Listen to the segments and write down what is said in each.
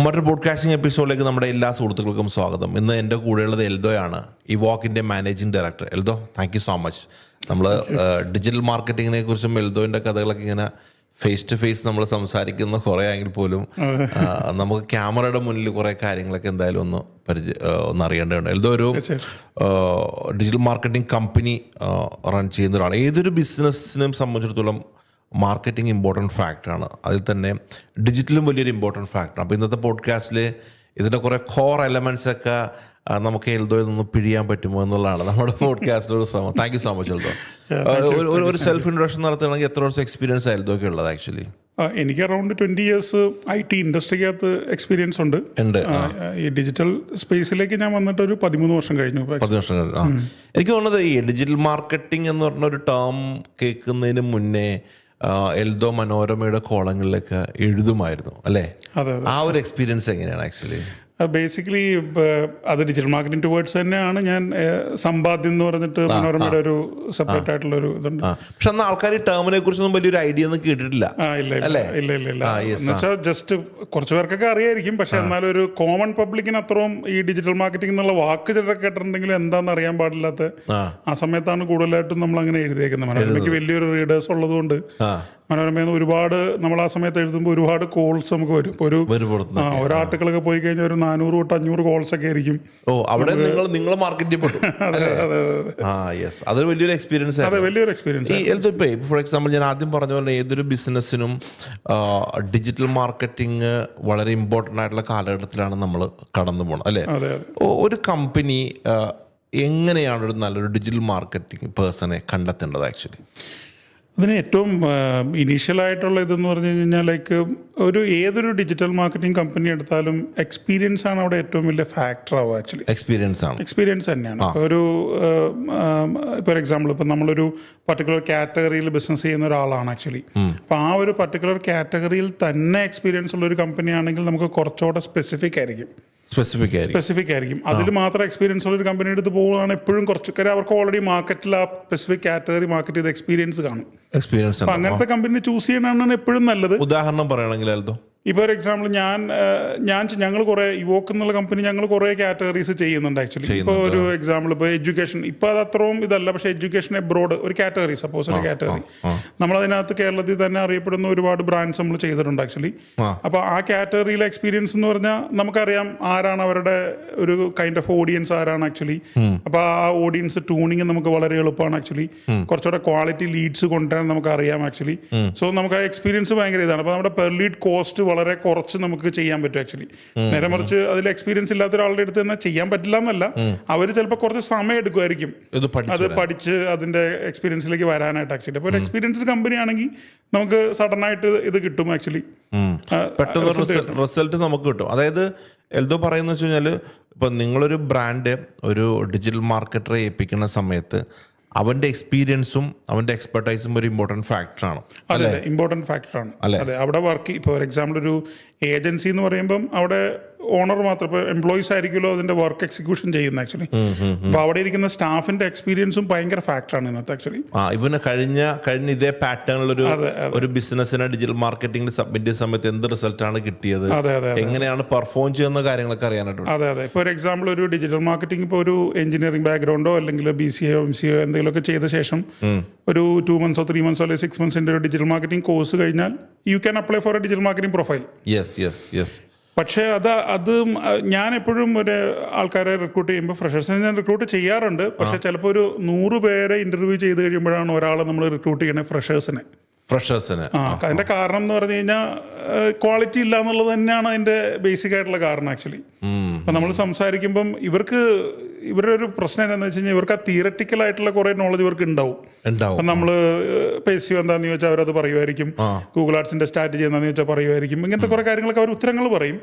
മറ്റൊരു പോഡ്കാസ്റ്റിംഗ് എപ്പിസോഡിലേക്ക് നമ്മുടെ എല്ലാ സുഹൃത്തുക്കൾക്കും സ്വാഗതം. ഇന്ന് എൻ്റെ കൂടെയുള്ളത് എൽദോയാണ്, ഇവോക്കിൻ്റെ managing director. Eldo, thank you so much. നമ്മൾ ഡിജിറ്റൽ മാർക്കറ്റിങ്ങിനെ കുറിച്ചും എൽദോൻ്റെ കഥകളൊക്കെ ഇങ്ങനെ ഫേസ് ടു ഫേസ് നമ്മൾ സംസാരിക്കുന്ന കുറേ ആയെങ്കിൽ പോലും നമുക്ക് ക്യാമറയുടെ മുന്നിൽ കുറേ കാര്യങ്ങളൊക്കെ എന്തായാലും ഒന്ന് അറിയേണ്ടതുണ്ട്. എൽദോ ഒരു ഡിജിറ്റൽ മാർക്കറ്റിംഗ് കമ്പനി റൺ ചെയ്യുന്ന ഒരാളാണ്. ഏതൊരു ബിസിനസ്സിനും സംബന്ധിച്ചിടത്തോളം മാർക്കറ്റിംഗ് ഇമ്പോർട്ടൻറ്റ് ഫാക്ടറാണ്. അതിൽ തന്നെ ഡിജിറ്റലും വലിയൊരു ഇമ്പോർട്ടൻറ്റ് ഫാക്ടറാണ്. അപ്പോൾ ഇന്നത്തെ പോഡ്കാസ്റ്റിൽ ഇതിൻ്റെ കുറേ കോർ എലമെൻറ്റ്സ് ഒക്കെ നമുക്ക് എൽദോയിൽ നിന്ന് പിഴിയാൻ പറ്റുമോ എന്നുള്ളതാണ് നമ്മുടെ പോഡ്കാസ്റ്റിലൊരു ശ്രമം. Thank you so much Eldho. ഒരു സെൽഫ് ഇൻട്രൊഡക്ഷൻ നടത്തുകയാണെങ്കിൽ എത്ര വർഷം എക്സ്പീരിയൻസ് എൽദോയ്ക്ക് ഉള്ളത്? ആക്ച്വലി എനിക്ക് അറൗണ്ട് 20 years IT ഇൻഡസ്ട്രിക്കകത്ത് എക്സ്പീരിയൻസ് ഉണ്ട്. ഈ ഡിജിറ്റൽ സ്പേസിലേക്ക് ഞാൻ വന്നിട്ട് ഒരു 13 വർഷം കഴിഞ്ഞു. 10 വർഷം കഴിഞ്ഞു. എനിക്ക് തോന്നുന്നത് ഈ ഡിജിറ്റൽ മാർക്കറ്റിംഗ് എന്ന് പറഞ്ഞ ഒരു ടേം കേൾക്കുന്നതിന് മുന്നേ എൽദോ മനോരമയുടെ കോളങ്ങളിലൊക്കെ എഴുതുമായിരുന്നു അല്ലേ? ആ ഒരു എക്സ്പീരിയൻസ് എങ്ങനെയാണ് ആക്ച്വലി? ബേസിക്കലി അത് ഡിജിറ്റൽ മാർക്കറ്റിംഗ് ടുവേർഡ്സ് തന്നെയാണ്. ഞാൻ സമ്പാദ്യം എന്ന് പറഞ്ഞിട്ട് മനോരമയുടെ ഒരു സെപ്പറേറ്റ് ആയിട്ടുള്ള ഒരു ഇതുണ്ട്. പക്ഷെ അന്ന് ആൾക്കാർ ഈ ടേമിനെ കുറിച്ചൊന്നും വലിയൊരു ഐഡിയ ഒന്നും കേട്ടിട്ടില്ല. ഇല്ല എന്നുവെച്ചാൽ ജസ്റ്റ് കുറച്ച് പേർക്കൊക്കെ അറിയായിരിക്കും. പക്ഷെ എന്നാലും ഒരു കോമൺ പബ്ലിക്കിന് അത്രയും ഈ ഡിജിറ്റൽ മാർക്കറ്റിംഗ് എന്നുള്ള വാക്ക് ചിലരൊക്കെ കേട്ടിട്ടുണ്ടെങ്കിലും എന്താണെന്ന് അറിയാൻ പാടില്ലാത്ത ആ സമയത്താണ് കൂടുതലായിട്ടും നമ്മൾ അങ്ങനെ എഴുതിയേക്കുന്നത്. മനോരമയ്ക്ക് വലിയൊരു റീഡേഴ്സ് ഉള്ളതുകൊണ്ട് മനോരമയിൽ ഒരുപാട് നമ്മൾ ആ സമയത്ത് എഴുതുമ്പോൾ ഒരുപാട് കോൾസ് നമുക്ക് വരും. ഇപ്പോൾ ഒരു ആർട്ടിക്കിളൊക്കെ പോയി കഴിഞ്ഞാൽ ഒരു 400 തൊട്ട് 500 കോൾസ് ഒക്കെ ആയിരിക്കും. നിങ്ങൾ മാർക്കറ്റിൽ പെട്ടു. അതൊരു വലിയൊരു എക്സ്പീരിയൻസ്. അതെ, വലിയൊരു എക്സ്പീരിയൻസ്. ഫോർ എക്സാമ്പിൾ, ഞാൻ ആദ്യം പറഞ്ഞ പോലെ ഏതൊരു ബിസിനസ്സിനും ഡിജിറ്റൽ മാർക്കറ്റിംഗ് വളരെ ഇമ്പോർട്ടൻ്റ് ആയിട്ടുള്ള കാലഘട്ടത്തിലാണ് നമ്മൾ കടന്നു പോകുന്നത് അല്ലേ? ഒരു കമ്പനി എങ്ങനെയാണ് ഒരു നല്ലൊരു ഡിജിറ്റൽ മാർക്കറ്റിംഗ് പേഴ്സണെ കണ്ടെത്തേണ്ടത് ആക്ച്വലി? അതിന് ഏറ്റവും ഇനീഷ്യലായിട്ടുള്ള ഇതെന്ന് പറഞ്ഞു കഴിഞ്ഞാൽ ലൈക്ക് ഏതൊരു ഡിജിറ്റൽ മാർക്കറ്റിംഗ് കമ്പനി എടുത്താലും എക്സ്പീരിയൻസ് ആണ് അവിടെ ഏറ്റവും വലിയ ഫാക്ടർ ആവുക. ആക്ച്വലി എക്സ്പീരിയൻസ് തന്നെയാണ്. ഇപ്പോൾ എക്സാമ്പിൾ, ഇപ്പം നമ്മളൊരു പർട്ടിക്കുലർ കാറ്റഗറിയിൽ ബിസിനസ് ചെയ്യുന്ന ഒരാളാണ് ആക്ച്വലി. അപ്പോൾ ആ ഒരു പർട്ടിക്കുലർ കാറ്റഗറിയിൽ തന്നെ എക്സ്പീരിയൻസ് ഉള്ള ഒരു കമ്പനി ആണെങ്കിൽ നമുക്ക് കുറച്ചുകൂടെ സ്പെസിഫിക് ആയിരിക്കും. അതിൽ മാത്രം എക്സ്പീരിയൻസ് ഉള്ള ഒരു കമ്പനി എടുത്ത് പോകുകയാണ് എപ്പോഴും കുറച്ചൊക്കെ അവർക്ക് ഓൾറെഡി മാർക്കറ്റിൽ ആ സ്പെസിഫിക് കാറ്റഗറി മാർക്കറ്റ് ചെയ്ത എക്സ്പീരിയൻസ് കാണും. അങ്ങനത്തെ കമ്പനി ചൂസ് ചെയ്യണതാണ് എപ്പോഴും നല്ലത്. ഉദാഹരണം പറയുകയാണെങ്കിൽ ഇപ്പോൾ ഒരു എക്സാമ്പിൾ, ഞങ്ങൾ കുറേ ഇവോക്ക് എന്നുള്ള കമ്പനി ഞങ്ങൾ കുറേ കാറ്റഗറീസ് ചെയ്യുന്നുണ്ട് ആക്ച്വലി. ഇപ്പോൾ ഒരു എക്സാമ്പിൾ, ഇപ്പോൾ എഡ്യൂക്കേഷൻ, ഇപ്പോൾ അത് അത്രയും ഇതല്ല, പക്ഷേ എഡ്യൂക്കേഷൻ എബ്രോഡ് ഒരു കാറ്റഗറി, സപ്പോസ് ഒരു കാറ്റഗറി നമ്മളതിനകത്ത് കേരളത്തിൽ തന്നെ അറിയപ്പെടുന്ന ഒരുപാട് ബ്രാൻഡ്സ് നമ്മൾ ചെയ്തിട്ടുണ്ട് ആക്ച്വലി. അപ്പോൾ ആ കാറ്റഗറിയിലെ എക്സ്പീരിയൻസ് എന്ന് പറഞ്ഞാൽ നമുക്കറിയാം ആരാണ് അവരുടെ ഒരു കൈൻഡ് ഓഫ് ഓഡിയൻസ് ആരാണ് ആക്ച്വലി. അപ്പോൾ ആ ഓഡിയൻസ് ട്യൂണിങ് നമുക്ക് വളരെ എളുപ്പമാണ് ആക്ച്വലി. കുറച്ചുകൂടെ ക്വാളിറ്റി ലീഡ്സ് കൊണ്ടുവരാൻ നമുക്ക് അറിയാം ആക്ച്വലി. സോ നമുക്ക് ആ എക്സ്പീരിയൻസ് ഭയങ്കര ഇതാണ്. അപ്പോൾ നമ്മുടെ പെർ ലീഡ് കോസ്റ്റ് വളരെ കുറച്ച് നമുക്ക് ചെയ്യാൻ പറ്റും ആക്ച്വലി. നേരെ മറിച്ച് അതിൽ എക്സ്പീരിയൻസ് ഇല്ലാത്ത ഒരാളുടെ അടുത്ത് തന്നെ ചെയ്യാൻ പറ്റില്ല എന്നല്ല, അവർ ചിലപ്പോൾ കുറച്ച് സമയം എടുക്കുമായിരിക്കും അത് പഠിച്ച് അതിന്റെ എക്സ്പീരിയൻസിലേക്ക് വരാനായിട്ട് ആക്ച്വലി. അപ്പോൾ ഒരു എക്സ്പീരിയൻസ്ഡ് കമ്പനി ആണെങ്കിൽ നമുക്ക് സഡൻ ആയിട്ട് ഇത് കിട്ടും ആക്ച്വലി, പെട്ടെന്ന് റിസൾട്ട് നമുക്ക് കിട്ടും. അതായത് എൽദോ പറയുന്നത് വെച്ച് കഴിഞ്ഞാൽ, ഇപ്പം നിങ്ങളൊരു ബ്രാൻഡ് ഒരു ഡിജിറ്റൽ മാർക്കറ്ററെ ഏൽപ്പിക്കുന്ന സമയത്ത് അവന്റെ എക്സ്പീരിയൻസും അവന്റെ എക്സ്പെർട്ടൈസും ഒരു ഇമ്പോർട്ടൻറ്റ് ഫാക്ടറാണ്. അതെ, ഇമ്പോർട്ടൻറ്റ് ഫാക്ടറാണ്. അതെ, അവിടെ വർക്ക്, ഇപ്പോൾ ഫോർ എക്സാമ്പിൾ ഒരു ഏജൻസി എന്ന് പറയുമ്പം അവിടെ ഓണർ മാത്രം, ഇപ്പോൾ എംപ്ലോയീസ് ആയിരിക്കുമല്ലോ അതിന്റെ വർക്ക് എക്സിക്യൂഷൻ ചെയ്യുന്നത് ആക്ച്വലി. അപ്പോൾ അവിടെ ഇരിക്കുന്ന സ്റ്റാഫിന്റെ എക്സ്പീരിയൻസും ഭയങ്കര ഫാക്ടറാണ് ഇതിനകത്ത് ആക്ച്വലി. ഇവന് കഴിഞ്ഞ ഇതേ പാറ്റേണിൽ ഒരു ബിസിനസ്സിനെ ഡിജിറ്റൽ മാർക്കറ്റിംഗിൽ സബ്മിറ്റ് ചെയ്ത സമയത്ത് എന്ത് റിസൾട്ടാണ് കിട്ടിയത്, എങ്ങനെയാണ് പെർഫോം ചെയ്യുന്ന കാര്യങ്ങളൊക്കെ അറിയാനായിട്ട്. അതെ. ഇപ്പോൾ ഒരു എക്സാമ്പിൾ, ഒരു ഡിജിറ്റൽ മാർക്കറ്റിംഗ് ഇപ്പോൾ ഒരു എഞ്ചിനീയറിംഗ് ബാക്ക്ഗ്രൗണ്ടോ അല്ലെങ്കിൽ BCA MCA എന്തെങ്കിലുമൊക്കെ ചെയ്ത ശേഷം ഒരു 2 months 3 months അല്ലെങ്കിൽ 6 months ഒരു ഡിജിറ്റൽ മാർക്കറ്റിംഗ് കോഴ്സ് കഴിഞ്ഞാൽ you can apply for A digital marketing profile. പക്ഷേ അത് ഞാൻ എപ്പോഴും ഒരു ആൾക്കാരെ റിക്രൂട്ട് ചെയ്യുമ്പോൾ ഫ്രഷേഴ്സിനെ ഞാൻ റിക്രൂട്ട് ചെയ്യാറുണ്ട്. പക്ഷെ ചിലപ്പോൾ ഒരു 100 പേരെ ഇന്റർവ്യൂ ചെയ്ത് കഴിയുമ്പോഴാണ് ഒരാളെ നമ്മൾ റിക്രൂട്ട് ചെയ്യണേ ഫ്രഷേഴ്സിനെ. അതിന്റെ കാരണം എന്ന് പറഞ്ഞു കഴിഞ്ഞാൽ ക്വാളിറ്റി ഇല്ല എന്നുള്ളത് തന്നെയാണ് അതിന്റെ ബേസിക് ആയിട്ടുള്ള കാരണം ആക്ച്വലി. അപ്പൊ നമ്മൾ സംസാരിക്കുമ്പം ഇവരുടെ ഒരു പ്രശ്നം എന്താണെന്ന് വെച്ച് കഴിഞ്ഞാൽ ഇവർക്ക് ആ തിയററ്റിക്കൽ ആയിട്ടുള്ള കുറെ നോളജ് ഇവർക്ക് ഉണ്ടാവും. അപ്പം നമ്മൾ പേസിയോ എന്താണെന്ന് ചോദിച്ചാൽ അവരത് പറയുമായിരിക്കും, ഗൂഗിൾ ആഡ്സിന്റെ സ്ട്രാറ്റജി എന്താണെന്ന് ചോദിച്ചാൽ പറയുമായിരിക്കും, ഇങ്ങനത്തെ കുറെ കാര്യങ്ങളൊക്കെ അവർ ഉത്തരങ്ങൾ പറയും.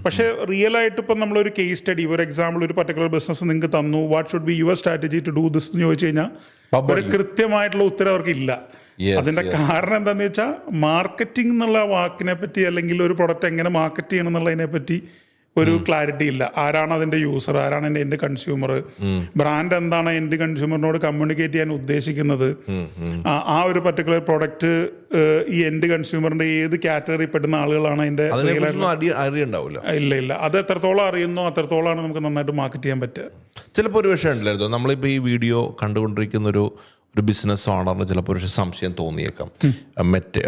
പക്ഷേ റിയൽ ആയിട്ട് ഇപ്പം നമ്മളൊരു കേസ് സ്റ്റഡി, ഒരു എക്സാമ്പിൾ, ഒരു പർട്ടിക്കുലർ ബിസിനസ് നിങ്ങൾക്ക് തന്നു, what should be your strategy to do this എന്ന് ചോദിച്ചു കഴിഞ്ഞാൽ ഒരു കൃത്യമായിട്ടുള്ള ഉത്തരം അവർക്ക് ഇല്ല. അതിന്റെ കാരണം എന്താണെന്ന് വെച്ചാൽ മാർക്കറ്റിംഗ് എന്നുള്ള വാക്കിനെ പറ്റി അല്ലെങ്കിൽ ഒരു പ്രൊഡക്റ്റ് എങ്ങനെ മാർക്കറ്റ് ചെയ്യണം എന്നുള്ളതിനെ പറ്റി ഒരു ക്ലാരിറ്റി ഇല്ല. ആരാണ് അതിന്റെ യൂസർ, ആരാണ് എൻ്റെ കൺസ്യൂമർ, ബ്രാൻഡ് എന്താണ് എൻ്റെ കൺസ്യൂമറിനോട് കമ്മ്യൂണിക്കേറ്റ് ചെയ്യാൻ ഉദ്ദേശിക്കുന്നത്, ആ ഒരു പർട്ടിക്കുലർ പ്രോഡക്റ്റ് ഈ എൻ്റെ കൺസ്യൂമറിന്റെ ഏത് കാറ്റഗറി പെടുന്ന ആളുകളാണ് അതിന്റെ ഇല്ല. അത് എത്രത്തോളം അറിയുന്നോ അത്രത്തോളമാണ് നമുക്ക് നന്നായിട്ട് മാർക്കറ്റ് ചെയ്യാൻ പറ്റുക. ചിലപ്പോൾ ഒരു വിഷയം ഉണ്ടല്ലോ, നമ്മളിപ്പോൾ ഈ വീഡിയോ കണ്ടുകൊണ്ടിരിക്കുന്ന ഒരു ബിസിനസ് ഓണറിന് ചിലപ്പോൾ ഒരു സംശയം തോന്നിയേക്കാം. മറ്റേ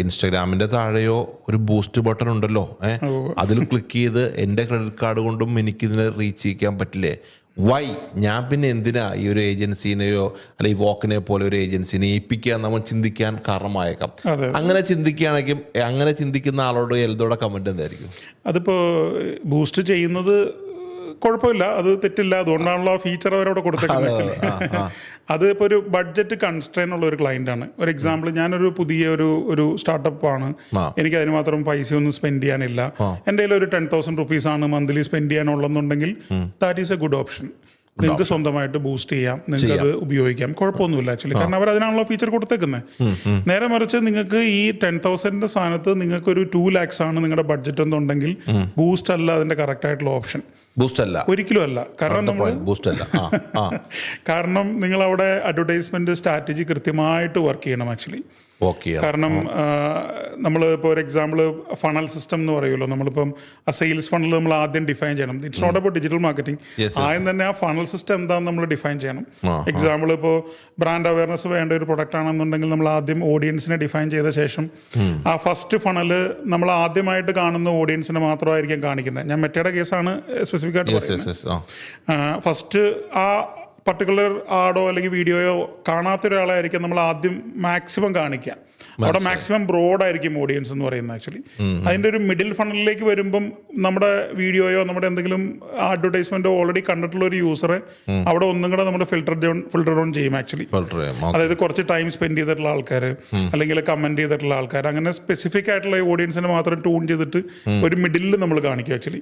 ഇൻസ്റ്റാഗ്രാമിൻ്റെ താഴെയോ ഒരു ബൂസ്റ്റ് ബട്ടൺ ഉണ്ടല്ലോ, അതിൽ ക്ലിക്ക് ചെയ്ത് എൻ്റെ ക്രെഡിറ്റ് കാർഡ് കൊണ്ടും എനിക്കിതിനെ റീച്ച് ചെയ്യിക്കാൻ പറ്റില്ലേ? വൈ ഞാൻ പിന്നെ എന്തിനാ ഈ ഒരു ഏജൻസിനെയോ അല്ലെങ്കിൽ വോക്കിനെ പോലെ ഒരു ഏജൻസിനെ ഏൽപ്പിക്കുക നമ്മൾ ചിന്തിക്കാൻ കാരണമായേക്കാം. അങ്ങനെ ചിന്തിക്കുകയാണെങ്കിൽ അങ്ങനെ ചിന്തിക്കുന്ന ആളോട് എൽദോയുടെ കമന്റ് എന്തായിരിക്കും? അതിപ്പോൾ ബൂസ്റ്റ് ചെയ്യുന്നത് കുഴപ്പമില്ല, അത് തെറ്റില്ല, അതുകൊണ്ടാണല്ലോ ആ ഫീച്ചർ അവരവിടെ കൊടുത്തേക്കുന്നത്. അത് ഇപ്പോൾ ഒരു ബഡ്ജറ്റ് കൺസ്ട്രെയിൻ ഉള്ള ഒരു ക്ലയന്റ് ആണ്. ഒരു എക്സാമ്പിൾ, ഞാനൊരു പുതിയ ഒരു സ്റ്റാർട്ടപ്പ് ആണ്, എനിക്ക് അതിന് മാത്രം പൈസയൊന്നും സ്പെൻഡ് ചെയ്യാനില്ല, എൻ്റെ കയ്യിൽ ഒരു 10,000 rupees ആണ് മന്ത്ലി സ്പെൻഡ് ചെയ്യാനുള്ളതെന്നുണ്ടെങ്കിൽ that is a good option. നിങ്ങൾക്ക് സ്വന്തമായിട്ട് ബൂസ്റ്റ് ചെയ്യാം, നിങ്ങൾക്ക് അത് ഉപയോഗിക്കാം, കുഴപ്പമൊന്നുമില്ല ആക്ച്വലി. കാരണം അവർ അതിനാണല്ലോ ഫീച്ചർ കൊടുത്തേക്കുന്നത്. നേരെ മറിച്ച് നിങ്ങൾക്ക് ഈ 10,000 സ്ഥാനത്ത് നിങ്ങൾക്ക് ഒരു 2 lakhs ആണ് നിങ്ങളുടെ ബഡ്ജറ്റ് എന്നുണ്ടെങ്കിൽ ബൂസ്റ്റ് അല്ല അതിന്റെ കറക്റ്റ് ആയിട്ടുള്ള ഓപ്ഷൻ. ബൂസ്റ്റ് അല്ല, ഒരിക്കലും അല്ല. കാരണം നിങ്ങൾ അവിടെ അഡ്വർടൈസ്മെന്റ് സ്ട്രാറ്റജി കൃത്യമായിട്ട് വർക്ക് ചെയ്യണം ആക്ച്വലി. കാരണം നമ്മൾ ഇപ്പോൾ ഒരു എക്സാമ്പിൾ ഫണൽ സിസ്റ്റം എന്ന് പറയുമല്ലോ, നമ്മളിപ്പം ആ സെയിൽസ് ഫണൽ നമ്മൾ ആദ്യം ഡിഫൈൻ ചെയ്യണം. It's not about digital marketing. ആദ്യം തന്നെ ആ ഫണൽ സിസ്റ്റം എന്താണെന്ന് നമ്മൾ ഡിഫൈൻ ചെയ്യണം. എക്സാമ്പിൾ ഇപ്പോൾ ബ്രാൻഡ് അവയർനെസ് വേണ്ട ഒരു പ്രൊഡക്റ്റ് ആണെന്നുണ്ടെങ്കിൽ നമ്മൾ ആദ്യം ഓഡിയൻസിനെ ഡിഫൈൻ ചെയ്ത ശേഷം ആ ഫസ്റ്റ് ഫണല് നമ്മൾ ആദ്യമായിട്ട് കാണുന്ന ഓഡിയൻസിനെ മാത്രമായിരിക്കും കാണിക്കുന്നത്. ഞാൻ മെറ്റയുടെ കേസാണ് സ്പെസിഫിക് ആയിട്ട് പറയുന്നത്. ഫസ്റ്റ് ആ പർട്ടിക്കുലർ ആഡോ അല്ലെങ്കിൽ വീഡിയോയോ കാണാത്ത ഒരാളായിരിക്കും നമ്മൾ ആദ്യം മാക്സിമം കാണിക്കുക. അവിടെ മാക്സിമം ബ്രോഡായിരിക്കും ഓഡിയൻസ് എന്ന് പറയുന്നത് ആക്ച്വലി. അതിൻ്റെ ഒരു മിഡിൽ ഫണലിലേക്ക് വരുമ്പം നമ്മുടെ വീഡിയോയോ നമ്മുടെ എന്തെങ്കിലും അഡ്വർടൈസ്മെന്റോ ഓൾറെഡി കണ്ടിട്ടുള്ള ഒരു യൂസറെ അവിടെ ഒന്നും കൂടെ നമ്മൾ ഫിൽട്ടർ ഡൗൺ ചെയ്യും ആക്ച്വലി. അതായത് കുറച്ച് ടൈം സ്പെൻഡ് ചെയ്തിട്ടുള്ള ആൾക്കാർ അല്ലെങ്കിൽ കമന്റ് ചെയ്തിട്ടുള്ള ആൾക്കാർ, അങ്ങനെ സ്പെസിഫിക് ആയിട്ടുള്ള ഓഡിയൻസിനെ മാത്രം ട്യൂൺ ചെയ്തിട്ട് ഒരു മിഡിലിൽ നമ്മൾ കാണിക്കും ആക്ച്വലി.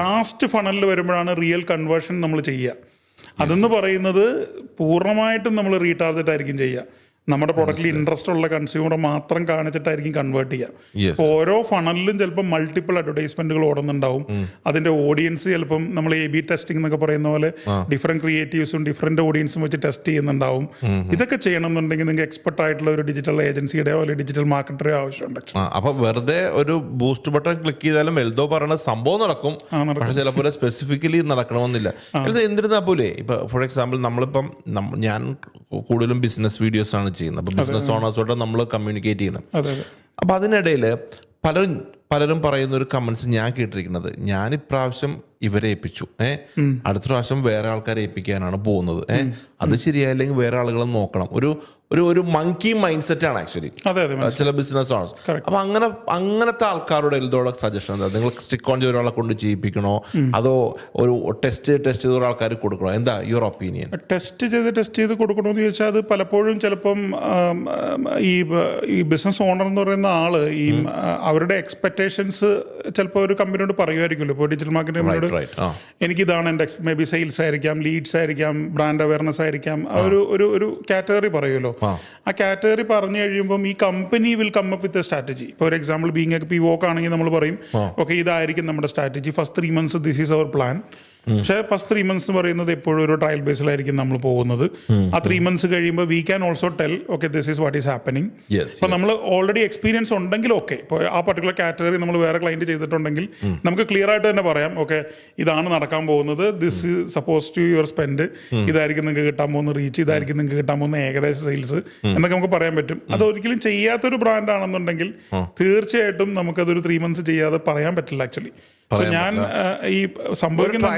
ലാസ്റ്റ് ഫണലിൽ വരുമ്പോഴാണ് റിയൽ കൺവേർഷൻ നമ്മൾ ചെയ്യുക. അതെന്ന് പറയുന്നത് പൂർണ്ണമായിട്ടും നമ്മൾ റീടാർജറ്റ് ആയിരിക്കും ചെയ്യുക. നമ്മുടെ പ്രൊഡക്റ്റിൽ ഇൻട്രസ്റ്റ് ഉള്ള കൺസ്യൂമറെ മാത്രം കാണിച്ചിട്ടായിരിക്കും കൺവേർട്ട് ചെയ്യുക. ഓരോ ഫണലിലും ചിലപ്പോൾ മൾട്ടിപ്പിൾ അഡ്വർടൈസ്മെന്റുകൾ ഓടുന്നുണ്ടാവും. അതിന്റെ ഓഡിയൻസ് ചിലപ്പം നമ്മൾ A/B ടെസ്റ്റിംഗ് എന്നൊക്കെ പറയുന്ന പോലെ ഡിഫറെന്റ് ക്രിയേറ്റീവ്സും ഡിഫറെന്റ് ഓഡിയൻസും വെച്ച് ടെസ്റ്റ് ചെയ്യുന്നുണ്ടാവും. ഇതൊക്കെ ചെയ്യണമെന്നുണ്ടെങ്കിൽ നിങ്ങൾക്ക് എക്സ്പെർട്ട് ആയിട്ടുള്ള ഒരു ഡിജിറ്റൽ ഏജൻസിയുടെയോ അല്ലെങ്കിൽ ഡിജിറ്റൽ മാർക്കറ്ററെയോ ആവശ്യമുണ്ട്. അപ്പൊ വെറുതെ ഒരു ബൂസ്റ്റ് ബട്ടൺ ക്ലിക്ക് ചെയ്താലും എൽദോ പറയുന്ന സംഭവം നടക്കും, പക്ഷെ ചിലപ്പോൾ സ്പെസിഫിക്കലി നടക്കണമെന്നില്ല. എന്തിരുന്നാ പോലെ ഇപ്പൊ ഫോർ എക്സാമ്പിൾ നമ്മളിപ്പം ഞാൻ കൂടുതലും ബിസിനസ് വീഡിയോസ് ആണ് ചെയ്യുന്നത്. അപ്പോൾ ബിസിനസ് ഓണേഴ്സോട്ട് നമ്മൾ കമ്മ്യൂണിക്കേറ്റ് ചെയ്യുന്നത്. അപ്പോൾ അതിനിടയിൽ പലരും പറയുന്ന ഒരു കമന്റ്സ് ഞാൻ കേട്ടിരിക്കുന്നത്, ഞാൻ ഇപ്രാവശ്യം ഇവരെ ഏൽപ്പിച്ചു, അടുത്ത പ്രാവശ്യം വേറെ ആൾക്കാരെ ഏൽപ്പിക്കാനാണ് പോകുന്നത്, അത് ശരിയായില്ലെങ്കിൽ വേറെ ആളുകളെ നോക്കണം. ഒരു മങ്കി മൈൻഡ് സെറ്റ് ആണ് ആക്ച്വലി ചില ബിസിനസ് ഓണേഴ്സ്. അപ്പൊ അങ്ങനത്തെ ആൾക്കാരോട് എൽദോയുടെ സജഷൻ എന്താ? നിങ്ങൾ സ്റ്റിക്ക് ഓൺ ചെയ്ത ഒരാളെ കൊണ്ട് ചെയ്യിപ്പിക്കണോ, അതോ ഒരു ടെസ്റ്റ് ചെയ്ത ഒരാൾക്കാർ കൊടുക്കണോ? എന്താ യുവർ ഒപ്പീനിയൻ? ടെസ്റ്റ് ചെയ്ത് കൊടുക്കണമെന്ന് ചോദിച്ചാൽ അത് പലപ്പോഴും ചിലപ്പം ഈ ബിസിനസ് ഓണർ എന്ന് പറയുന്ന ആള് ഈ അവരുടെ എക്സ്പെക്ടേഷൻസ് ചിലപ്പോൾ ഒരു കമ്പനിയോട് പറയുമായിരിക്കുമല്ലോ. ഇപ്പോൾ ഡിജിറ്റൽ മാർക്കറ്റിംഗ് എനിക്കിതാണ് എൻ്റെ മേ ബി സെയിൽസ് ആയിരിക്കാം, ലീഡ്സ് ആയിരിക്കാം, ബ്രാൻഡ് അവയർനെസ് ആയിരിക്കാം, ഒരു കാറ്റഗറി പറയുമല്ലോ. ആ കാറ്റഗറി പറഞ്ഞു കഴിയുമ്പം ഈ company will come up with a strategy. ഇപ്പോൾ ഒരു എക്സാമ്പിൾ വോക്ക് ആണെങ്കിൽ നമ്മൾ പറയും ഓക്കെ ഇതായിരിക്കും നമ്മുടെ strategy, first 3 months this is our plan. പക്ഷേ ഫസ്റ്റ് 3 months എന്ന് പറയുന്നത് എപ്പോഴും ഒരു ട്രയൽ ബേസിലായിരിക്കും നമ്മൾ പോകുന്നത്. ആ 3 months കഴിയുമ്പോൾ we can also tell okay this is what is happening. അപ്പോൾ നമ്മൾ ഓൾറെഡി എക്സ്പീരിയൻസ് ഉണ്ടെങ്കിൽ ഓക്കെ, ഇപ്പോൾ ആ പർട്ടിക്കുലർ കാറ്റഗറി നമ്മൾ വേറെ ക്ലയന്റ് ചെയ്തിട്ടുണ്ടെങ്കിൽ നമുക്ക് ക്ലിയർ ആയിട്ട് തന്നെ പറയാം ഓക്കെ ഇതാണ് നടക്കാൻ പോകുന്നത്, this is suppose to your spend, ഇതായിരിക്കും നിങ്ങൾക്ക് കിട്ടാൻ പോകുന്ന റീച്ച്, ഇതായിരിക്കും നിങ്ങൾക്ക് കിട്ടാൻ പോകുന്ന ഏകദേശ സെയിൽസ് എന്നൊക്കെ നമുക്ക് പറയാൻ പറ്റും. അത് ഒരിക്കലും ചെയ്യാത്തൊരു ബ്രാൻഡ് ആണെന്നുണ്ടെങ്കിൽ തീർച്ചയായിട്ടും നമുക്കതൊരു 3 months ചെയ്യാതെ പറയാൻ പറ്റില്ല ആക്ച്വലി. ഞാൻ ഈ സംഭവിക്കുന്ന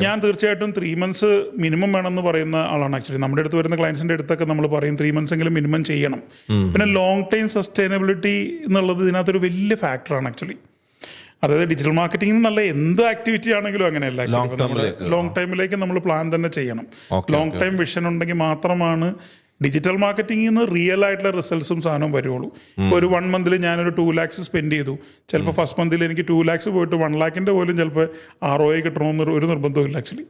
ഞാൻ തീർച്ചയായിട്ടും 3 months മിനിമം വേണമെന്ന് പറയുന്ന ആളാണ് ആക്ച്വലി. നമ്മുടെ അടുത്ത് വരുന്ന ക്ലയൻസിന്റെ അടുത്തൊക്കെ നമ്മൾ പറയും 3 months എങ്കിലും മിനിമം ചെയ്യണം. പിന്നെ ലോങ് ടൈം സസ്റ്റൈനബിലിറ്റി എന്നുള്ളത് ഇതിനകത്തൊരു വലിയ ഫാക്ടറാണ് ആക്ച്വലി. അതായത് ഡിജിറ്റൽ മാർക്കറ്റിംഗ് നല്ല എന്ത് ആക്ടിവിറ്റി ആണെങ്കിലും അങ്ങനെയല്ല, ലോങ് ടൈമിലേക്ക് നമ്മൾ പ്ലാൻ തന്നെ ചെയ്യണം. ലോങ് ടൈം വിഷൻ ഉണ്ടെങ്കിൽ മാത്രമാണ് ഡിജിറ്റൽ മാർക്കറ്റിംഗിൽ നിന്ന് റിയൽ ആയിട്ടുള്ള റിസൾട്ട്സും സാധനവും വരുള്ളൂ. ഇപ്പോൾ ഒരു 1 മന്തിൽ ഞാനൊരു 2 lakhs സ്പെൻഡ് ചെയ്തു, ചിലപ്പോൾ ഫസ്റ്റ് മന്തിൽ എനിക്ക് 2 lakhs പോയിട്ട് 1 lakhന്റെ പോലും ചിലപ്പോൾ ROI കിട്ടണമെന്ന് ഒരു നിർബന്ധമില്ല ആക്ച്വലി.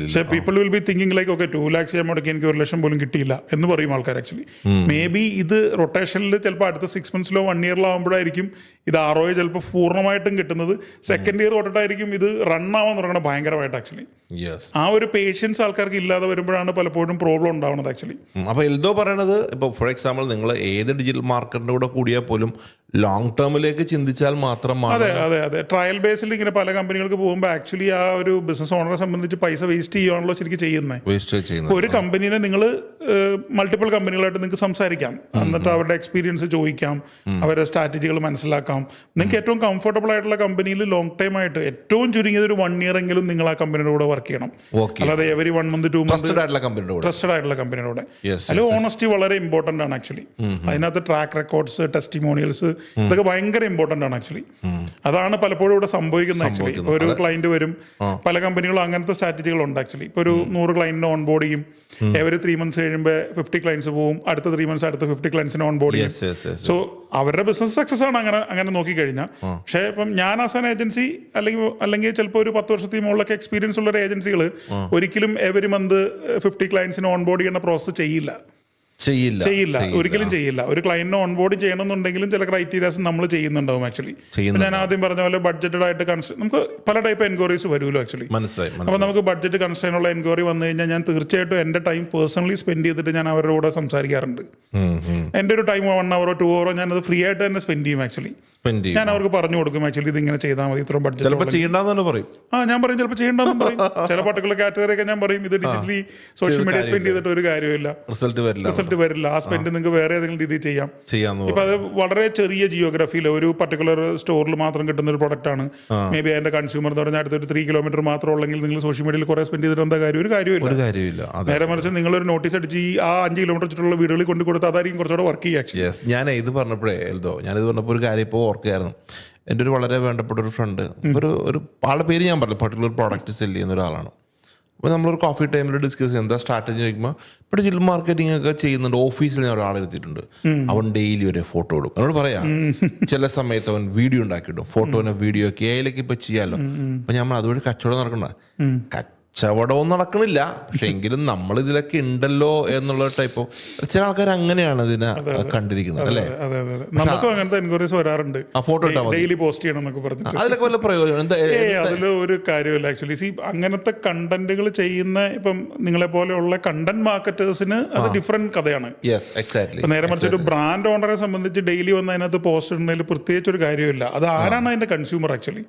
പക്ഷേ people will be thinking like okay 2 lakhs ഞാൻ മുടക്കി എനിക്ക് 1 ലക്ഷം പോലും കിട്ടിയില്ല എന്ന് പറയും ആൾക്കാർ ആക്ച്വലി. മേ ബി ഇത് റൊട്ടേഷനിൽ ചിലപ്പോൾ അടുത്ത 6 monthsലോ 1 yearലോ ആകുമ്പോഴായിരിക്കും ഇത് ROI ചിലപ്പോൾ പൂർണ്ണമായിട്ടും കിട്ടുന്നത്. സെക്കൻഡ് ഇയർ തൊട്ടിട്ടായിരിക്കും ഇത് റൺ ആവാൻ തുടങ്ങണം ഭയങ്കരമായിട്ട് ആക്ച്വലി. ആ ഒരു പേഷ്യൻസ് ആൾക്കാർക്ക് ഇല്ലാതെ വരുമ്പോഴാണ് പലപ്പോഴും പ്രോബ്ലം ഉണ്ടാവുന്നത് ആക്ച്വലി. അപ്പോൾ എൽദോ പറയണത് ഇപ്പോൾ ഫോർ എക്സാമ്പിൾ നിങ്ങൾ ഏത് ഡിജിറ്റൽ മാർക്കറ്റിൻ്റെ കൂടെ കൂടിയാൽ പോലും ലോങ് ടേമിലേക്ക് ചിന്തിച്ചാൽ മാത്രമാണ്. അതെ ട്രയൽ ബേസിൽ ഇങ്ങനെ പല കമ്പനികൾക്ക് പോകുമ്പോൾ ആക്ച്വലി ആ ഒരു ബിസിനസ് ഓണറെ സംബന്ധിച്ച് പൈസ വേസ്റ്റ് ചെയ്യുകയാണല്ലോ ശരിക്കും ചെയ്യുന്നത്. ഒരു കമ്പനീനെ നിങ്ങൾ മൾട്ടിപ്പിൾ കമ്പനികളായിട്ട് നിങ്ങൾക്ക് സംസാരിക്കാം, എന്നിട്ട് അവരുടെ എക്സ്പീരിയൻസ് ചോദിക്കാം, അവരുടെ സ്ട്രാറ്റജികൾ മനസ്സിലാക്കാം. നിങ്ങൾക്ക് ഏറ്റവും കംഫർട്ടബിൾ ആയിട്ടുള്ള കമ്പനിയിൽ ലോങ് ടൈം ആയിട്ട് ഏറ്റവും ചുരുങ്ങിയത് ഒരു 1 year എങ്കിലും നിങ്ങൾ ആ കമ്പനിയുടെ കൂടെ വർക്ക് ചെയ്യണം. അല്ലാതെ എവരി 1 month 2 months ട്രസ്റ്റഡ് ആയിട്ടുള്ള കമ്പനിയുടെ അതിൽ ഓണസ്റ്റി വളരെ ഇമ്പോർട്ടന്റ് ആണ് ആക്ച്വലി. അതിനകത്ത് ട്രാക്ക് റെക്കോർഡ്സ്, ടെസ്റ്റിമോണിയൽസ് ഇതൊക്കെ ഭയങ്കര ഇമ്പോർട്ടന്റ് ആണ് ആക്ച്വലി. അതാണ് പലപ്പോഴും ഇവിടെ സംഭവിക്കുന്നത് ആക്ച്വലി. ഒരു ക്ലയന്റ് വരും, പല കമ്പനികളും അങ്ങനത്തെ സ്ട്രാറ്റജികളുണ്ട് ആക്ച്വലി. ഇപ്പോൾ ഒരു 100 clientനെ ഓൺ ബോർഡ് ചെയ്യും, എവരി 3 months കഴിയുമ്പോൾ 50 clients പോവും, അടുത്ത 3 months അടുത്ത 50 clientsനെ ഓൺ ബോർഡ് ചെയ്യും. സോ അവരുടെ ബിസിനസ് സക്സസ് ആണ് അങ്ങനെ നോക്കിക്കഴിഞ്ഞാൽ. പക്ഷേ ഇപ്പം ഞാൻ ആസ് ആൻ ഏജൻസി അല്ലെങ്കിൽ ചിലപ്പോൾ ഒരു 10 വർഷത്തിന് മുകളിലൊക്കെ എക്സ്പീരിയൻസ് ഉള്ള ഒരു ഏജൻസികൾ ഒരിക്കലും എവരി മന്ത് 50 clientsനെ ഓൺ ബോർഡ് ചെയ്യുന്ന പ്രോസസ് ചെയ്യില്ല, ഒരിക്കലും ചെയ്യില്ല. ഒരു ക്ലയന്റിനെ ഓൺബോർഡ് ചെയ്യണമെന്നുണ്ടെങ്കിലും ചില ക്രൈറ്റീരിയാസ് നമ്മൾ ചെയ്യുന്നുണ്ടാവും ആക്ച്വലി. ഞാൻ ആദ്യം പറഞ്ഞ പോലെ ബഡ്ജറ്റഡ് ആയിട്ട് നമുക്ക് പല ടൈപ്പ് എൻക്വയറീസ് വരുമല്ലോ ആക്ച്വലി. അപ്പോൾ നമുക്ക് ബഡ്ജറ്റ് കൺസ്ട്രെയിൻ ഉള്ള എൻക്വയറി വന്നു കഴിഞ്ഞാൽ ഞാൻ തീർച്ചയായിട്ടും എൻ്റെ ടൈം പേഴ്സണലി സ്പെൻഡ് ചെയ്തിട്ട് ഞാൻ അവരുടെ കൂടെ സംസാരിക്കാറുണ്ട്. എൻ്റെ ഒരു ടൈം 1 hour 2 hour ഞാനത് ഫ്രീ ആയിട്ട് തന്നെ സ്പെൻഡ് ചെയ്യും ആക്ച്വലി. ഞാൻ അവർക്ക് പറഞ്ഞു കൊടുക്കും ആക്ച്വലി ഇത് ഇങ്ങനെ ചെയ്താൽ മതി, ഇത്രയും ബഡ്ജറ്റ് ഞാൻ പറയും ചിലപ്പോൾ ചെയ്യേണ്ടെന്ന് പറയും. ചില പർട്ടിക്കുലർ കാറ്റഗറി ഒക്കെ ഞാൻ പറയും ഇത് ഡിജിറ്റലി സോഷ്യൽ മീഡിയ സ്പെൻഡ് ചെയ്തിട്ട് ഒരു കാര്യമില്ല, റിസൾട്ട് വരില്ല. ആ സ്പെൻഡ് നിങ്ങൾക്ക് വേറെ ഏതെങ്കിലും രീതിയിൽ ചെയ്യാം. ഇപ്പൊ അത് വളരെ ചെറിയ ജിയോഗ്രഫിയിൽ ഒരു പർട്ടിക്കുലർ സ്റ്റോറിൽ മാത്രം കിട്ടുന്ന ഒരു പ്രൊഡക്റ്റ് ആണ്. മേ ബി അതിന്റെ കൺസ്യൂമർ എന്ന് പറഞ്ഞാൽ അടുത്തൊരു 3 kilometer മാത്രം ഉള്ളെങ്കിൽ നിങ്ങൾ സോഷ്യൽ മീഡിയയിൽ കുറെ സ്പെൻഡ് ചെയ്തിട്ട് എന്താ കാര്യം? ഒരു കാര്യമില്ല. നേരെ മറിച്ച് നിങ്ങളൊരു നോട്ടീസ് അടിച്ച് ആ 5 kilometer ചുറ്റുള്ള വീടുകളിൽ കൊണ്ട് കൊടുത്ത് അതായിരിക്കും കുറച്ചുകൂടെ വർക്ക് ചെയ്യുക. ഞാൻ ഇത് പറഞ്ഞപ്പോഴേ ഒരു കാര്യം ഇപ്പോൾ ഓർക്കുകയായിരുന്നു. എൻ്റെ ഒരു വളരെ വേണ്ടപ്പെട്ട ഒരു ഫ്രണ്ട്, ഒരു ആളുടെ പേര് ഞാൻ പറഞ്ഞു, പർട്ടിക്കുലർ പ്രോഡക്റ്റ് സെല് ചെയ്യുന്ന ഒരാളാണ്. അപ്പോൾ നമ്മളൊരു കോഫി ടൈമിൽ ഡിസ്കസ് ചെയ്യുന്നത് എന്താ സ്ട്രാറ്റജി ചോദിക്കുമ്പോൾ ഇപ്പോൾ ഡിജിറ്റൽ മാർക്കറ്റിംഗ് ഒക്കെ ചെയ്യുന്നുണ്ട്. ഓഫീസിൽ ഞാൻ ഒരാളെ എടുത്തിട്ടുണ്ട്, അവൻ ഡെയിലി ഒരു ഫോട്ടോ ഇടും. എന്നോട് പറയാം ചില സമയത്ത് അവൻ വീഡിയോ ഉണ്ടാക്കിയിടും, ഫോട്ടോനെ വീഡിയോ ഒക്കെ ഏതിലേക്ക് ഇപ്പോൾ ചെയ്യാമല്ലോ. അപ്പം ഞാൻ അതുവഴി കച്ചവടം നടക്കണ്ട, കച്ചവടവും നടക്കണില്ല, പക്ഷെ എങ്കിലും നമ്മൾ ഇതിലൊക്കെ ഉണ്ടല്ലോ എന്നുള്ള ടൈപ്പ് ചില ആൾക്കാർ അങ്ങനെയാണ് ഇതിനെ കണ്ടിരിക്കുന്നത് അല്ലേ. നമുക്കും അങ്ങനത്തെ എൻക്വയറീസ് വരാറുണ്ട്, ഫോട്ടോ ഡെയിലി പോസ്റ്റ് ചെയ്യണം എന്നൊക്കെ പറഞ്ഞിട്ട്. അതിലൊക്കെ വല്ല പ്രയോജനം അതിൽ ഒരു കാര്യമില്ല ആക്ച്വലി. സി അങ്ങനത്തെ കണ്ടന്റുകൾ ചെയ്യുന്ന ഇപ്പം നിങ്ങളെ പോലെയുള്ള കണ്ടന്റ് മാർക്കറ്റേഴ്സിന് അത് ഡിഫറെന്റ് കഥയാണ്. നേരെ മറിച്ച് ഒരു ബ്രാൻഡ് ഓണറെ സംബന്ധിച്ച് ഡെയിലി വന്ന് അതിനകത്ത് പോസ്റ്റ് ഇടുന്നതിൽ പ്രത്യേകിച്ച് ഒരു കാര്യമില്ല. അത് ആരാണ് അതിന്റെ കൺസ്യൂമർ ആക്ച്വലി.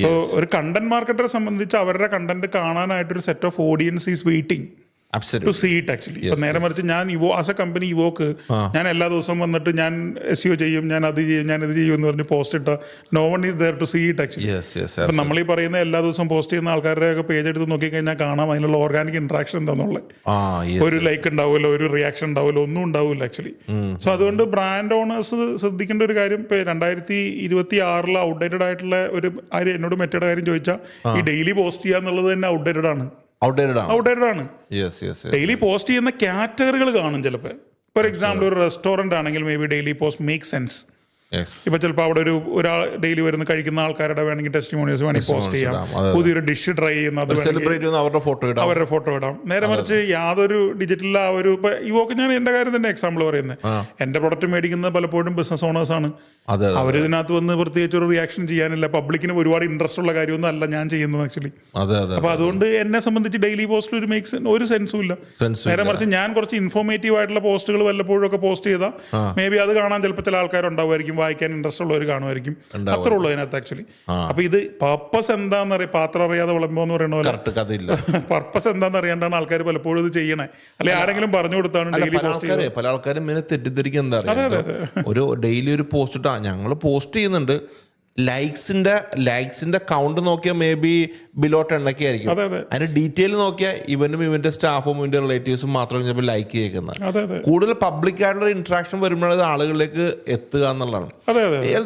ഇപ്പോൾ ഒരു കണ്ടന്റ് മാർക്കറ്ററെ സംബന്ധിച്ച് അവരുടെ കണ്ടന്റ് കാണാനായിട്ടൊരു set of audience is waiting to see it actually. ഇപ്പൊ നേരെ മറിച്ച് ഞാൻ ആസ് എ കമ്പനി ഇവോക്ക് ഞാൻ എല്ലാ ദിവസവും വന്നിട്ട് ഞാൻ SEO ചെയ്യും, ഞാൻ അത് ചെയ്യും, ഞാൻ ഇത് ചെയ്യും എന്ന് പറഞ്ഞ് പോസ്റ്റ് ഇട്ട no one is there to see it actually. അപ്പൊ നമ്മൾ ഈ പറയുന്ന എല്ലാ ദിവസവും പോസ്റ്റ് ചെയ്യുന്ന ആൾക്കാരുടെ ഒക്കെ പേജ് എടുത്ത് നോക്കിക്കഴിഞ്ഞാൽ കാണാം അതിനുള്ള ഓർഗാനിക് ഇന്ററാക്ഷൻ എന്താണെന്നുള്ളത്. ഒരു ലൈക്ക് ഉണ്ടാവില്ല, ഒരു റിയാക്ഷൻ ഉണ്ടാവില്ല, ഒന്നും ഉണ്ടാവില്ല ആക്ച്വലി. സോ അതുകൊണ്ട് ബ്രാൻഡ് ഓണേഴ്സ് ശ്രദ്ധിക്കേണ്ട ഒരു കാര്യം, ഇപ്പൊ 2026 ഔട്ട്ഡേറ്റഡ് ആയിട്ടുള്ള ഒരു കാര്യം എന്നോട് മറ്റൊരു കാര്യം ചോദിച്ചാൽ ഈ ഡെയിലി പോസ്റ്റ് ചെയ്യുക എന്നുള്ളത് തന്നെ ഔട്ട്ഡേറ്റഡ് ആണ്. ഡെയിലി പോസ്റ്റ് ചെയ്യുന്ന കാറ്റഗറികൾ കാണും ചിലപ്പോൾ. ഫോർ എക്സാമ്പിൾ ഒരു റെസ്റ്റോറന്റ് ആണെങ്കിൽ may be daily post make sense. ഇപ്പൊ ചിലപ്പോൾ അവിടെ ഒരാൾ ഡെയിലി വരുന്ന കഴിക്കുന്ന ആൾക്കാരുടെ വേണമെങ്കിൽ ടെസ്റ്റിമോണിയൽസ് വേണമെങ്കിൽ പോസ്റ്റ് ചെയ്യാം, പുതിയൊരു ഡിഷ് ട്രൈ ചെയ്യുന്നത് അവരുടെ ഫോട്ടോ ഇടാം. നേരെ മറിച്ച് യാതൊരു ഡിജിറ്റൽ ആ ഒരു ഇപ്പൊ ഇവൊക്കെ ഞാൻ എന്റെ കാര്യം തന്നെ എക്സാമ്പിൾ പറയുന്നത്, എന്റെ പ്രൊഡക്റ്റ് മേടിക്കുന്നത് പലപ്പോഴും ബിസിനസ് ഓണേഴ്സ് ആണ്. അവർ ഇതിനകത്ത് വന്ന് പ്രത്യേകിച്ച് ഒരു റിയാക്ഷൻ ചെയ്യാനില്ല, പബ്ലിക്കിന് ഒരുപാട് ഇൻട്രസ്റ്റ് ഉള്ള കാര്യമൊന്നും അല്ല ഞാൻ ചെയ്യുന്നത് ആക്ച്വലി. അപ്പൊ അതുകൊണ്ട് എന്നെ സംബന്ധിച്ച് ഡെയിലി പോസ്റ്റിൽ ഒരു സെൻസും ഇല്ല. നേരെ മറിച്ച് ഞാൻ കുറച്ച് ഇൻഫോർമേറ്റീവ് ആയിട്ടുള്ള പോസ്റ്റുകൾ വല്ലപ്പോഴും ഒക്കെ പോസ്റ്റ് ചെയ്താൽ മേ ബി അത് കാണാൻ ചിലപ്പോൾ ചില ആൾക്കാരുണ്ടാവുമായിരിക്കും, വായിക്കാൻ ഇൻട്രസ്റ്റ് ഉള്ളവർ കാണുമായിരിക്കും, അത്രേ ഉള്ളൂ അതിനകത്ത് ആക്ച്വലി. അപ്പൊ ഇത് പർപ്പസ് എന്താണെന്ന് അറിയാം, പാത്രം അറിയാതെ വിളമ്പോന്ന് പറയുന്ന പോലെ പർപ്പസ് എന്താണെന്ന് അറിയാണ്ടാണ് ആൾക്കാർ പലപ്പോഴും ഇത് ചെയ്യണേ, അല്ലെ ആരെങ്കിലും പറഞ്ഞു കൊടുത്താണ് ഡെയിലി പോസ്റ്റ്. പല ആൾക്കാരും തെറ്റിദ്ധരിക്കുക എന്താ പറയുക, ഒരു ഡെയിലി ഒരു പോസ്റ്റ് ഇട്ടാ ഞങ്ങൾ പോസ്റ്റ് ചെയ്യുന്നുണ്ട്, ലൈക്സിന്റെ കൗണ്ട് നോക്കിയാൽ മേ ബി ബിലോ 10 ഒക്കെ ആയിരിക്കും. അതിന്റെ ഡീറ്റെയിൽ നോക്കിയാൽ ഇവനും ഇവന്റെ സ്റ്റാഫും ഇവന്റെ റിലേറ്റീവ്സും മാത്രം ചിലപ്പോൾ ലൈക്ക് ചെയ്യുന്നത്. കൂടുതൽ പബ്ലിക് ആയിട്ടുള്ള ഇന്ററാക്ഷൻ വരുമ്പോഴത് ആളുകളിലേക്ക് എത്തുക എന്നുള്ളതാണ്.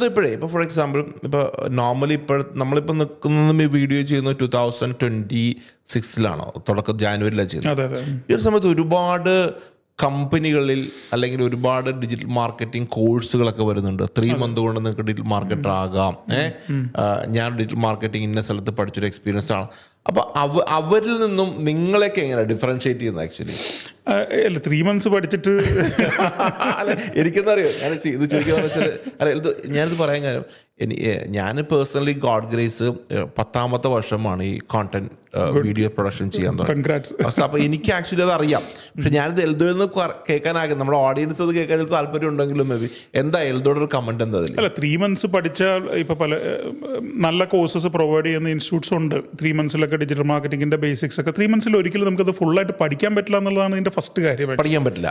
ഇപ്പോഴേ ഇപ്പൊ ഫോർ എക്സാമ്പിൾ ഇപ്പൊ നോർമലി നമ്മളിപ്പോ നിൽക്കുന്നത് വീഡിയോ ചെയ്യുന്നത് 2026 തുടക്കം ജാനുവരിയിലാണ് ചെയ്യുന്നത്. ഈ ഒരു സമയത്ത് ഒരുപാട് കമ്പനികളിൽ അല്ലെങ്കിൽ ഒരുപാട് ഡിജിറ്റൽ മാർക്കറ്റിംഗ് കോഴ്സുകളൊക്കെ വരുന്നുണ്ട്. 3 മന്ത് കൊണ്ട് നിങ്ങൾക്ക് ഡിജിറ്റൽ മാർക്കറ്റർ ആകാം. ഞാൻ ഡിജിറ്റൽ മാർക്കറ്റിംഗ് ഇന്ന സ്ഥലത്ത് പഠിച്ചൊരു എക്സ്പീരിയൻസ് ആണ്. അപ്പോൾ അവരിൽ നിന്നും നിങ്ങളെയൊക്കെ എങ്ങനെയാണ് ഡിഫറൻഷിയേറ്റ് ചെയ്യുന്നത് ആക്ച്വലി? അല്ല 3 months പഠിച്ചിട്ട് അല്ല എനിക്കെന്താ അറിയോ, ഞാൻ ഇത് ചോദിക്കാന്ന് വെച്ചാൽ അല്ല ഞാനിത് പറയാൻ കാര്യം ഞാൻ പേഴ്സണലി ഗോഡ് ഗ്രേസ് 10ാമത്തെ വർഷമാണ് ഈ കോണ്ടന്റ് വീഡിയോ പ്രൊഡക്ഷൻ ചെയ്യാൻ തുടങ്ങി. അപ്പൊ എനിക്ക് ആക്ച്വലി അത് അറിയാം. പക്ഷെ ഞാനിത് എൽദോയിൽ നിന്ന് കേൾക്കാനാകും, നമ്മുടെ ഓഡിയൻസ് അത് കേൾക്കാൻ ചിലപ്പോൾ താല്പര്യം ഉണ്ടെങ്കിലും മേ ബി എന്താ എൽദോയുടെ ഒരു കമന്റ് എന്താ? അല്ല 3 months പഠിച്ചാൽ ഇപ്പൊ പല നല്ല കോഴ്സസ് പ്രൊവൈഡ് ചെയ്യുന്ന ഇൻസ്റ്റിറ്റ്യൂട്ട്സ് ഉണ്ട്. 3 monthsലൊക്കെ ഡിജിറ്റൽ മാർക്കറ്റിംഗിന്റെ ബേസിക്സ് ഒക്കെ 3 months ഒരിക്കലും നമുക്കത് ഫുള്ളായിട്ട് പഠിക്കാൻ പറ്റില്ല എന്നുള്ളതാണ് ഇതിന്റെ ഫസ്റ്റ് കാര്യം. പഠിക്കാൻ പറ്റില്ല.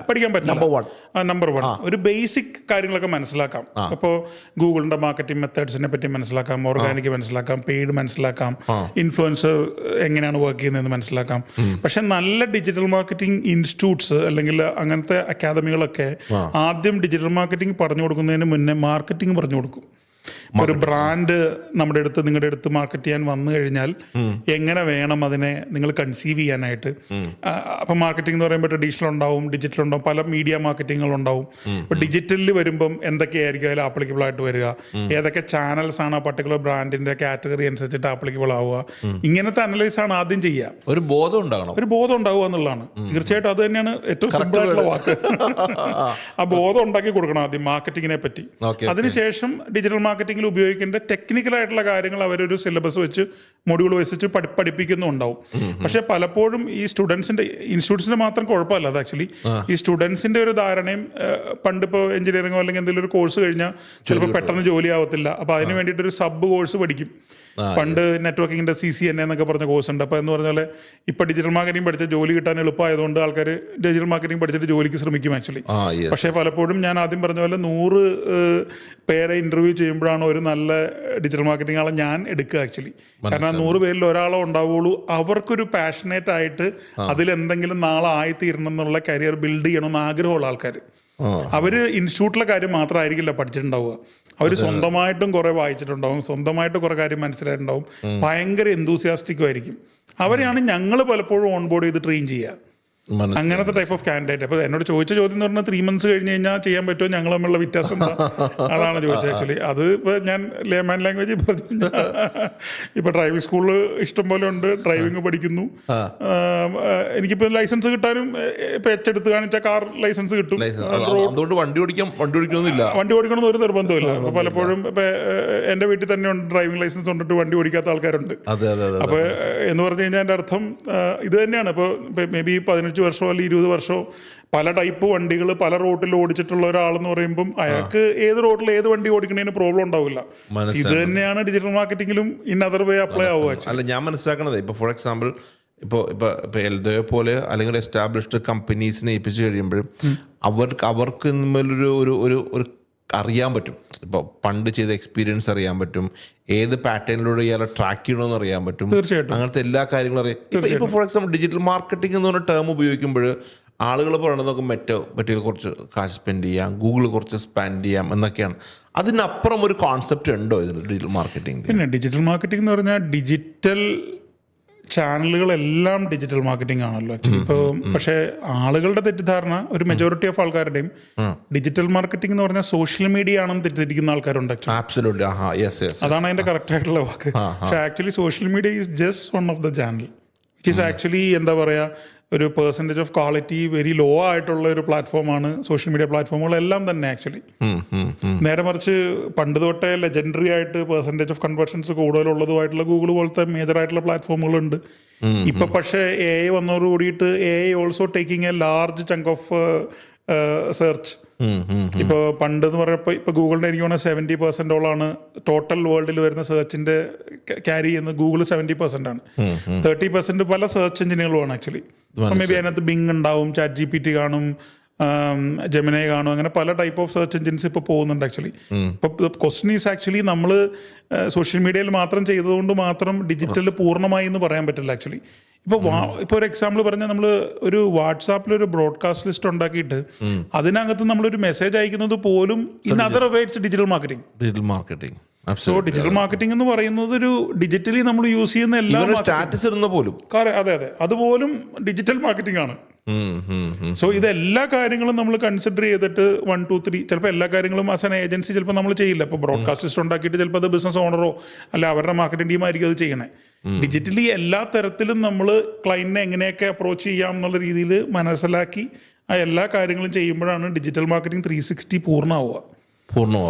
നമ്പർ 1 ഒരു ബേസിക് കാര്യങ്ങളൊക്കെ മനസ്സിലാക്കാം. അപ്പോൾ ഗൂഗിളിന്റെ മാർക്കറ്റിംഗ് മെത്തേഡ്സിനെ പറ്റി മനസ്സിലാക്കാം, ഓർഗാനിക് മനസ്സിലാക്കാം, പെയ്ഡ് മനസ്സിലാക്കാം, ഇൻഫ്ലുവൻസർ എങ്ങനെയാണ് വർക്ക് ചെയ്യുന്നതെന്ന് മനസ്സിലാക്കാം. പക്ഷെ നല്ല ഡിജിറ്റൽ മാർക്കറ്റിംഗ് ഇൻസ്റ്റിറ്റ്യൂട്ട്സ് അല്ലെങ്കിൽ അങ്ങനത്തെ അക്കാദമികളൊക്കെ ആദ്യം ഡിജിറ്റൽ മാർക്കറ്റിംഗ് പറഞ്ഞു കൊടുക്കുന്നതിന് മുന്നേ മാർക്കറ്റിംഗ് പറഞ്ഞു കൊടുക്കും. ഒരു ബ്രാൻഡ് നമ്മുടെ അടുത്ത് നിങ്ങളുടെ അടുത്ത് മാർക്കറ്റ് ചെയ്യാൻ വന്നു കഴിഞ്ഞാൽ എങ്ങനെ വേണം അതിനെ നിങ്ങൾ കൺസീവ് ചെയ്യാനായിട്ട്. അപ്പം മാർക്കറ്റിംഗ് എന്ന് പറയുമ്പോൾ ട്രഡീഷണൽ ഉണ്ടാവും, ഡിജിറ്റൽ ഉണ്ടാവും, പല മീഡിയ മാർക്കറ്റിങ്ങുകളുണ്ടാവും. ഇപ്പം ഡിജിറ്റലിൽ വരുമ്പം എന്തൊക്കെയായിരിക്കും അതിൽ ആപ്ലിക്കബിൾ ആയിട്ട് വരിക, ഏതൊക്കെ ചാനൽസ് ആണ് ആ പർട്ടിക്കുലർ ബ്രാൻഡിന്റെ കാറ്റഗറി അനുസരിച്ചിട്ട് ആപ്ലിക്കബിൾ ആവുക, ഇങ്ങനത്തെ അനലൈസ് ആണ് ആദ്യം ചെയ്യുക. ഒരു ബോധം ഉണ്ടാവുക എന്നുള്ളതാണ്. തീർച്ചയായിട്ടും അത് തന്നെയാണ് ഏറ്റവും സിമ്പിൾ ആയിട്ടുള്ള വാക്ക്. ആ ബോധം ഉണ്ടാക്കി കൊടുക്കണം ആദ്യം മാർക്കറ്റിങ്ങിനെ പറ്റി. അതിനുശേഷം ഡിജിറ്റൽ മാർക്കറ്റിംഗിൽ ഉപയോഗിക്കേണ്ട ടെക്നിക്കലായിട്ടുള്ള കാര്യങ്ങൾ അവരൊരു സിലബസ് വെച്ച് മൊഡ്യൂൾ വെച്ചിട്ട് പഠിപ്പിക്കുന്നുണ്ടാവും. പക്ഷെ പലപ്പോഴും ഈ ഇൻസ്റ്റിറ്റ്യൂട്ട്സിന്റെ മാത്രം കുഴപ്പമല്ല അത്. ആക്ച്വലി ഈ സ്റ്റുഡൻസിന്റെ ഒരു ധാരണയും പണ്ടിപ്പോൾ എഞ്ചിനീയറിംഗോ അല്ലെങ്കിൽ എന്തെങ്കിലും ഒരു കോഴ്സ് കഴിഞ്ഞാൽ ചിലപ്പോൾ പെട്ടെന്ന് ജോലി ആവത്തില്ല. അപ്പൊ അതിന് വേണ്ടിയിട്ടൊരു സബ് കോഴ്സ് പഠിക്കും. പണ്ട് നെറ്റ്വർക്കിങ്ങിന്റെ CCNA എന്നൊക്കെ പറഞ്ഞ കോഴ്സ് ഉണ്ട്. അപ്പോൾ എന്ന് പറഞ്ഞാൽ ഇപ്പൊ ഡിജിറ്റൽ മാർക്കറ്റിംഗ് പഠിച്ച ജോലി കിട്ടാൻ എളുപ്പമായതുകൊണ്ട് ആൾക്കാർ ഡിജിറ്റൽ മാർക്കറ്റിംഗ് പഠിച്ചിട്ട് ജോലിക്ക് ശ്രമിക്കും ആക്ച്വലി. പക്ഷേ പലപ്പോഴും ഞാൻ ആദ്യം പറഞ്ഞ പോലെ 100 പേരെ ഇന്റർവ്യൂ ചെയ്യുമ്പോഴാണ് ഒരു നല്ല ഡിജിറ്റൽ മാർക്കറ്റിംഗ് ആളെ ഞാൻ എടുക്കുക ആക്ച്വലി. കാരണം 100 പേരിൽ ഒരാളോ ഉണ്ടാവുള്ളൂ അവർക്കൊരു പാഷനേറ്റ് ആയിട്ട് അതിലെന്തെങ്കിലും നാളെ ആയിത്തീരണം എന്നുള്ള കരിയർ ബിൽഡ് ചെയ്യണമെന്ന് ആഗ്രഹമുള്ള ആൾക്കാർ. അവര് ഇൻസ്റ്റിറ്റ്യൂട്ടിലെ കാര്യം മാത്രമായിരിക്കില്ല പഠിച്ചിട്ടുണ്ടാവുക, അവർ സ്വന്തമായിട്ടും കുറെ വായിച്ചിട്ടുണ്ടാവും, സ്വന്തമായിട്ട് കുറെ കാര്യം മനസ്സിലായിട്ടുണ്ടാവും, ഭയങ്കര എന്തൂസിയാസ്റ്റിക്കും ആയിരിക്കും. അവരെയാണ് ഞങ്ങൾ പലപ്പോഴും ഓൺ ബോർഡ് ചെയ്ത് ട്രെയിൻ ചെയ്യുക. അങ്ങനത്തെ ടൈപ്പ് ഓഫ് കാൻഡിഡേറ്റ്. അപ്പോൾ എന്നോട് ചോദിച്ച ചോദ്യം എന്ന് പറഞ്ഞാൽ 3 months കഴിഞ്ഞ് കഴിഞ്ഞാൽ ചെയ്യാൻ പറ്റുമോ, ഞങ്ങൾ തമ്മിലുള്ള വ്യത്യാസം എന്താ, അതാണ് ചോദിച്ചത് ആക്ച്വലി. അത് ഇപ്പോൾ ഞാൻ ലേമാൻ ലാംഗ്വേജ് പറഞ്ഞു. ഇപ്പോൾ ഡ്രൈവിംഗ് സ്കൂളിൽ ഇഷ്ടം പോലെ ഉണ്ട്, ഡ്രൈവിംഗ് പഠിക്കുന്നു. എനിക്കിപ്പോൾ ലൈസൻസ് കിട്ടാനും ഇപ്പം എടുത്ത് കാണിച്ചാൽ കാർ ലൈസൻസ് കിട്ടും. വണ്ടി ഓടിക്കണമെന്ന് ഒരു നിർബന്ധമില്ല. അപ്പോൾ പലപ്പോഴും ഇപ്പം എൻ്റെ വീട്ടിൽ തന്നെ ഉണ്ട് ഡ്രൈവിംഗ് ലൈസൻസ് കൊണ്ടിട്ട് വണ്ടി ഓടിക്കാത്ത ആൾക്കാരുണ്ട്. അപ്പോൾ എന്ന് പറഞ്ഞു കഴിഞ്ഞാൽ എൻ്റെ അർത്ഥം ഇത് തന്നെയാണ്. ഇപ്പോൾ മേ ബി 15 വർഷമോ അല്ലെങ്കിൽ 20 വർഷമോ പല ടൈപ്പ് വണ്ടികൾ പല റോട്ടിൽ ഓടിച്ചിട്ടുള്ള ഒരാളെന്ന് പറയുമ്പം അയാൾക്ക് ഏത് റോട്ടിൽ ഏത് വണ്ടി ഓടിക്കണേന് പ്രോബ്ലം ഉണ്ടാവില്ല. ഇത് തന്നെയാണ് ഡിജിറ്റൽ മാർക്കറ്റിംഗിലും ഇൻ അതർ വേ അപ്ലൈ ആവുക. അല്ല ഞാൻ മനസ്സിലാക്കണത് ഇപ്പോൾ ഫോർ എക്സാമ്പിൾ ഇപ്പോൾ എൽദോയെ പോലെ അല്ലെങ്കിൽ എസ്റ്റാബ്ലിഷ്ഡ് കമ്പനീസിനെ ഏൽപ്പിച്ച് കഴിയുമ്പോഴും അവർക്ക് ഒരു അറിയാൻ പറ്റും. ഇപ്പോൾ പണ്ട് ചെയ്ത എക്സ്പീരിയൻസ് അറിയാൻ പറ്റും, ഏത് പാറ്റേണിലൂടെ ഇയാളെ ട്രാക്ക് ചെയ്യണമെന്ന് അറിയാൻ പറ്റും. തീർച്ചയായിട്ടും അങ്ങനത്തെ എല്ലാ കാര്യങ്ങളും അറിയാം. ഇപ്പോൾ ഫോർ എക്സാമ്പിൾ ഡിജിറ്റൽ മാർക്കറ്റിംഗ് എന്ന് പറഞ്ഞ ടേം ഉപയോഗിക്കുമ്പോൾ ആളുകൾ പറയുന്നത് നമുക്ക് മറ്റേ കുറച്ച് കാശ് സ്പെൻഡ് ചെയ്യാം, ഗൂഗിൾ കുറച്ച് സ്പെൻഡ് ചെയ്യാം എന്നൊക്കെയാണ്. അതിനപ്പുറം ഒരു കോൺസെപ്റ്റ് ഉണ്ടോ ഇതിന് ഡിജിറ്റൽ മാർക്കറ്റിംഗ്? പിന്നെ ഡിജിറ്റൽ മാർക്കറ്റിംഗ് എന്ന് പറഞ്ഞാൽ ഡിജിറ്റൽ ചാനലുകളെല്ലാം ഡിജിറ്റൽ മാർക്കറ്റിംഗ് ആണല്ലോ ആക്ച്വലി. ഇപ്പോൾ പക്ഷേ ആളുകളുടെ തെറ്റിദ്ധാരണ, ഒരു മെജോറിറ്റി ഓഫ് ആൾക്കാരുടെയും ഡിജിറ്റൽ മാർക്കറ്റിംഗ് എന്ന് പറഞ്ഞാൽ സോഷ്യൽ മീഡിയ ആണെന്ന് തെറ്റിദ്ധരിക്കുന്ന ആൾക്കാരുണ്ട്. അതാണ് അതിന്റെ കറക്റ്റ് ആയിട്ടുള്ള വാക്ക്. പക്ഷേ actually social media is just one of the channel which is actually എന്താ പറയുക, ഒരു percentage of quality very low ആയിട്ടുള്ള ഒരു പ്ലാറ്റ്ഫോമാണ് സോഷ്യൽ മീഡിയ പ്ലാറ്റ്ഫോമുകളെല്ലാം തന്നെ ആക്ച്വലി. നേരെ മറിച്ച് പണ്ട് തൊട്ടേ ലെജൻഡറി ആയിട്ട് പെർസെൻറ്റേജ് ഓഫ് കൺവേർഷൻസ് കൂടുതലുള്ളതുമായിട്ടുള്ള ഗൂഗിൾ പോലത്തെ മേജർ ആയിട്ടുള്ള പ്ലാറ്റ്ഫോമുകളുണ്ട്. ഇപ്പം പക്ഷേ AI വന്നതോട് കൂടിയിട്ട് AI also taking A large chunk of search. ഇപ്പോൾ പണ്ട് എന്ന് പറയുമ്പോൾ ഇപ്പോൾ ഗൂഗിളിൻ്റെ എനിക്ക് തോന്നുന്നത് 70% ടോട്ടൽ വേൾഡിൽ വരുന്ന സെർച്ചിന്റെ ക്യാരി ചെയ്യുന്നത് ഗൂഗിൾ 70% ആണ്. 30% പല സെർച്ച് എഞ്ചിനുകളുമാണ് ആക്ച്വലി. മേ ബി അതിനകത്ത് ബിങ് ഉണ്ടാവും, ChatGPT കാണും, ജെമിനൈ കാണും, അങ്ങനെ പല ടൈപ്പ് ഓഫ് സെർച്ച് എഞ്ചിൻസ് ഇപ്പോൾ പോകുന്നുണ്ട് ആക്ച്വലി. ഇപ്പോൾ ക്വസ്റ്റ്യൻ ഈസ് ആക്ച്വലി നമ്മൾ സോഷ്യൽ മീഡിയയിൽ മാത്രം ചെയ്തതുകൊണ്ട് മാത്രം ഡിജിറ്റൽ പൂർണ്ണമായി എന്ന് പറയാൻ പറ്റില്ല ആക്ച്വലി. ഇപ്പോൾ ഒരു എക്സാമ്പിൾ പറഞ്ഞാൽ നമ്മൾ ഒരു വാട്സാപ്പിൽ ഒരു ബ്രോഡ്കാസ്റ്റ് ലിസ്റ്റ് ഉണ്ടാക്കിയിട്ട് അതിനകത്ത് നമ്മളൊരു മെസ്സേജ് അയക്കുന്നത് പോലും in other words digital marketing. So digital marketing എന്ന് പറയുന്നത് ഒരു ഡിജിറ്റലി നമ്മൾ യൂസ് ചെയ്യുന്ന എല്ലാ സ്റ്റാറ്റസ് ഇടുന്ന പോലും അതെ അതുപോലും ഡിജിറ്റൽ മാർക്കറ്റിംഗ് ആണ്. സോ ഇതെല്ലാ കാര്യങ്ങളും നമ്മൾ കൺസിഡർ ചെയ്തിട്ട് 1, 2, 3 ചിലപ്പോൾ എല്ലാ കാര്യങ്ങളും ആസ് എൻ ഏജൻസി ചിലപ്പോൾ നമ്മൾ ചെയ്യില്ല. ഇപ്പോൾ ബ്രോഡ്കാസ്റ്റ് ഉണ്ടാക്കിയിട്ട് ചിലപ്പോൾ അത് ബിസിനസ് ഓണറോ അല്ല അവരുടെ മാർക്കറ്റിംഗ് ടീമായിരിക്കും അത് ചെയ്യണേ. ഡിജിറ്റലി എല്ലാ തരത്തിലും നമ്മൾ ക്ലയന്റിനെ എങ്ങനെയൊക്കെ അപ്രോച്ച് ചെയ്യാം എന്നുള്ള രീതിയിൽ മനസ്സിലാക്കി ആ എല്ലാ കാര്യങ്ങളും ചെയ്യുമ്പോഴാണ് ഡിജിറ്റൽ മാർക്കറ്റിംഗ് 360 പൂർണ്ണമാവുക.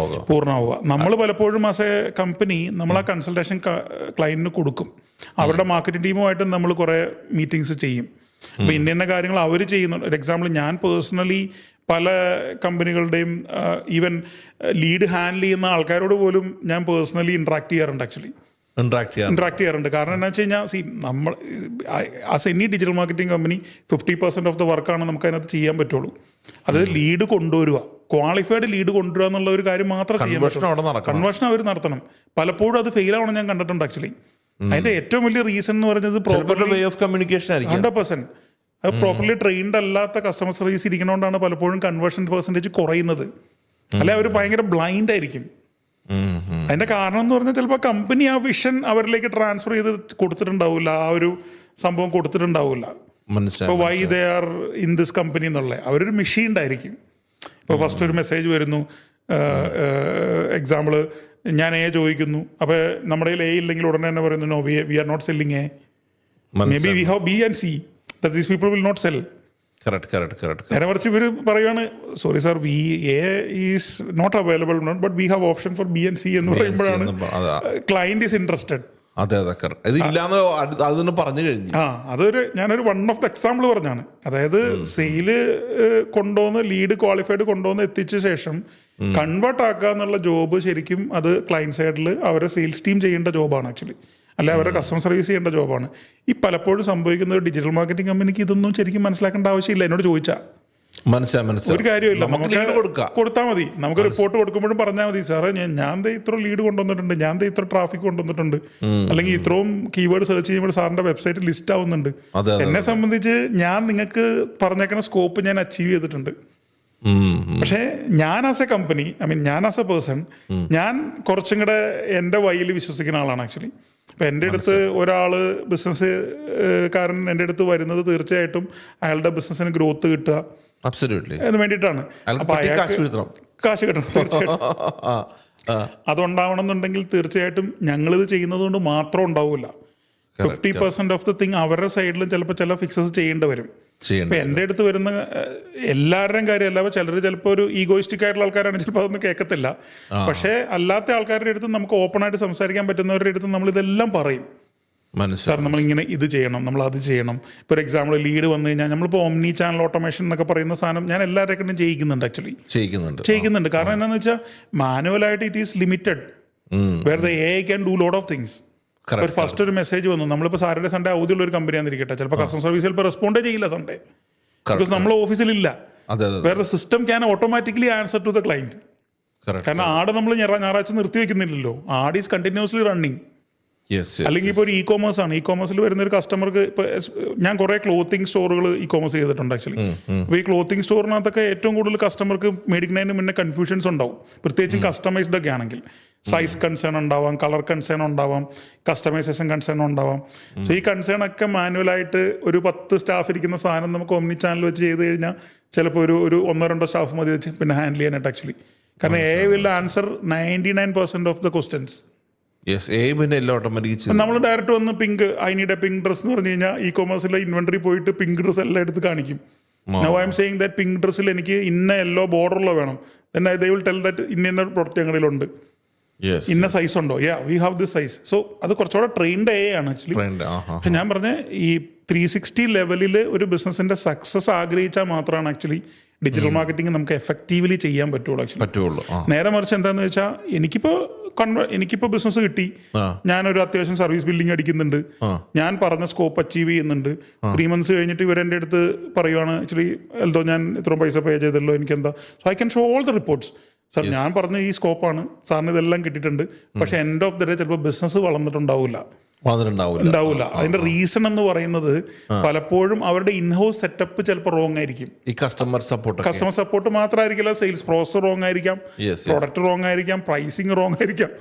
നമ്മൾ പലപ്പോഴും ആസ് എ കമ്പനി നമ്മൾ ആ കൺസൾട്ടേഷൻ ക്ലയന്റിന് കൊടുക്കും. അവരുടെ മാർക്കറ്റിംഗ് ടീമുമായിട്ട് നമ്മൾ കുറേ മീറ്റിംഗ്സ് ചെയ്യും. അപ്പോൾ ഇന്ന കാര്യങ്ങൾ അവർ ചെയ്യുന്നു. ഒരു എക്സാമ്പിൾ, ഞാൻ പേഴ്സണലി പല കമ്പനികളുടെയും ഈവൻ ലീഡ് ഹാൻഡിൽ ചെയ്യുന്ന ആൾക്കാരോട് പോലും ഞാൻ പേഴ്സണലി ഇൻട്രാക്ട് ചെയ്യാറുണ്ട്. കാരണം എന്താ വെച്ച് കഴിഞ്ഞാൽ നമ്മൾ as any digital marketing company 50% of the വർക്കാണ് നമുക്ക് അതിനകത്ത് ചെയ്യാൻ പറ്റുള്ളൂ. അത് ലീഡ് കൊണ്ടുവരിക, ക്വാളിഫൈഡ് ലീഡ് കൊണ്ടുവരിക എന്നുള്ള ഒരു കാര്യം മാത്രം ചെയ്യാൻ പറ്റും. കൺവേർഷൻ അവർ നടത്തണം. പലപ്പോഴും അത് ഫെയിൽ ആവണം ഞാൻ കണ്ടിട്ടുണ്ട് ആക്ച്വലി. അതിന്റെ ഏറ്റവും വലിയ റീസൺ എന്ന് പറയുന്നത് 100% അത് പ്രോപ്പർലി ട്രെയിൻഡ് അല്ലാത്ത കസ്റ്റമർ സർവീസ് ഇരിക്കുന്നതുകൊണ്ടാണ് പലപ്പോഴും കൺവേർഷൻ പെർസെൻറ്റേജ് കുറയുന്നത്. അല്ലെ അവർ ഭയങ്കര ബ്ലൈൻഡ് ആയിരിക്കും. അതിന്റെ കാരണം എന്ന് പറഞ്ഞാൽ ചിലപ്പോൾ കമ്പനി ആ വിഷൻ അവരിലേക്ക് ട്രാൻസ്ഫർ ചെയ്ത് കൊടുത്തിട്ടുണ്ടാവില്ല, ആ ഒരു സംഭവം കൊടുത്തിട്ടുണ്ടാവില്ല. ഇപ്പോൾ why they are in this company എന്നുള്ള അവരൊരു മെഷീൻഡ് ആയിരിക്കും. ഇപ്പോൾ ഫസ്റ്റ് ഒരു മെസ്സേജ് വരുന്നു, എക്സാമ്പിള് ഞാൻ എ ചോദിക്കുന്നു, അപ്പോൾ നമ്മുടെ കയ്യിൽ എ ഇല്ലെങ്കിൽ ഉടനെ തന്നെ പറയുന്നു no we are not selling A, may be we have B and C, that these people will not sell. നേരെ മറിച്ച് ഇവർ പറയുകയാണ് sorry sir we A is not available but we have option for B and C എന്ന് പറയുമ്പോഴാണ് client is interested. ഞാനൊരു one of the example പറഞ്ഞാണ്. അതായത് sale കൊണ്ടുവന്ന് ലീഡ് ക്വാളിഫൈഡ് കൊണ്ടുവന്ന് എത്തിച്ച ശേഷം കൺവേർട്ട് ആക്കുക എന്നുള്ള ജോബ് ശരിക്കും അത് ക്ലയന്റ് സൈഡിൽ അവരെ സെയിൽസ് ടീം ചെയ്യേണ്ട ജോബാണ് ആക്ച്വലി, അല്ലെ അവരുടെ കസ്റ്റമർ സർവീസ് ചെയ്യേണ്ട ജോബാണ്. ഈ പലപ്പോഴും സംഭവിക്കുന്ന ഒരു ഡിജിറ്റൽ മാർക്കറ്റിംഗ് കമ്പനിക്ക് ഇതൊന്നും ശരിക്കും മനസ്സിലാക്കേണ്ട ആവശ്യമില്ല. എന്നോട് ചോദിച്ചാൽ ഒരു കാര്യമില്ല, നമുക്ക് കൊടുത്താൽ മതി. നമുക്ക് റിപ്പോർട്ട് കൊടുക്കുമ്പോഴും പറഞ്ഞാൽ മതി സാറേ ഞാൻ ഇത്ര ലീഡ് കൊണ്ടുവന്നിട്ടുണ്ട്, ഞാൻ ഇത്ര ട്രാഫിക് കൊണ്ടുവന്നിട്ടുണ്ട്, അല്ലെങ്കിൽ ഇത്രയും കീവേഡ് സെർച്ച് ചെയ്യുമ്പോൾ സാറിന്റെ വെബ്സൈറ്റ് ലിസ്റ്റ് ആവുന്നുണ്ട്. എന്നെ സംബന്ധിച്ച് ഞാൻ നിങ്ങൾക്ക് പറഞ്ഞേക്കുന്ന സ്കോപ്പ് ഞാൻ അച്ചീവ് ചെയ്തിട്ടുണ്ട്. പക്ഷേ ഞാൻ ആസ് എ കമ്പനി ഞാൻ ആസ് എ പേഴ്സൺ ഞാൻ കുറച്ചും കൂടെ എൻ്റെ വഴിയിൽ വിശ്വസിക്കുന്ന ആളാണ് ആക്ച്വലി. അപ്പം എൻ്റെ അടുത്ത് ഒരാള് ബിസിനസ്സുകാരൻ എൻ്റെ അടുത്ത് വരുന്നത് തീർച്ചയായിട്ടും അയാളുടെ ബിസിനസ്സിന് ഗ്രോത്ത് കിട്ടുക എന്ന് വേണ്ടിയിട്ടാണ്. അപ്പൊ അയാൾക്ക് കാശ് കിട്ടണം തീർച്ചയായിട്ടും. അതുണ്ടാവണം എന്നുണ്ടെങ്കിൽ തീർച്ചയായിട്ടും ഞങ്ങളിത് ചെയ്യുന്നത് കൊണ്ട് മാത്രം ഉണ്ടാവില്ല. 50% ഓഫ് ദ തിങ് അവരുടെ സൈഡിലും ചിലപ്പോൾ ചില ഫിക്സസ് ചെയ്യേണ്ടി വരും. ഇപ്പൊ എൻ്റെ അടുത്ത് വരുന്ന എല്ലാവരുടെയും കാര്യമല്ല, ചിലർ ചിലപ്പോൾ ഒരു ഈഗോയിസ്റ്റിക് ആയിട്ടുള്ള ആൾക്കാരാണ്, ചിലപ്പോൾ അതൊന്നും കേൾക്കത്തില്ല. പക്ഷേ അല്ലാത്ത ആൾക്കാരുടെ അടുത്ത് നമുക്ക് ഓപ്പൺ ആയിട്ട് സംസാരിക്കാൻ പറ്റുന്നവരുടെ അടുത്ത് നമ്മൾ ഇതെല്ലാം പറയും. സാർ നമ്മളിങ്ങനെ ഇത് ചെയ്യണം, നമ്മൾ അത് ചെയ്യണം. ഇപ്പോൾ ഒരു എക്സാമ്പിൾ ലീഡ് വന്നു കഴിഞ്ഞാൽ നമ്മളിപ്പോൾ ഓംനി ചാനൽ ഓട്ടോമേഷൻ എന്നൊക്കെ പറയുന്ന സാധനം ഞാൻ എല്ലാവരെ കൊണ്ടും ചെയ്യിക്കുന്നുണ്ട് ആക്ച്വലി. ചെയ്യിക്കുന്നുണ്ട് കാരണം എന്താണെന്ന് വെച്ചാൽ മാനുവലായിട്ട് it is limited where the AI can do lot of things. ഒരു ഫസ്റ്റ് ഒരു മെസ്സേജ് വന്നു, നമ്മളിപ്പോൾ സാറ്റർഡേ സൺഡേ അവധിയുള്ള ഒരു കമ്പനിയാന്നിരിക്കട്ടെ, ചിലപ്പോൾ കസ്റ്റമർ സർവീസ് ചിലപ്പോൾ റെസ്പോണ്ടേ ചെയ്യില്ല സൺഡേ, ബിക്കോസ് നമ്മൾ ഓഫീസിലില്ല. വേറെ system can automatically answer to the client. കാരണം ആട് നമ്മൾ ഞായറാഴ്ച നിർത്തി വെക്കുന്നില്ലല്ലോ, ആഡ് ഈസ് കണ്ടിന്യൂസ്ലി റണ്ണിങ്. അല്ലെങ്കിൽ ഇപ്പോൾ ഒരു ഇ കോമേഴ്സ് ആണ്, ഇ കോമേഴ്സിൽ വരുന്ന ഒരു കസ്റ്റമർക്ക് ഇപ്പോൾ ഞാൻ കുറേ ക്ലോത്തിങ് സ്റ്റോറുകൾ ഇ കോമേഴ്സ് ചെയ്തിട്ടുണ്ട് ആക്ച്വലി. അപ്പോൾ ഈ ക്ലോത്തിങ് സ്റ്റോറിനകത്തൊക്കെ ഏറ്റവും കൂടുതൽ കസ്റ്റമർക്ക് മേടിക്കുന്നതിന് മുന്നേ കൺഫ്യൂഷൻസ് ഉണ്ടാവും, പ്രത്യേകിച്ചും കസ്റ്റമൈസ്ഡ് ഒക്കെ ആണെങ്കിൽ. സൈസ് കൺസേൺ ഉണ്ടാവാം, കളർ കൺസേൺ ഉണ്ടാവാം, കസ്റ്റമൈസേഷൻ കൺസേൺ ഉണ്ടാവാം. സോ ഈ കൺസേൺ ഒക്കെ മാനുവലായിട്ട് ഒരു 10 സ്റ്റാഫ് ഇരിക്കുന്ന സാധനം നമുക്ക് ഓംനി ചാനൽ വെച്ച് ചെയ്ത് കഴിഞ്ഞാൽ ചിലപ്പോൾ ഒരു 1-2 സ്റ്റാഫ് മതി വെച്ച് പിന്നെ ഹാൻഡിൽ ചെയ്യാനായിട്ട് ആക്ച്വലി. കാരണം AI will answer 99% of the questions. നമ്മൾ ഡയറക്റ്റ് വന്ന് pink I need a pink dress എന്ന് പറഞ്ഞു കഴിഞ്ഞാൽ ഇ കോമേഴ്സിലെ ഇൻവെന്ററി പോയിട്ട് പിങ്ക് ഡ്രസ് എല്ലാം എടുത്ത് കാണിക്കും. Now I am saying that pink ഡ്രസ്സിൽ എനിക്ക് ഇന്ന യെല്ലോ ബോർഡറുള്ള വേണം, then they will tell that ഇന്ന പ്രൊഡക്റ്റ് ഞങ്ങളിലുണ്ട്, ഇന്ന സൈസ് ഉണ്ടോ, we have this size. So അത് കുറച്ചുകൂടെ ട്രെയിൻഡ് ആണ് ആക്ച്വലി. പക്ഷെ ഞാൻ പറഞ്ഞ ഈ 360 ലെവലിൽ ഒരു ബിസിനസിന്റെ സക്സസ് ആഗ്രഹിച്ചാൽ മാത്രമാണ് ആക്ച്വലി ഡിജിറ്റൽ മാർക്കറ്റിംഗ് നമുക്ക് എഫക്റ്റീവ്ലി ചെയ്യാൻ പറ്റുള്ളൂ. നേരെ മറിച്ച് എന്താന്ന് വെച്ചാൽ എനിക്കിപ്പോ ബിസിനസ് കിട്ടി, ഞാനൊരു അത്യാവശ്യം സർവീസ് ബില്ലിംഗ് അടിക്കുന്നുണ്ട്, ഞാൻ പറഞ്ഞ സ്കോപ്പ് അച്ചീവ് ചെയ്യുന്നുണ്ട്. 3 months കഴിഞ്ഞിട്ട് ഇവരെൻ്റെ അടുത്ത് പറയുവാണ് ആക്ച്വലി എന്തോ ഞാൻ ഇത്രയും പൈസ പേ ചെയ്തല്ലോ, എനിക്കെന്താ. So I can show all the reports. Sir ഞാൻ പറഞ്ഞ ഈ സ്കോപ്പാണ്, സാറിന് ഇതെല്ലാം കിട്ടിയിട്ടുണ്ട്, പക്ഷെ എൻഡ് ഓഫ് ദ ഡേ ചിലപ്പോൾ ബിസിനസ് വളർന്നിട്ടുണ്ടാവില്ല. ഉണ്ടാവില്ല. അതിന്റെ റീസൺ എന്ന് പറയുന്നത് പലപ്പോഴും അവരുടെ ഇൻഹൗസ് സെറ്റപ്പ് ചിലപ്പോൾ റോങ് ആയിരിക്കും. ഈ കസ്റ്റമർ സപ്പോർട്ട് മാത്രമായിരിക്കില്ല, സെയിൽസ് പ്രോസസ് റോങ് ആയിരിക്കാം, പ്രൊഡക്റ്റ് റോങ് ആയിരിക്കാം, പ്രൈസിങ് റോങ് ആയിരിക്കാം,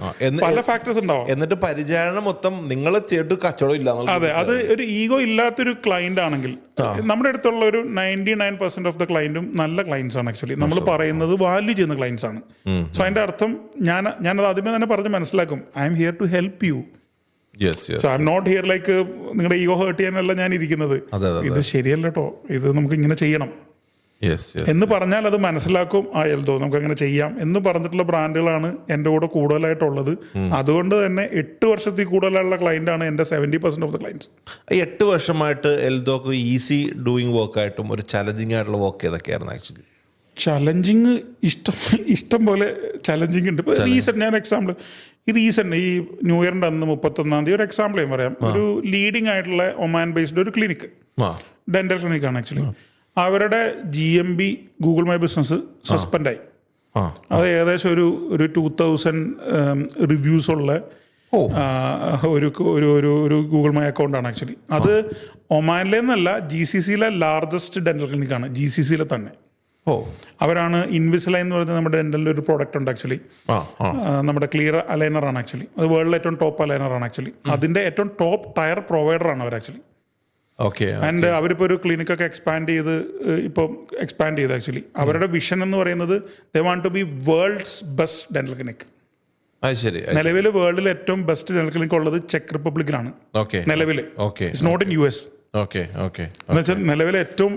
പല ഫാക്ടേഴ്സ് ഉണ്ടാവും. എന്നിട്ട് പരിചരണം മൊത്തം നിങ്ങൾ ചെയ്തിട്ട് കച്ചവടം ഇല്ല. അതെ, അത് ഒരു ഈഗോ ഇല്ലാത്തൊരു ക്ലയന്റ് ആണെങ്കിൽ, നമ്മുടെ അടുത്തുള്ള ഒരു 99% ഓഫ് ദ ക്ലയന്റും നല്ല ക്ലയൻസ് ആണ്. ആക്ച്വലി നമ്മൾ പറയുന്നത് വാല്യൂ ചെയ്യുന്ന ക്ലയൻസ് ആണ്. സോ അതിന്റെ അർത്ഥം ഞാനത് ആദ്യമേ തന്നെ പറഞ്ഞ് മനസ്സിലാക്കും, I'm here to help you. So I'm not here like നിങ്ങളുടെ ഈഗോ ഹേർട്ട് ചെയ്യാനല്ല ഞാൻ ഇരിക്കുന്നത്. ഇത് ശരിയല്ല കേട്ടോ, ഇത് നമുക്ക് ഇങ്ങനെ ചെയ്യണം എന്ന് പറഞ്ഞാൽ അത് മനസ്സിലാക്കും. എൽദോ നമുക്ക് അങ്ങനെ ചെയ്യാം എന്ന് പറഞ്ഞിട്ടുള്ള ബ്രാൻഡുകളാണ് എൻ്റെ കൂടെ കൂടുതലായിട്ടുള്ളത്. അതുകൊണ്ട് തന്നെ 8 വർഷത്തിൽ കൂടുതലുള്ള ക്ലയന്റ് ആണ് എൻ്റെ 70% ഓഫ് ദ ക്ലയൻസ്. 8 വർഷമായിട്ട് എൽദോക്ക് ഈസി ഡൂയിങ് വർക്കായിട്ടും ഒരു ചലഞ്ചിങ് ആയിട്ടുള്ള വർക്ക് ഏതൊക്കെയായിരുന്നു? ആക്ച്വലി ചലഞ്ചിങ് ഇഷ്ടം പോലെ ചലഞ്ചിങ് ഉണ്ട്. ഇപ്പോൾ റീസെന്റ് ഞാൻ എക്സാമ്പിൾ ഈ ന്യൂ ഇയറിൻ്റെ അന്ന് 31-ാം തീയതി ഒരു എക്സാമ്പിൾ ഞാൻ പറയാം. ഒരു ലീഡിങ് ആയിട്ടുള്ള ഒമാൻ ബേസ്ഡ് ഒരു ക്ലിനിക്ക്, ഡെന്റൽ ക്ലിനിക്കാണ് ആക്ച്വലി. അവരുടെ GMB ഗൂഗിൾ മൈ ബിസിനസ് സസ്പെൻഡായി. അത് ഏകദേശം ഒരു 2000 റിവ്യൂസ് ഉള്ള ഒരു ഗൂഗിൾ മൈ അക്കൗണ്ടാണ് ആക്ച്വലി. അത് ഒമാനിലെ നിന്നല്ല, GCCയിലെ ലാർജസ്റ്റ് ഡെന്റൽ ക്ലിനിക്കാണ്, GCCയിലെ തന്നെ. അവരാണ് ഇൻവിസലൈൻ എന്ന് പറയുന്നത് നമ്മുടെ ഡെന്റലിൻ്റെ ഒരു പ്രോഡക്റ്റ് ഉണ്ട് ആക്ച്വലി. നമ്മുടെ ക്ലിയർ അലൈനറാണ് ആക്ച്വലി. അത് വേൾഡിലെ ഏറ്റവും ടോപ്പ് അലൈനറാണ് ആക്ച്വലി. അതിൻ്റെ ഏറ്റവും ടോപ്പ് ടയർ പ്രൊവൈഡറാണ് അവർ ആക്ച്വലി. ആൻഡ് അവരിപ്പോൾ ഒരു ക്ലിനിക്കൊക്കെ എക്സ്പാൻഡ് ചെയ്ത് ആക്ച്വലി. അവരുടെ വിഷൻ എന്ന് പറയുന്നത് they want to be world's best dental clinic. നിലവിൽ വേൾഡിൽ ഏറ്റവും ബെസ്റ്റ് ഡെന്റൽ ക്ലിനിക് ഉള്ളത് ചെക്ക് റിപ്പബ്ലിക്കിലാണ് നിലവിൽ. It's not in US. എന്നുവെച്ചാൽ നിലവിലെ ഏറ്റവും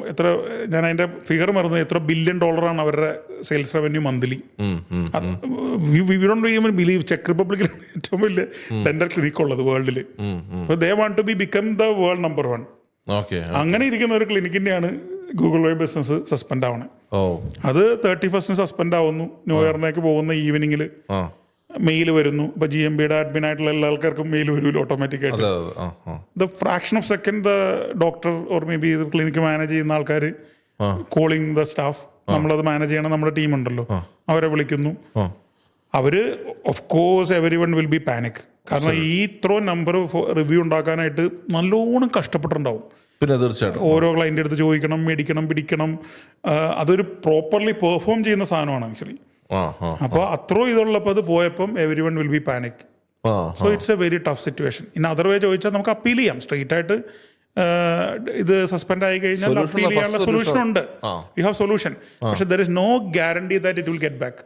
ഞാൻ അതിന്റെ ഫിഗർ മറന്നു, എത്ര $1 ബില്യൺ അവരുടെ sales revenue monthly. We don't even believe ചെക്ക് റിപ്പബ്ലിക്കിലാണ് ഏറ്റവും വലിയ ഡെന്റൽ ക്ലിനിക് ഉള്ളത് വേൾഡിൽ. They want to become the world number 1. അങ്ങനെ ഇരിക്കുന്ന ഒരു ക്ലിനിക്കിന്റെയാണ് ഗൂഗിൾ മൈ ബിസിനസ് സസ്പെൻഡ് ആവണേ. അത് 31st സസ്പെൻഡ് ആവുന്നു. ന്യൂ ഇയറിനേക്ക് പോകുന്ന ഈവനിങ്ങിൽ മെയിൽ വരുന്നു. ഇപ്പൊ GMBയുടെ അഡ്മിൻ ആയിട്ടുള്ള എല്ലാ ആൾക്കാർക്കും മെയിൽ വരുമല്ലോ ഓട്ടോമാറ്റിക്കായിട്ട്. The fraction of second the doctor or may be clinic manage ചെയ്യുന്ന ആൾക്കാർ കോളിംഗ് ദ സ്റ്റാഫ്, നമ്മളത് മാനേജ് ചെയ്യണം, നമ്മുടെ ടീം ഉണ്ടല്ലോ, അവരെ വിളിക്കുന്നു. അവര് of course everyone will be panic. കാരണം ഈ ഇത്രയും നമ്പർ റിവ്യൂ ഉണ്ടാക്കാനായിട്ട് നല്ലോണം കഷ്ടപ്പെട്ടിട്ടുണ്ടാവും. പിന്നെ തീർച്ചയായിട്ടും ഓരോ ക്ലയന്റ് അടുത്ത് ചോദിക്കണം, മേടിക്കണം, പിടിക്കണം. അതൊരു പ്രോപ്പർലി പെർഫോം ചെയ്യുന്ന സാധനമാണ് ആക്ച്വലി. അപ്പോൾ അത്രയും ഇതുള്ളപ്പോൾ അത് പോയപ്പം everyone will be panic. So it's A very tough situation. In other വേ ചോദിച്ചാൽ നമുക്ക് അപ്പീൽ ചെയ്യാം സ്ട്രെയിറ്റ് ആയിട്ട്. ഇത് സസ്പെൻഡ് ആയി കഴിഞ്ഞാൽ അപ്പീൽ ചെയ്യാനുള്ള സൊല്യൂഷൻ ഉണ്ട്. You have solution. പക്ഷെ there is no guarantee that it will get back.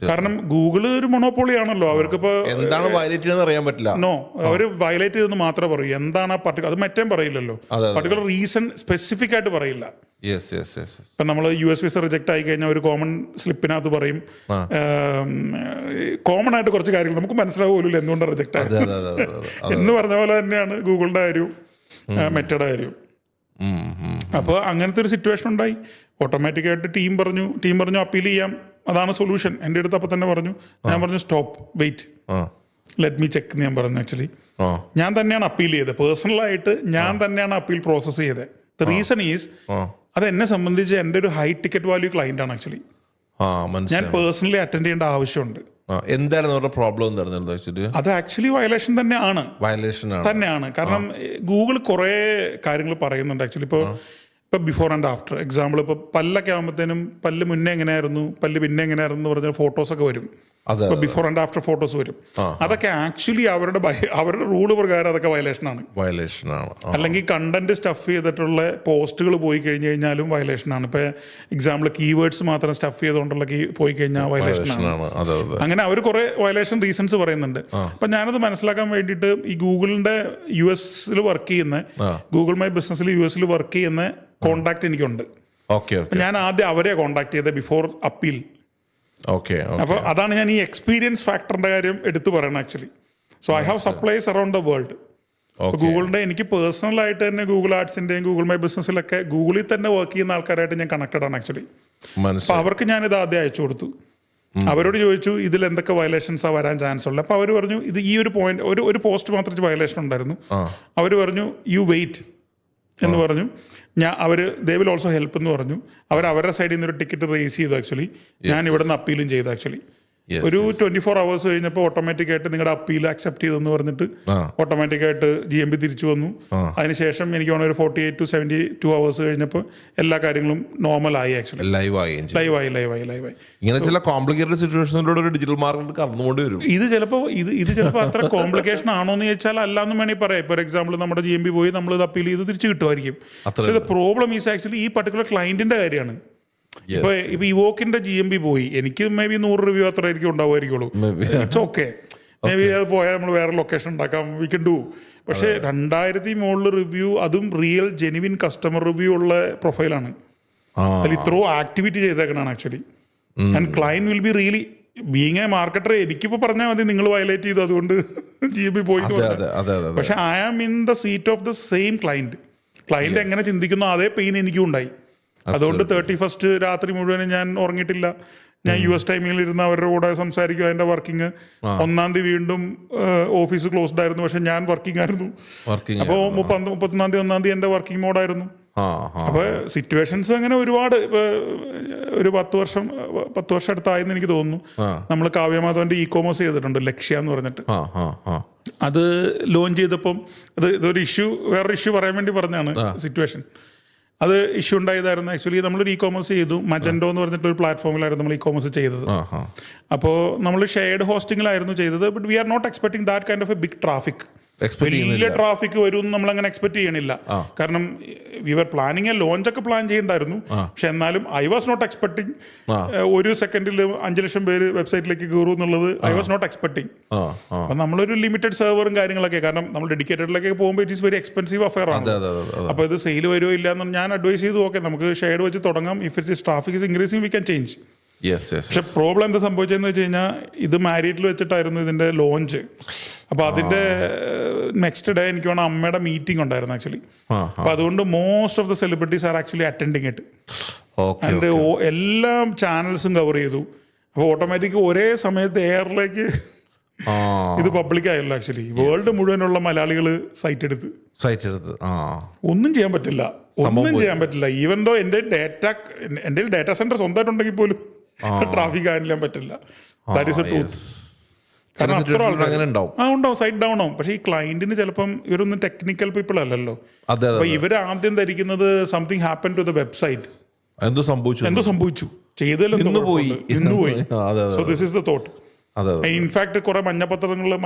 കാരണം ഗൂഗിള് ഒരു മൊണോപ്പൊളി ആണല്ലോ. അവർക്കിപ്പോ എന്താണ് വയലേറ്റ് ചെയ്തെന്ന് അറിയാൻ പറ്റില്ല. നോ, അവർ വയലേറ്റ് ചെയ്തെന്ന് മാത്രമേ പറയൂ. എന്താണ് ആ അത് മറ്റേ പറയില്ലല്ലോ. പർട്ടിക്കുലർ റീസൺ സ്പെസിഫിക് ആയിട്ട് പറയില്ല. ഇപ്പൊ നമ്മൾ US വിസ റിജക്ട് ആയി കഴിഞ്ഞാൽ ഒരു കോമൺ സ്ലിപ്പിനകത്ത് പറയും, കോമൺ ആയിട്ട് കുറച്ച് കാര്യങ്ങൾ നമുക്ക് മനസ്സിലാവുമല്ലോ എന്തുകൊണ്ടാണ് റിജക്ട് ആയത് എന്ന് പറഞ്ഞ പോലെ തന്നെയാണ് ഗൂഗിളിന്റെ കാര്യവും മെറ്റയുടെ കാര്യവും. അപ്പോൾ അങ്ങനത്തെ ഒരു സിറ്റുവേഷൻ ഉണ്ടായി. ഓട്ടോമാറ്റിക്കായിട്ട് ടീം പറഞ്ഞു അപ്പീൽ ചെയ്യാം, അതാണ് സൊല്യൂഷൻ. എൻ്റെ അടുത്ത് അപ്പം തന്നെ പറഞ്ഞു. ഞാൻ പറഞ്ഞു stop, wait, let me check എന്ന് ഞാൻ പറഞ്ഞു. ആക്ച്വലി ഞാൻ തന്നെയാണ് അപ്പീൽ ചെയ്തത്. പേഴ്സണലായിട്ട് ഞാൻ തന്നെയാണ് അപ്പീൽ പ്രോസസ് ചെയ്തത്. ദ റീസൺ ഈസ്, അത് എന്നെ സംബന്ധിച്ച് എൻ്റെ ഒരു ഹൈ ടിക്കറ്റ് വാല്യൂ ക്ലയന്റ് ആണ് ആക്ച്വലി. ഞാൻ പേഴ്സണലി അറ്റൻഡ് ചെയ്യേണ്ട ആവശ്യമുണ്ട്. എന്തായിരുന്നു പ്രോബ്ലം? അത് ആക്ച്വലി വയലേഷൻ തന്നെയാണ്. കാരണം ഗൂഗിൾ കുറേ കാര്യങ്ങൾ പറയുന്നുണ്ട് ആക്ച്വലി. ഇപ്പോൾ ബിഫോർ ആൻഡ് ആഫ്റ്റർ എക്സാമ്പിൾ, ഇപ്പോൾ പല്ലൊക്കെ ആകുമ്പോഴത്തേനും പല്ല് മുന്നേ എങ്ങനെയായിരുന്നു, പല്ല് പിന്നെ എങ്ങനെയായിരുന്നു എന്ന് പറഞ്ഞ ഫോട്ടോസൊക്കെ വരും. ബിഫോർ ആൻഡ് ആഫ്റ്റർ ഫോട്ടോസ് വരും. അതൊക്കെ ആക്ച്വലി അവരുടെ റൂള് പ്രകാരം അതൊക്കെ വയലേഷനാണ്. അല്ലെങ്കിൽ കണ്ടന്റ് സ്റ്റഫ് ചെയ്തിട്ടുള്ള പോസ്റ്റുകൾ പോയി കഴിഞ്ഞു കഴിഞ്ഞാലും വയലേഷനാണ്. ഇപ്പൊ എക്സാമ്പിൾ കീവേഡ്സ് മാത്രം സ്റ്റഫ് ചെയ്തുകൊണ്ടുള്ള പോയി കഴിഞ്ഞാൽ വയലേഷനാണ്. അങ്ങനെ അവർ കുറെ വയലേഷൻ റീസൺസ് പറയുന്നുണ്ട്. അപ്പൊ ഞാനത് മനസ്സിലാക്കാൻ വേണ്ടിയിട്ട് ഈ ഗൂഗിളിന്റെ US വർക്ക് ചെയ്യുന്ന, ഗൂഗിൾ മൈ ബിസിനസ്സിൽ US വർക്ക് ചെയ്യുന്ന കോണ്ടാക്ട് എനിക്കുണ്ട്. ഞാൻ ആദ്യം അവരെ കോണ്ടാക്ട് ചെയ്തത് ബിഫോർ അപ്പീൽ. അപ്പൊ അതാണ് ഞാൻ ഈ എക്സ്പീരിയൻസ് ഫാക്ടറിന്റെ കാര്യം എടുത്തു പറയണം actually. So I have supplies around the world. ഗൂഗിളിന്റെ എനിക്ക് പേഴ്സണൽ ആയിട്ട് തന്നെ ഗൂഗിൾ ആഡ്സിന്റെയും ഗൂഗിൾ മൈ ബിസിനസ്സിലൊക്കെ ഗൂഗിളിൽ തന്നെ വർക്ക് ചെയ്യുന്ന ആൾക്കാരായിട്ട് ഞാൻ കണക്റ്റഡ് ആണ് ആക്ച്വലി. അപ്പൊ അവർക്ക് ഞാൻ ഇത് ആദ്യം അയച്ചു കൊടുത്തു. അവരോട് ചോദിച്ചു ഇതിൽ എന്തൊക്കെ വയലേഷൻസാണ് വരാൻ ചാൻസ് ഉള്ളത്. അപ്പൊ അവർ പറഞ്ഞു ഇത് ഈ ഒരു പോയിന്റ്, ഒരു പോസ്റ്റ് മാത്രം വയലേഷൻ ഉണ്ടായിരുന്നു. അവർ പറഞ്ഞു യു വെയിറ്റ് എന്ന് പറഞ്ഞു. ദേ വിൽ ഓൾസോ ഹെൽപ്പ് എന്ന് പറഞ്ഞു. അവരുടെ സൈഡിൽ നിന്ന് ഒരു ടിക്കറ്റ് റേസ് ചെയ്തു ആക്ച്വലി. ഞാൻ ഇവിടെ നിന്ന് അപ്പീലും ചെയ്തു ആക്ച്വലി. Yes, ഒരു 24 hours കഴിഞ്ഞപ്പോൾ ഓട്ടോമാറ്റിക് ആയിട്ട് നിങ്ങളുടെ അപ്പീൽ അക്സെപ്റ്റ് ചെയ്തെന്ന് പറഞ്ഞിട്ട് ഓട്ടോമാറ്റിക് ആയിട്ട് GMB തിരിച്ചു വന്നു. അതിനുശേഷം എനിക്ക് തോന്നുന്നു ഒരു 48 to 72 hours കഴിഞ്ഞപ്പോൾ എല്ലാ കാര്യങ്ങളും നോർമലായി. ആക്ച്വലി ലൈവായി. ഇങ്ങനെ ചില കോംപ്ലിക്കേറ്റഡ് സിറ്റുവേഷനിലൂടെ ഒരു ഡിജിറ്റൽ മാർക്കറ്റ് കടന്നുകൊണ്ട് വരും. ഇത് ചിലപ്പോൾ അത്ര കോംപ്ലിക്കേഷൻ ആണോ എന്ന് ചോദിച്ചാൽ അല്ലാന്ന് വേണമെങ്കിൽ പറയാം. ഫോർ എക്സാമ്പിൾ നമ്മുടെ GMB പോയി നമ്മൾ ഇത് അപ്പീൽ ചെയ്ത് തിരിച്ചു കിട്ടുമായിരിക്കും. പക്ഷേ പ്രോബ്ലം ഈസ് ആക്ച്വലി ഈ പർട്ടിക്കുലർ ക്ലയന്റിന്റെ കാര്യമാണ്. ഇപ്പൊ ഇവോക്കിന്റെ GMB പോയി, എനിക്ക് മേ ബി 100 റിവ്യൂ അത്ര ആയിരിക്കും ഉണ്ടാവുമായിരിക്കുള്ളൂ. ഇറ്റ്സ് ഓക്കെ, മേ ബി അത് പോയാൽ നമ്മൾ വേറെ ലൊക്കേഷൻ ഉണ്ടാക്കാം, വി കൻ ഡു. പക്ഷേ 2000 മുകളിൽ റിവ്യൂ, അതും റിയൽ ജെനുവിൻ കസ്റ്റമർ റിവ്യൂ ഉള്ള പ്രൊഫൈലാണ്. അതിൽ ഇത്രയോ ആക്ടിവിറ്റി ചെയ്തേക്കണാണ് actually. And client will be really being a marketer. എനിക്കിപ്പോൾ പറഞ്ഞാൽ മതി നിങ്ങൾ വയലേറ്റ് ചെയ്തു അതുകൊണ്ട് GMB പോയി. പക്ഷെ I am in the seat of the same client എങ്ങനെ ചിന്തിക്കുന്നു അതേ പെയിൻ എനിക്കും ഉണ്ടായി. അതുകൊണ്ട് 31st രാത്രി മുഴുവനും ഞാൻ ഉറങ്ങിയിട്ടില്ല. ഞാൻ US ടൈമിൽ ഇരുന്ന് അവരുടെ കൂടെ സംസാരിക്കും. അതിന്റെ വർക്കിംഗ് 1-ാം തീയതി വീണ്ടും ഓഫീസ് ക്ലോസ്ഡ് ആയിരുന്നു, പക്ഷെ ഞാൻ വർക്കിംഗ് ആയിരുന്നു. അപ്പോൾ 31-ാം തീയതി 1-ാം തീയതി എന്റെ വർക്കിംഗ് മോഡായിരുന്നു. അപ്പൊ സിറ്റുവേഷൻസ് അങ്ങനെ ഒരുപാട്. ഒരു 10 വർഷം അടുത്തായെന്ന് എനിക്ക് തോന്നുന്നു. നമ്മൾ കാവ്യമാധവന്റെ e-commerce ചെയ്തിട്ടുണ്ട്, ലക്ഷ്യ എന്ന് പറഞ്ഞിട്ട്. അത് ലോഞ്ച് ചെയ്തപ്പം ഇതൊരു വേറൊരു ഇഷ്യൂ പറയാൻ വേണ്ടി പറഞ്ഞാണ് സിറ്റുവേഷൻ. അത് ഇഷ്യൂ ഉണ്ടായതായിരുന്നു. ആക്ച്വലി നമ്മളൊരു e-commerce ചെയ്തു. മജൻഡോ എന്ന് പറഞ്ഞിട്ട് ഒരു പ്ലാറ്റ്ഫോമിലായിരുന്നു നമ്മൾ e-commerce ചെയ്തത്. അപ്പോൾ നമ്മൾ ഷെയർഡ് ഹോസ്റ്റിംഗിലായിരുന്നു ചെയ്തത്. But we are not expecting that kind of a big traffic. വലിയ ട്രാഫിക് വരും എന്ന് നമ്മൾ അങ്ങനെ എക്സ്പെക്ട് ചെയ്യണില്ല. കാരണം വി വർ പ്ലാനിങ് ലോഞ്ച് ഒക്കെ പ്ലാൻ ചെയ്യണ്ടായിരുന്നു. പക്ഷെ എന്നാലും ഐ വാസ് നോട്ട് എക്സ്പെക്ടിങ് ഒരു സെക്കൻഡിൽ 5 ലക്ഷം പേര് വെബ്സൈറ്റിലേക്ക് കയറും എന്നുള്ളത് ഐ വാസ് നോട്ട് എക്സ്പെക്ടിങ്. അപ്പൊ നമ്മളൊരു ലിമിറ്റഡ് സെർവറും കാര്യങ്ങളൊക്കെ, കാരണം നമ്മൾ ഡെഡിക്കേറ്റഡിലൊക്കെ പോകുമ്പോൾ it is very expensive affair ആണ്. അപ്പൊ ഇത് സെയിൽ വരുമോ ഇല്ല എന്ന് ഞാൻ അഡ്വൈസ് ചെയ്തു. ഓക്കെ, നമുക്ക് ഷെയർഡ് വെച്ച് തുടങ്ങാം. If it is traffic is increasing we can change. പക്ഷെ പ്രോബ്ലം എന്താ സംഭവിച്ചതെന്ന് വെച്ച് കഴിഞ്ഞാൽ ഇത് മാരിറ്റിൽ വെച്ചിട്ടായിരുന്നു ഇതിന്റെ ലോഞ്ച്. അപ്പൊ അതിന്റെ നെക്സ്റ്റ് ഡേ എനിക്ക് വേണം അമ്മയുടെ മീറ്റിംഗ് ഉണ്ടായിരുന്നു ആക്ച്വലി. അപ്പൊ അതുകൊണ്ട് most of the celebrities are actually attending it. And എല്ലാ ചാനൽസും കവർ ചെയ്തു. അപ്പൊ ഓട്ടോമാറ്റിക് ഒരേ സമയത്ത് എയറിലേക്ക് ഇത് പബ്ലിക് ആയല്ലോ. ആക്ച്വലി വേൾഡ് മുഴുവനുള്ള മലയാളികൾ സൈറ്റ് എടുത്ത് ഒന്നും ചെയ്യാൻ പറ്റില്ല. ഈവൻ ദോ എന്റെ ഡാറ്റ സെന്റർ സ്വന്തമായിട്ടുണ്ടെങ്കിൽ പോലും ട്രാഫിക് ഹാൻഡിൽ പറ്റില്ല. That is A truth. കാരണം അത്ര ആൾക്കാർ ഉണ്ടാവും, സൈറ്റ് ഡൗൺ ആവും. പക്ഷേ ഈ ക്ലയന്റിന് ചിലപ്പം ഇവരൊന്നും ടെക്നിക്കൽ പീപ്പിൾ അല്ലല്ലോ. അപ്പൊ ഇവർ ആദ്യം ധരിക്കുന്നത് something happen to the website. എന്തോ സംഭവിച്ചു, ചെയ്തല്ലോ, ഇന്ന് പോയി. So this is the thought. In fact കുറെ മഞ്ഞ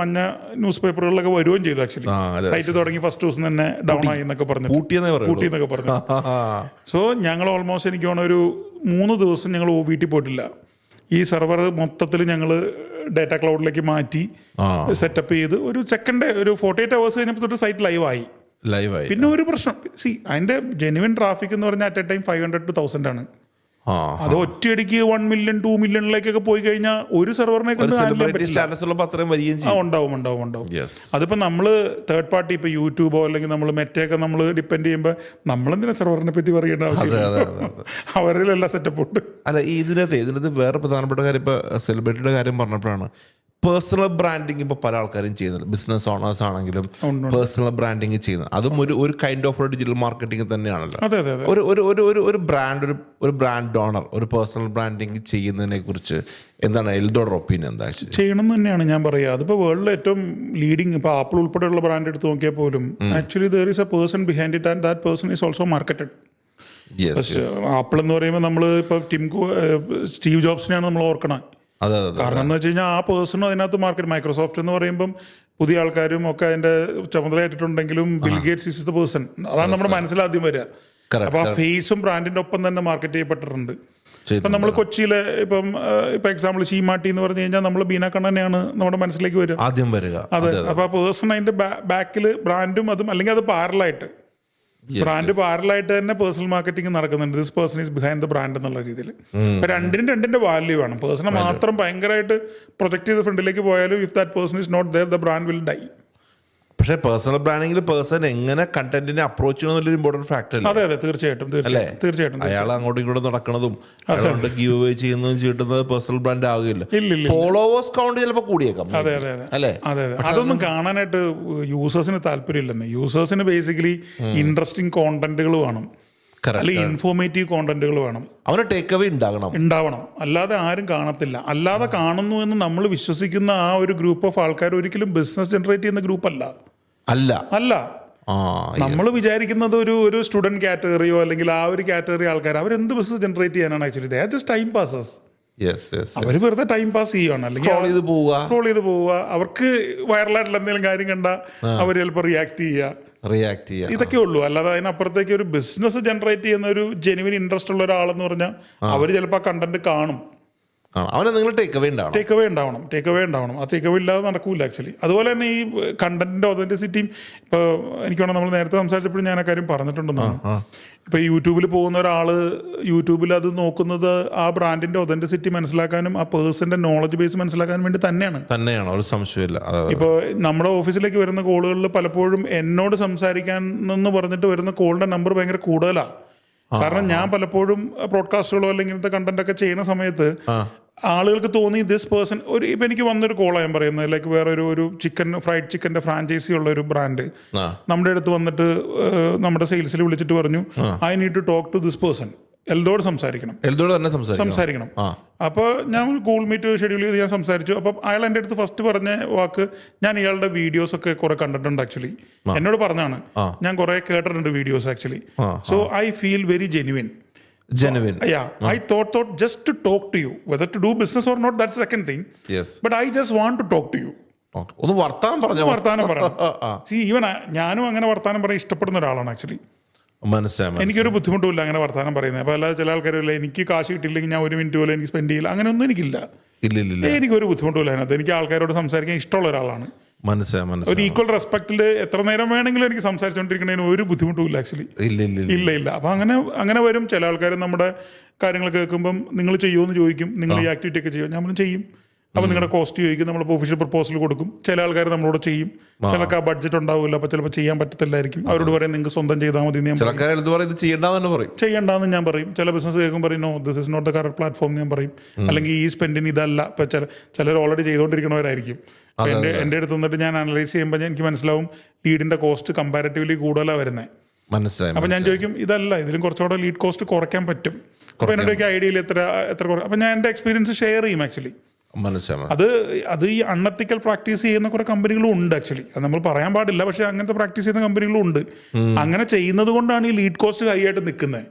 ന്യൂസ് പേപ്പറുകളിലൊക്കെ വരികയും ചെയ്തു. ആക്ച്വലി സൈറ്റ് തുടങ്ങി ഫസ്റ്റ് ദിവസം തന്നെ ഡൗൺ ആയി എന്നൊക്കെ പറഞ്ഞു. സോ ഞങ്ങൾ ഓൾമോസ്റ്റ് എനിക്ക് തോന്നുന്നു ഒരു 3 ദിവസം ഞങ്ങൾ വീട്ടിൽ പോയിട്ടില്ല. ഈ സെർവർ മൊത്തത്തിൽ ഞങ്ങൾ ഡാറ്റ ക്ലൗഡിലേക്ക് മാറ്റി സെറ്റപ്പ് ചെയ്ത് ഒരു സെക്കൻഡ് ഒരു 48 hours കഴിഞ്ഞപ്പോൾ തൊട്ട് സൈറ്റ് ലൈവായി. പിന്നെ ഒരു പ്രശ്നം, അതിന്റെ ജെനുവിൻ ട്രാഫിക് എന്ന് പറഞ്ഞാൽ അറ്റ് എ ടൈം 500 to 1000 ആണ്. അത് ഒറ്റയടിക്ക് 1 million 2 million പോയി കഴിഞ്ഞാൽ ഒരു സെർവറിനെ ഉണ്ടാവും. അതിപ്പോ നമ്മള് തേർഡ് പാർട്ടി ഇപ്പൊ യൂട്യൂബോ അല്ലെങ്കിൽ നമ്മൾ മെറ്റയൊക്കെ നമ്മൾ ഡിപ്പെൻഡ് ചെയ്യുമ്പോൾ നമ്മളെന്തിനാ സെർവറിനെ പറ്റി പറയേണ്ട ആവശ്യം? അവരിലെല്ലാം സെറ്റപ്പ് ഉണ്ട്. അല്ല, ഇതിനകത്ത് വേറെ പ്രധാനപ്പെട്ട കാര്യം, ഇപ്പൊ സെലിബ്രിറ്റിയുടെ കാര്യം പറഞ്ഞപ്പോഴാണ് പേഴ്സണൽ ബ്രാൻഡിങ് ഇപ്പോൾ പല ആൾക്കാരും ചെയ്യുന്നത്. ബിസിനസ് ഓണേഴ്സ് ആണെങ്കിലും പേഴ്സണൽ ബ്രാൻഡിങ് ചെയ്യുന്നത് അതും ഒരു കൈൻഡ് ഓഫ് ഡിജിറ്റൽ മാർക്കറ്റിംഗ് തന്നെയാണല്ലോ. ഒരു ബ്രാൻഡ് ഓണർ ഒരു പേഴ്സണൽ ബ്രാൻഡിങ് ചെയ്യുന്നതിനെ കുറിച്ച് എന്താണ് എൽദോയുടെ ഒപ്പീനിയൻ? എന്താ ചെയ്യണം എന്ന് തന്നെയാണ് ഞാൻ പറയുക. അതിപ്പോൾ വേൾഡിലെ ഏറ്റവും ലീഡിങ് ഇപ്പോൾ ആപ്പിൾ ഉൾപ്പെടെയുള്ള ബ്രാൻഡ് എടുത്ത് നോക്കിയാൽ പോലും actually there is A person behind it and that person is also marketed. Apple എന്ന് പറയുമ്പോൾ നമ്മൾ ഇപ്പോൾ സ്റ്റീവ് ജോബ്സിനെയാണ് നമ്മൾ ഓർക്കണം. കാരണം എന്ന് വെച്ച് കഴിഞ്ഞാൽ ആ പേഴ്സണും അതിനകത്ത് മാർക്കറ്റ്. മൈക്രോസോഫ്റ്റ് എന്ന് പറയുമ്പം പുതിയ ആൾക്കാരും ഒക്കെ അതിന്റെ ചുമതലയായിട്ടുണ്ടെങ്കിലും Bill Gates is the person. അതാണ് നമ്മുടെ മനസ്സിലാദ്യം വരിക. അപ്പൊ ആ ഫേസും ബ്രാൻഡിന്റെ ഒപ്പം തന്നെ മാർക്കറ്റ് ചെയ്യപ്പെട്ടിട്ടുണ്ട്. ഇപ്പൊ നമ്മൾ കൊച്ചിയിലെ ഇപ്പൊ എക്സാമ്പിൾ ഷീമാട്ടി എന്ന് പറഞ്ഞു കഴിഞ്ഞാൽ നമ്മൾ ബീന കണ്ണനെയാണ് നമ്മുടെ മനസ്സിലേക്ക് വരിക ആദ്യം വരിക. അതെ. അപ്പൊ ആ പേഴ്സൺ അതിന്റെ ബാക്കിൽ ബ്രാൻഡും അതും, അല്ലെങ്കിൽ അത് പാരലായിട്ട് ബ്രാൻഡ് പാരലായിട്ട് തന്നെ പേഴ്സണൽ മാർക്കറ്റിംഗ് നടക്കുന്നുണ്ട്. This person is behind the brand എന്നുള്ള രീതിയിൽ. ഇപ്പൊ രണ്ടിന്റെ വാല്യൂ ആണ്. പേഴ്സണെ മാത്രം ഭയങ്കരമായിട്ട് പ്രൊജക്ട് ചെയ്ത് ഫ്രണ്ടിലേക്ക് പോയാലും if that person is not there the brand will die. പക്ഷേ പേഴ്സണൽ ബ്രാൻഡിംഗിൽ പേഴ്സൺ എങ്ങനെ കണ്ടന്റിനെ അപ്രോച്ച് ചെയ്യുന്നൊരു ഇമ്പോർട്ടന്റ് ഫാക്ടർ അല്ലേ? അതെ, തീർച്ചയായിട്ടും. അയാൾ അങ്ങോട്ടും ഇങ്ങോട്ടും നടക്കുന്നതും അതുകൊണ്ട് ഗീവ് അവേ ചെയ്യുന്നതും കിട്ടുന്നത് പേഴ്സണൽ ബ്രാൻഡ് ആകില്ല. ഫോളോവേഴ്സ് കൗണ്ട് ചിലപ്പോൾ കൂടിയേക്കാം. അതെ. അതൊന്നും കാണാനായിട്ട് യൂസേഴ്സിന് താല്പര്യമില്ലെന്ന്. യൂസേഴ്സിന് ബേസിക്കലി ഇൻട്രസ്റ്റിംഗ് കോണ്ടന്റുകൾ വേണം. അല്ലെങ്കിൽ ഇൻഫോർമേറ്റീവ് കോണ്ടന്റുകൾ വേണം, അവന് ടേക്ക് അവേ ഉണ്ടാവണം. അല്ലാതെ ആരും കാണത്തില്ല. അല്ലാതെ കാണുന്നു എന്ന് നമ്മൾ വിശ്വസിക്കുന്ന ആ ഒരു ഗ്രൂപ്പ് ഓഫ് ആൾക്കാർ ഒരിക്കലും ബിസിനസ് ജനറേറ്റ് ചെയ്യുന്ന ഗ്രൂപ്പ് അല്ല. നമ്മൾ വിചാരിക്കുന്നത് ഒരു സ്റ്റുഡന്റ് കാറ്റഗറിയോ അല്ലെങ്കിൽ ആ ഒരു കാറ്റഗറി ആൾക്കാർ അവരെന്ത് ബിസിനസ് ജനറേറ്റ് ചെയ്യാനാണ് actually. They are just time passes. അവർ വെറുതെ ടൈം പാസ് ചെയ്യുകയാണ്, അല്ലെങ്കിൽ സ്ക്രോൾ ചെയ്ത് പോവുക. അവർക്ക് വൈറലായിട്ടുള്ള എന്തെങ്കിലും കാര്യം കണ്ടാൽ അവർ ചിലപ്പോൾ റിയാക്ട് ചെയ്യുക. ഇതൊക്കെ ഉള്ളൂ. അല്ലാതെ അതിനപ്പുറത്തേക്ക് ഒരു ബിസിനസ് ജനറേറ്റ് ചെയ്യുന്ന ഒരു ജെനുവിൻ ഇൻട്രസ്റ്റ് ഉള്ള ഒരാളെന്ന് പറഞ്ഞാൽ അവർ ചിലപ്പോൾ ആ കണ്ടന്റ് കാണും. അവനെ നിങ്ങൾ ടേക്ക് അവേ ഉണ്ടാവണം. ആ ടേക്ക് അവേ ഇല്ലാതെ നടക്കൂല ആക്ച്വലി. അതുപോലെ തന്നെ ഈ കണ്ടന്റിന്റെ ഒതന്റിസിറ്റിയും ഇപ്പോൾ എനിക്ക് വേണം, നമ്മൾ നേരത്തെ സംസാരിച്ചപ്പോഴും ഞാൻ ആ കാര്യം പറഞ്ഞിട്ടുണ്ടെന്നാണ്. ഇപ്പൊ യൂട്യൂബിൽ പോകുന്ന ഒരാള് യൂട്യൂബിൽ അത് നോക്കുന്നത് ആ ബ്രാൻഡിന്റെ ഒതന്റിസിറ്റി മനസ്സിലാക്കാനും ആ പേഴ്സന്റെ നോളജ് ബേസ് മനസ്സിലാക്കാനും വേണ്ടി തന്നെയാണ്. ഒരു സംശയമില്ല. ഇപ്പൊ നമ്മുടെ ഓഫീസിലേക്ക് വരുന്ന കോളുകളിൽ പലപ്പോഴും എന്നോട് സംസാരിക്കാൻ എന്ന് പറഞ്ഞിട്ട് വരുന്ന കോളിന്റെ നമ്പർ ഭയങ്കര കൂടുതലാണ്. കാരണം ഞാൻ പലപ്പോഴും ബ്രോഡ്കാസ്റ്റുകളോ അല്ലെങ്കിൽ ഇങ്ങനത്തെ കണ്ടന്റ് ഒക്കെ ചെയ്യുന്ന സമയത്ത് ആളുകൾക്ക് തോന്നി ദിസ് പേഴ്സൺ ഇപ്പൊ എനിക്ക് വന്നൊരു കോളാണ് ഞാൻ പറയുന്നത്, ലൈക്ക് വേറെ ഒരു ഫ്രൈഡ് ചിക്കന്റെ ഫ്രാഞ്ചൈസി ഉള്ള ഒരു ബ്രാൻഡ് നമ്മുടെ അടുത്ത് വന്നിട്ട് നമ്മുടെ സെയിൽസിൽ വിളിച്ചിട്ട് പറഞ്ഞു, I need to talk to this person, എൽദോട് സംസാരിക്കണം. അപ്പോൾ ഞാൻ ഗൂഗിൾ മീറ്റ് ഷെഡ്യൂൾ ചെയ്ത് ഞാൻ സംസാരിച്ചു. അപ്പം അയാൾ എൻ്റെ അടുത്ത് ഫസ്റ്റ് പറഞ്ഞ വാക്ക്, ഞാൻ ഇയാളുടെ വീഡിയോസ് ഒക്കെ കുറെ കണ്ടിട്ടുണ്ട് ആക്ച്വലി. എന്നോട് പറഞ്ഞാണ്, ഞാൻ കുറെ കേട്ടിട്ടുണ്ട് videos actually. So I feel very genuine. I thought just to talk to you, whether to do business or not, that's the second thing. But I just want to talk to you. ഒന്ന് വർത്താനം പറയണം. Even ഞാനും അങ്ങനെ വർത്താനം പറയാൻ ഇഷ്ടപ്പെടുന്ന ഒരാളാണ് actually. എനിക്കൊരു ബുദ്ധിമുട്ടുമില്ല അങ്ങനെ വർത്താനം പറയുന്നത്. അപ്പോൾ അല്ലാതെ ചില ആൾക്കാരല്ല, എനിക്ക് കാശ് കിട്ടിയില്ലെങ്കിൽ ഞാൻ 1 മിനിറ്റ് പോലും എനിക്ക് സ്പെൻഡ് ചെയ്യില്ല, അങ്ങനെയൊന്നും എനിക്കില്ല. എനിക്കൊരു ബുദ്ധിമുട്ടുമില്ല അതിനകത്ത്. എനിക്ക് ആൾക്കാരോട് സംസാരിക്കാൻ ഇഷ്ടമുള്ള ഒരാളാണ്. ഒരു ഈക്വൽ റെസ്പെക്റ്റിൽ എത്ര നേരം വേണമെങ്കിലും എനിക്ക് സംസാരിച്ചുകൊണ്ടിരിക്കുന്നതിന് ഒരു ബുദ്ധിമുട്ടുമില്ല ആക്ച്വലി. ഇല്ല. അപ്പൊ അങ്ങനെ വരും. ചില ആൾക്കാർ നമ്മുടെ കാര്യങ്ങൾ കേൾക്കുമ്പം നിങ്ങൾ ചെയ്യുമെന്ന് ചോദിക്കും, നിങ്ങൾ ഈ ആക്ടിവിറ്റി ഒക്കെ ചെയ്യും, നമ്മളും ചെയ്യും. അപ്പോൾ നിങ്ങളുടെ കോസ്റ്റ് ചോദിക്കും, നമ്മളിപ്പോൾ ഒഫീഷ്യൽ പ്രപ്പോസൽ കൊടുക്കും. ചില ആൾക്കാർ നമ്മളോട് ചെയ്യും, ചിലർക്ക് ആ ബഡ്ജറ്റ് ഉണ്ടാവില്ല, അപ്പോൾ ചിലപ്പോൾ ചെയ്യാൻ പറ്റത്തില്ലായിരിക്കും. അവരോട് പറയും നിങ്ങൾക്ക് സ്വന്തം ചെയ്താൽ മതി, ചെയ്യണ്ടെന്ന് ഞാൻ പറയും. ചില ബിസിനസ് കേൾക്കും പറയും, no this is not the correct platform ഞാൻ പറയും. അല്ലെങ്കിൽ ഈ സ്പെൻഡിന് ഇതല്ല. ഇപ്പം ചിലർ ഓൾറെഡി ചെയ്തുകൊണ്ടിരിക്കുന്നവരായിരിക്കും. എൻ്റെ അടുത്ത് വന്നിട്ട് ഞാൻ അനലൈസ് ചെയ്യുമ്പോൾ എനിക്ക് മനസ്സിലാവും ലീഡിന്റെ കോസ്റ്റ് കമ്പാരിറ്റീവ്ലി കൂടുതലാണ് വരുന്നത്. അപ്പൊ ഞാൻ ചോദിക്കും, ഇതല്ല, ഇതിലും കുറച്ചുകൂടെ ലീഡ് കോസ്റ്റ് കുറയ്ക്കാൻ പറ്റും. അപ്പൊ എന്നോട് ഐഡിയയിൽ എത്ര കുറയ്ക്കും. അപ്പൊ ഞാൻ എൻ്റെ എക്സ്പീരിയൻസ് ഷെയർ ചെയ്യും ആക്ച്വലി. അത് ഈ അൺഎത്തിക്കൽ പ്രാക്ടീസ് ചെയ്യുന്ന കുറെ കമ്പനികളും ഉണ്ട് ആക്ച്വലി. അത് നമ്മൾ പറയാൻ പാടില്ല, പക്ഷെ അങ്ങനത്തെ പ്രാക്ടീസ് ചെയ്യുന്ന കമ്പനികളും ഉണ്ട്. അങ്ങനെ ചെയ്യുന്നത് കൊണ്ടാണ് ഈ ലീഡ് കോസ്റ്റ് ഹൈ ആയിട്ട് നിൽക്കുന്നത്.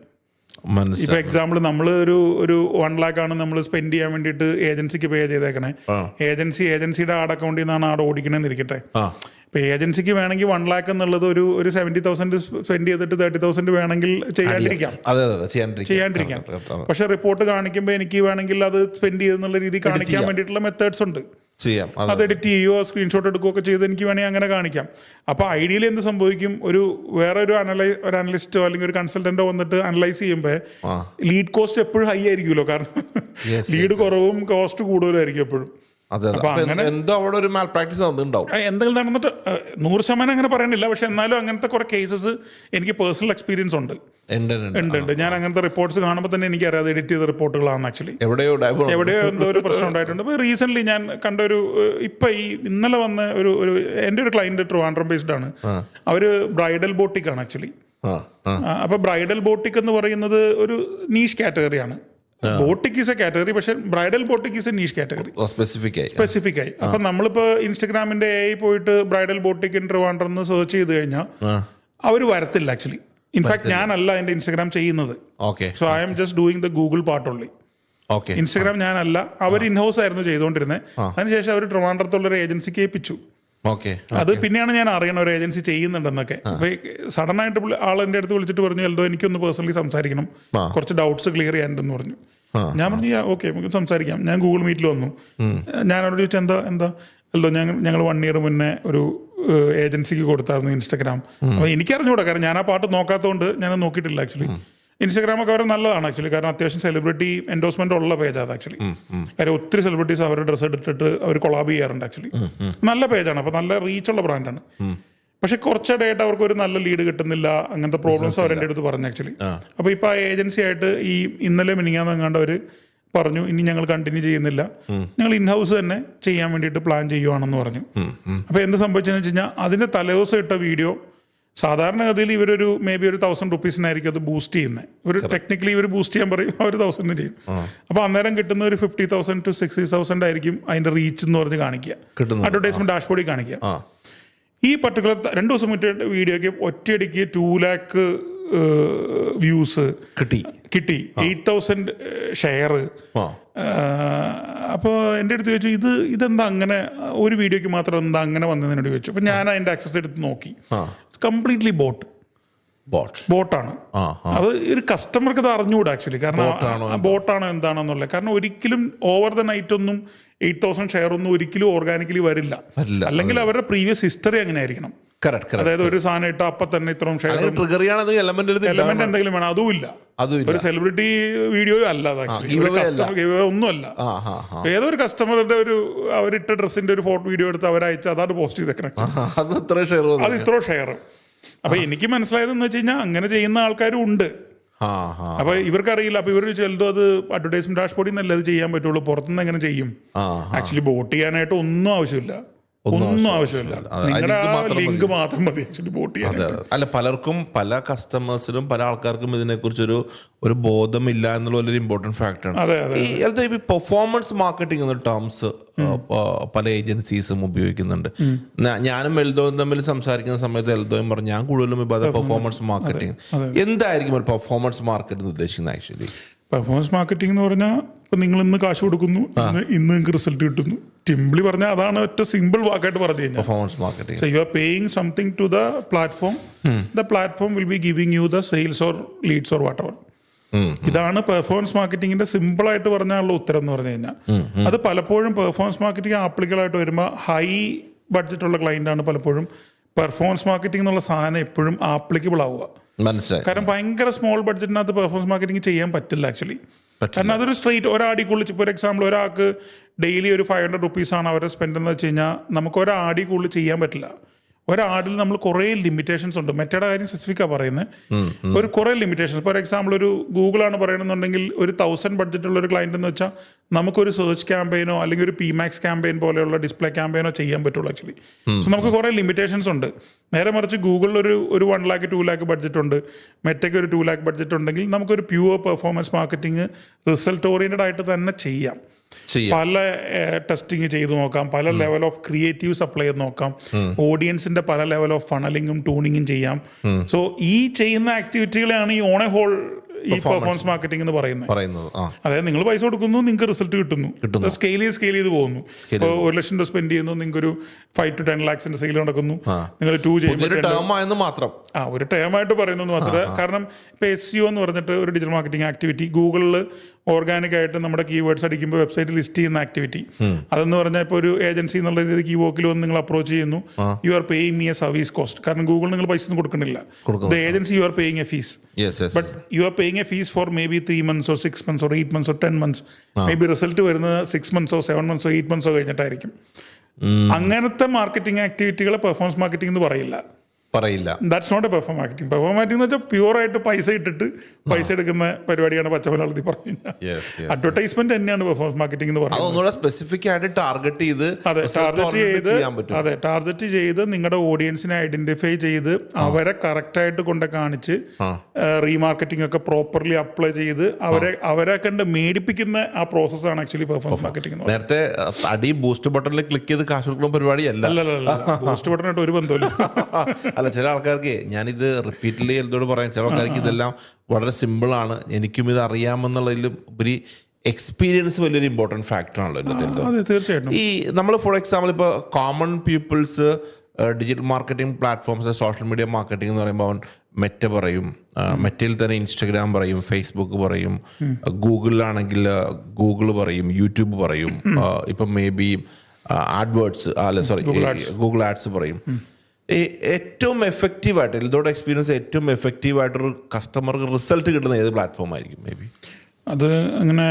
ഇപ്പൊ എക്സാമ്പിൾ നമ്മൾ ഒരു 1 lakh ആണ് നമ്മൾ സ്പെൻഡ് ചെയ്യാൻ വേണ്ടിയിട്ട് ഏജൻസിക്ക് പേ ചെയ്തേക്കണേ. ഏജൻസിയുടെ ആഡ് അക്കൗണ്ടിൽ നിന്നാണ് ആഡ് ഓടിക്കണേന്ന് ഇരിക്കട്ടെ. ഇപ്പൊ ഏജൻസിക്ക് വേണമെങ്കിൽ 1 lakh എന്നുള്ളത് ഒരു 70,000 സ്പെൻഡ് ചെയ്തിട്ട് 30,000 വേണമെങ്കിൽ ചെയ്യാണ്ടിരിക്കാം. പക്ഷെ റിപ്പോർട്ട് കാണിക്കുമ്പോൾ എനിക്ക് വേണമെങ്കിൽ അത് സ്പെൻഡ് ചെയ്തെന്നുള്ള രീതി കാണിക്കാൻ വേണ്ടിയിട്ടുള്ള മെത്തേഡ്സ് ഉണ്ട്. അത് എഡിറ്റ് ചെയ്യുകയോ സ്ക്രീൻഷോട്ട് എടുക്കുകയൊക്കെ ചെയ്ത് എനിക്ക് വേണമെങ്കിൽ അങ്ങനെ കാണിക്കാം. അപ്പോൾ ഐഡിയലി എന്ത് സംഭവിക്കും, വേറൊരു അനലിസ്റ്റോ അല്ലെങ്കിൽ ഒരു കൺസൾട്ടന്റോ വന്നിട്ട് അനലൈസ് ചെയ്യുമ്പോൾ ലീഡ് കോസ്റ്റ് എപ്പോഴും ഹൈ ആയിരിക്കുമല്ലോ. കാരണം ലീഡ് കുറവും കോസ്റ്റ് കൂടുതലായിരിക്കും എപ്പോഴും. എന്തെങ്കിലും നടന്നിട്ട് 100% അങ്ങനെ പറയണില്ല, പക്ഷെ എന്നാലും അങ്ങനത്തെ കുറെ കേസസ് എനിക്ക് പേഴ്സണൽ എക്സ്പീരിയൻസ് ഉണ്ട്. ഞാൻ അങ്ങനത്തെ റിപ്പോർട്ട്സ് കാണുമ്പോൾ തന്നെ എനിക്കറിയാതെ എഡിറ്റ് ചെയ്ത റിപ്പോർട്ടുകളാണ് ആക്ച്വലി. എവിടെയോ എന്തോ ഒരു പ്രശ്നം ഉണ്ടായിട്ടുണ്ട്. ഇപ്പോൾ റീസെന്റ് ഞാൻ കണ്ട ഇപ്പൊ ഇന്നലെ വന്ന എൻ്റെ ഒരു ക്ലയന്റ് ട്രിവാൻഡ്രം ബേസ്ഡ് ആണ്. അവര് ബ്രൈഡൽ ബോട്ടിക് ആണ് ആക്ച്വലി. അപ്പൊ ബ്രൈഡൽ ബോട്ടിക് എന്ന് പറയുന്നത് ഒരു നീഷ് കാറ്റഗറിയാണ്. ബോട്ടിക് ഈസ് എ കാറ്റഗറി, പക്ഷെ bridal boutique is a niche category, specific ആയി. അപ്പൊ നമ്മളിപ്പോ ഇൻസ്റ്റഗ്രാമിന്റെ പോയിട്ട് ബ്രൈഡൽ ബോട്ടിക് ഇൻ ട്രിവാൻഡ്രം എന്ന് സെർച്ച് ചെയ്ത് കഴിഞ്ഞാൽ അവർ വരത്തില്ല ആക്ച്വലി. ഇൻഫാക്ട് ഞാനല്ല എന്റെ ഇൻസ്റ്റഗ്രാം ചെയ്യുന്നത്. So I am just doing the Google part only. Instagram ഞാനല്ല, അവർ ഇൻഹൗസ് ആയിരുന്നു ചെയ്തുകൊണ്ടിരുന്നത്. അതിനുശേഷം അവർ ട്രിവാൻഡ്രത്തുള്ളൊരു ഏജൻസിക്ക് ഏൽപ്പിച്ചു. അത് പിന്നെയാണ് ഞാൻ അറിയണ ഒരു ഏജൻസി ചെയ്യുന്നുണ്ടെന്നൊക്കെ. അപ്പൊ സഡൻ ആയിട്ട് ആളെന്റെ അടുത്ത് വിളിച്ചിട്ട് പറഞ്ഞു, എൽദോ എനിക്കൊന്ന് പേഴ്സണലി സംസാരിക്കണം, കുറച്ച് ഡൗട്ട്സ് ക്ലിയർ ചെയ്യാനുണ്ടെന്ന് പറഞ്ഞു. ഞാൻ പറഞ്ഞു ഓക്കെ നമുക്ക് സംസാരിക്കാം. ഞാൻ ഗൂഗിൾ മീറ്റിൽ വന്നു. ഞാൻ അവരോട് ചോദിച്ചാൽ എന്താ എൽദോ ഞങ്ങൾ 1 year മുന്നേ ഒരു ഏജൻസിക്ക് കൊടുത്തായിരുന്നു ഇൻസ്റ്റഗ്രാം. അപ്പൊ എനിക്കറിഞ്ഞൂടാ, കാരണം ഞാൻ ആ പാട്ട് നോക്കാത്തതുകൊണ്ട് ഞാൻ നോക്കിയിട്ടില്ല ആക്ച്വലി. ഇൻസ്റ്റാഗ്രാമൊക്കെ അവർ നല്ലതാണ് ആക്ച്വലി, കാരണം അത്യാവശ്യം സെലിബ്രിറ്റി എൻഡോഴ്സ്മെന്റ് ഉള്ള പേജാണ് ആക്ച്വലി. കാര്യം ഒത്തിരി സെലിബ്രിറ്റീസ് അവരുടെ ഡ്രസ്സ് എടുത്തിട്ട് അവർ കൊളാബ് ചെയ്യാറുണ്ട് ആക്ച്വലി. നല്ല പേജാണ്, അപ്പൊ നല്ല റീച്ചുള്ള ബ്രാൻഡാണ്. പക്ഷെ കുറച്ചിടെയായിട്ട് അവർക്ക് ഒരു നല്ല ലീഡ് കിട്ടുന്നില്ല, അങ്ങനത്തെ പ്രോബ്ലംസ് അവർ എൻ്റെ അടുത്ത് പറഞ്ഞു ആക്ച്വലി. അപ്പൊ ഇപ്പൊ ആ ഏജൻസി ആയിട്ട് ഈ ഇന്നലെ മിനിങ്ങാന്നെങ്ങാണ്ട് അവർ പറഞ്ഞു, ഇനി ഞങ്ങൾ കണ്ടിന്യൂ ചെയ്യുന്നില്ല, ഞങ്ങൾ ഇൻഹൗസ് തന്നെ ചെയ്യാൻ വേണ്ടിയിട്ട് പ്ലാൻ ചെയ്യുവാണെന്ന് പറഞ്ഞു. അപ്പൊ എന്ത് സംഭവിച്ചെന്ന് വെച്ച് കഴിഞ്ഞാൽ അതിന്റെ തലേദിവസം ഇട്ട വീഡിയോ സാധാരണഗതിയിൽ ഇവരൊരു മേ ബി ഒരു 1,000 റുപ്പീസിനായിരിക്കും അത് ബൂസ്റ്റ് ചെയ്യുന്നത്. ഒരു ടെക്നിക്കലി ഇവർ ബൂസ്റ്റ് ചെയ്യാൻ പറയും, അവർ 1,000 ചെയ്യും. അപ്പോൾ അന്നേരം കിട്ടുന്ന ഒരു 50,000 to 60,000 ആയിരിക്കും അതിൻ്റെ റീച്ച് എന്ന് പറഞ്ഞ് കാണിക്കുക, അഡ്വർടൈസ്മെന്റ് ഡാഷ്ബോർഡിൽ കാണിക്കുക. ഈ പർട്ടിക്കുലർ 2 ദിവസം മുന്നേ വീഡിയോയ്ക്ക് ഒറ്റയടിക്ക് 2 lakh വ്യൂസ് കിട്ടി, 8,000 ഷെയർ. അപ്പോൾ എൻ്റെ അടുത്ത് ചോദിച്ചു, ഇതെന്താ അങ്ങനെ ഒരു വീഡിയോയ്ക്ക് മാത്രം എന്താ അങ്ങനെ വന്നതിനോട് ചോദിച്ചു. അപ്പം ഞാൻ അതിൻ്റെ ആക്സസ് എടുത്ത് നോക്കി, കംപ്ലീറ്റ്ലി ബോട്ടാണ്. അത് ഒരു കസ്റ്റമർക്ക് അത് അറിഞ്ഞുകൂടാ ആക്ച്വലി, കാരണം ബോട്ടാണോ എന്താണെന്നുള്ളത്. കാരണം ഒരിക്കലും ഓവർ ദ നൈറ്റ് ഒന്നും 8,000 ഷെയർ ഒന്നും ഒരിക്കലും ഓർഗാനിക്കലി വരില്ല. അല്ലെങ്കിൽ അവരുടെ പ്രീവിയസ് ഹിസ്റ്ററി അങ്ങനെ ആയിരിക്കണം. അതായത് ഒരു സാധനം ഇട്ട് അപ്പൊ തന്നെ ഇത്രയും ഷെയർ എലമെന്റ് എന്തെങ്കിലും വേണം. അതുമില്ല, ഒരു സെലിബ്രിറ്റി വീഡിയോ അല്ല, ഒന്നുമല്ല. ഏതൊരു കസ്റ്റമറുടെ ഒരു അവരിട്ട ഡ്രസ്സിന്റെ ഒരു ഫോട്ടോ വീഡിയോ എടുത്ത് അവരയച്ച് അതാണ് പോസ്റ്റ് ചെയ്തേക്കണം, അത് ഇത്ര ഷെയർ. അപ്പൊ എനിക്ക് മനസ്സിലായതെന്ന് വെച്ച് കഴിഞ്ഞാൽ അങ്ങനെ ചെയ്യുന്ന ആൾക്കാരും ഉണ്ട്. അപ്പൊ ഇവർക്കറിയില്ല. അപ്പൊ ഇവർ ചിലതും അത് അഡ്വർടൈസ്മെന്റ് ഡാഷ്ബോർഡിൽ നിന്നല്ല അത് ചെയ്യാൻ പറ്റുള്ളൂ, പുറത്തുനിന്ന് എങ്ങനെ ചെയ്യും? ആക്ച്വലി ബോട്ട് ചെയ്യാനായിട്ട് ഒന്നും ആവശ്യമില്ല. നിങ്ങളുടെ ലിങ്ക് മാത്രം മതി ബോട്ട് ചെയ്യാൻ. അല്ല, പലർക്കും പല കസ്റ്റമേഴ്സിനും പല ആൾക്കാർക്കും ഇതിനെക്കുറിച്ചൊരു ബോധമില്ല എന്നുള്ള ഒരു ഇമ്പോർട്ടൻറ്റ് ഫാക്ടറാണ്. ഈ പെർഫോമൻസ് മാർക്കറ്റിംഗ് എന്ന ടേംസ് പല ഏജൻസീസും ഉപയോഗിക്കുന്നുണ്ട്. ഞാനും എൽദോയും തമ്മിൽ സംസാരിക്കുന്ന സമയത്ത് എൽദോയും പറഞ്ഞു ഞാൻ കൂടുതലും പെർഫോമൻസ് മാർക്കറ്റിംഗ്. എന്തായിരിക്കും ഒരു പെർഫോമൻസ് മാർക്കറ്റിംഗ് ഉദ്ദേശിക്കുന്നത് ആക്ച്വലി? പെർഫോമൻസ് മാർക്കറ്റിംഗ് എന്ന് പറഞ്ഞാൽ ഇപ്പം നിങ്ങൾ ഇന്ന് കാശ് കൊടുക്കുന്നു, ഇന്ന് നിങ്ങൾക്ക് റിസൾട്ട് കിട്ടുന്നു. സിംപ്ലി പറഞ്ഞാൽ അതാണ് ഒറ്റ സിമ്പിൾ വാക്കായിട്ട് പറഞ്ഞു കഴിഞ്ഞാൽ performance marketing. So you are paying something to the platform, the platform will be giving you the sales or leads or whatever. ഇതാണ് പെർഫോമൻസ് മാർക്കറ്റിംഗിന്റെ സിമ്പിൾ ആയിട്ട് പറഞ്ഞാലുള്ള ഉത്തരം എന്ന് പറഞ്ഞു കഴിഞ്ഞാൽ. അത് പലപ്പോഴും പെർഫോമൻസ് മാർക്കറ്റിംഗ് ആപ്ലിക്കലായിട്ട് വരുമ്പോൾ ഹൈ ബഡ്ജറ്റ് ഉള്ള ക്ലയന്റ് ആണ് പലപ്പോഴും പെർഫോമൻസ് മാർക്കറ്റിംഗ് എന്നുള്ള സാധനം എപ്പോഴും ആപ്ലിക്കബിൾ ആവുക. കാരണം ഭയങ്കര സ്മോൾ ബഡ്ജറ്റിനകത്ത് പെർഫോമൻസ് മാർക്കറ്റിംഗ് ചെയ്യാൻ പറ്റില്ല ആക്ച്വലി. കാരണം അതൊരു സ്ട്രെയിറ്റ് ഒരാടിക്കുള്ളിൽ, ഇപ്പോൾ ഒരു എക്സാമ്പിൾ, ഒരാൾക്ക് ഡെയിലി ഒരു 500 റുപ്പീസാണ് അവരുടെ സ്പെൻഡ് എന്ന് വെച്ച് കഴിഞ്ഞാൽ നമുക്ക് ഒരാടി കൂടുതൽ ചെയ്യാൻ പറ്റില്ല. ഒരാടിൽ നമ്മൾ കുറേ ലിമിറ്റേഷൻസ് ഉണ്ട്. മെറ്റയുടെ കാര്യം സ്പെസിഫിക്കാണ് പറയുന്നത്. ഒരു കുറേ ലിമിറ്റേഷൻസ്. ഫോർ എക്സാമ്പിൾ ഒരു ഗൂഗിളാണ് പറയണമെന്നുണ്ടെങ്കിൽ ഒരു 1,000 ബഡ്ജറ്റുള്ള ഒരു ക്ലയൻറ്റ് എന്ന് വെച്ചാൽ നമുക്കൊരു സെർച്ച് ക്യാമ്പയിനോ അല്ലെങ്കിൽ ഒരു PMAX ക്യാമ്പയിൻ പോലെയുള്ള ഡിസ്പ്ലേ ക്യാമ്പയിനോ ചെയ്യാൻ പറ്റുള്ളൂ ആക്ച്വലി. സോ നമുക്ക് കുറേ ലിമിറ്റേഷൻസ് ഉണ്ട്. നേരെ മറിച്ച് ഗൂഗിളിൽ ഒരു 1 lakh 2 lakh ബഡ്ജറ്റ് ഉണ്ട്, മെറ്റയ്ക്ക് ഒരു 2 lakh ബഡ്ജറ്റ് ഉണ്ടെങ്കിൽ നമുക്കൊരു pure performance marketing result oriented ആയിട്ട് തന്നെ ചെയ്യാം. പല ടെസ്റ്റിങ് ചെയ്ത് നോക്കാം, പല ലെവൽ ഓഫ് ക്രിയേറ്റീവ് സപ്ലൈ ചെയ്ത് നോക്കാം, ഓഡിയൻസിന്റെ പല ലെവൽ ഓഫ് ഫണലിങ്ങും ട്യൂണിങ്ങും ചെയ്യാം. സോ ഈ ചെയ്യുന്ന ആക്ടിവിറ്റികളാണ് ഈ ഓൺ എ ഹോൾ ഈ പെർഫോമൻസ് മാർക്കറ്റിംഗ് എന്ന് പറയുന്നത്. അതായത് നിങ്ങൾ പൈസ കൊടുക്കുന്നു, നിങ്ങൾക്ക് റിസൾട്ട് കിട്ടുന്നു, സ്കെയിൽ ചെയ്ത് പോകുന്നു. ഇപ്പോൾ 1 ലക്ഷം രൂപ സ്പെൻഡ് ചെയ്യുന്നു, നിങ്ങൾക്ക് ഒരു 5 to 10 lakhs സെയിൽ നടക്കുന്നു. നിങ്ങൾ 2 ചെയ്യുമ്പോൾ ഒരു ടേം ആയിട്ട് പറയുന്നത് മാത്രമേ. കാരണം ഇപ്പോൾ SEO എന്ന് പറഞ്ഞിട്ട് ഒരു ഡിജിറ്റൽ മാർക്കറ്റിംഗ് ആക്ടിവിറ്റി ഗൂഗിളിൽ ഓർഗാനിക് ആയിട്ട് നമ്മുടെ കീവേഡ്സ് അടിക്കുമ്പോൾ വെബ്സൈറ്റ് ലിസ്റ്റ് ചെയ്യുന്ന ആക്ടിവിറ്റി, അതെന്ന് പറഞ്ഞാൽ ഇപ്പോൾ ഒരു ഏജൻസി എന്നുള്ള രീതിക്ക് ഈ വർക്കിൽ വന്ന് നിങ്ങൾ അപ്രോച്ച് ചെയ്യുന്നു, you are paying me a service cost. കാരണം ഗൂഗിൾ നിങ്ങൾ പൈസ ഒന്നും കൊടുക്കണില്ല, the agency you are paying a fee. But you are paying a fee for maybe 3 months or 6 months or 8 months or 10 months. May be result വരുന്നത് 6 months or 7 months or 8 months കഴിഞ്ഞിട്ടായിരിക്കും. അങ്ങനത്തെ marketing ആക്ടിവിറ്റികളെ performance marketing എന്ന് പറയില്ല. That's not a perform marketing. Perform marketing എന്ന് വെച്ചാൽ പ്യൂറായിട്ട് പൈസ ഇട്ടിട്ട് പൈസ എടുക്കുന്ന പരിപാടിയാണ് പച്ചമലയാളത്തിൽ പറഞ്ഞു കഴിഞ്ഞാൽ. അഡ്വർടൈസ്മെന്റ് തന്നെയാണ് പെർഫോമൻസ് മാർക്കറ്റിംഗ് എന്ന് പറയുന്നത്. സ്പെസിഫിക് ആയിട്ട് ടാർഗറ്റ് ചെയ്ത് നിങ്ങളുടെ ഓഡിയൻസിനെ ഐഡന്റിഫൈ ചെയ്ത് അവരെ കറക്റ്റായിട്ട് കൊണ്ട് കാണിച്ച് റീമാർക്കറ്റിംഗ് ഒക്കെ പ്രോപ്പർലി അപ്ലൈ ചെയ്ത് അവരെ കണ്ട് മേടിപ്പിക്കുന്ന ആ പ്രോസസ്സാണ് ആക്ച്വലി പെർഫോമൻസ് മാർക്കറ്റിംഗ്. നേരത്തെ അടി ബൂസ്റ്റ് ബട്ടണിൽ ക്ലിക്ക് ചെയ്ത് കാശ് കൊടുക്കുന്ന പരിപാടിയല്ല. ബൂസ്റ്റ് ബട്ടണായിട്ട് ഒരു ബന്ധമില്ല. അല്ല, ചില ആൾക്കാർക്ക് ഞാനിത് റിപ്പീറ്റ്ലി എൽദോട് പറയാം, ചില ആൾക്കാർക്ക് ഇതെല്ലാം വളരെ സിമ്പിളാണ്, എനിക്കും ഇത് അറിയാമെന്നുള്ളതിലും ഉപരി എക്സ്പീരിയൻസ് വലിയൊരു ഇമ്പോർട്ടൻറ്റ് ഫാക്ടറാണല്ലോ. തീർച്ചയായിട്ടും ഈ നമ്മൾ ഫോർ എക്സാമ്പിൾ ഇപ്പോൾ common peoples digital marketing platforms, social media marketing എന്ന് പറയുമ്പോൾ അവൻ മെറ്റ പറയും, മെറ്റയിൽ തന്നെ ഇൻസ്റ്റഗ്രാം പറയും, ഫേസ്ബുക്ക് പറയും, ഗൂഗിളിലാണെങ്കിൽ ഗൂഗിൾ പറയും, യൂട്യൂബ് പറയും, ഇപ്പം മേ ബി ഗൂഗിൾ ആഡ്സ് പറയും. ഏറ്റവും എഫക്റ്റീവായിട്ട് എൽദോയുടെ എക്സ്പീരിയൻസ് ഏറ്റവും എഫക്റ്റീവായിട്ടൊരു കസ്റ്റമർക്ക് റിസൾട്ട് കിട്ടുന്ന ഏത് പ്ലാറ്റ്ഫോം ആയിരിക്കും? മേ ബി അത് അങ്ങനെ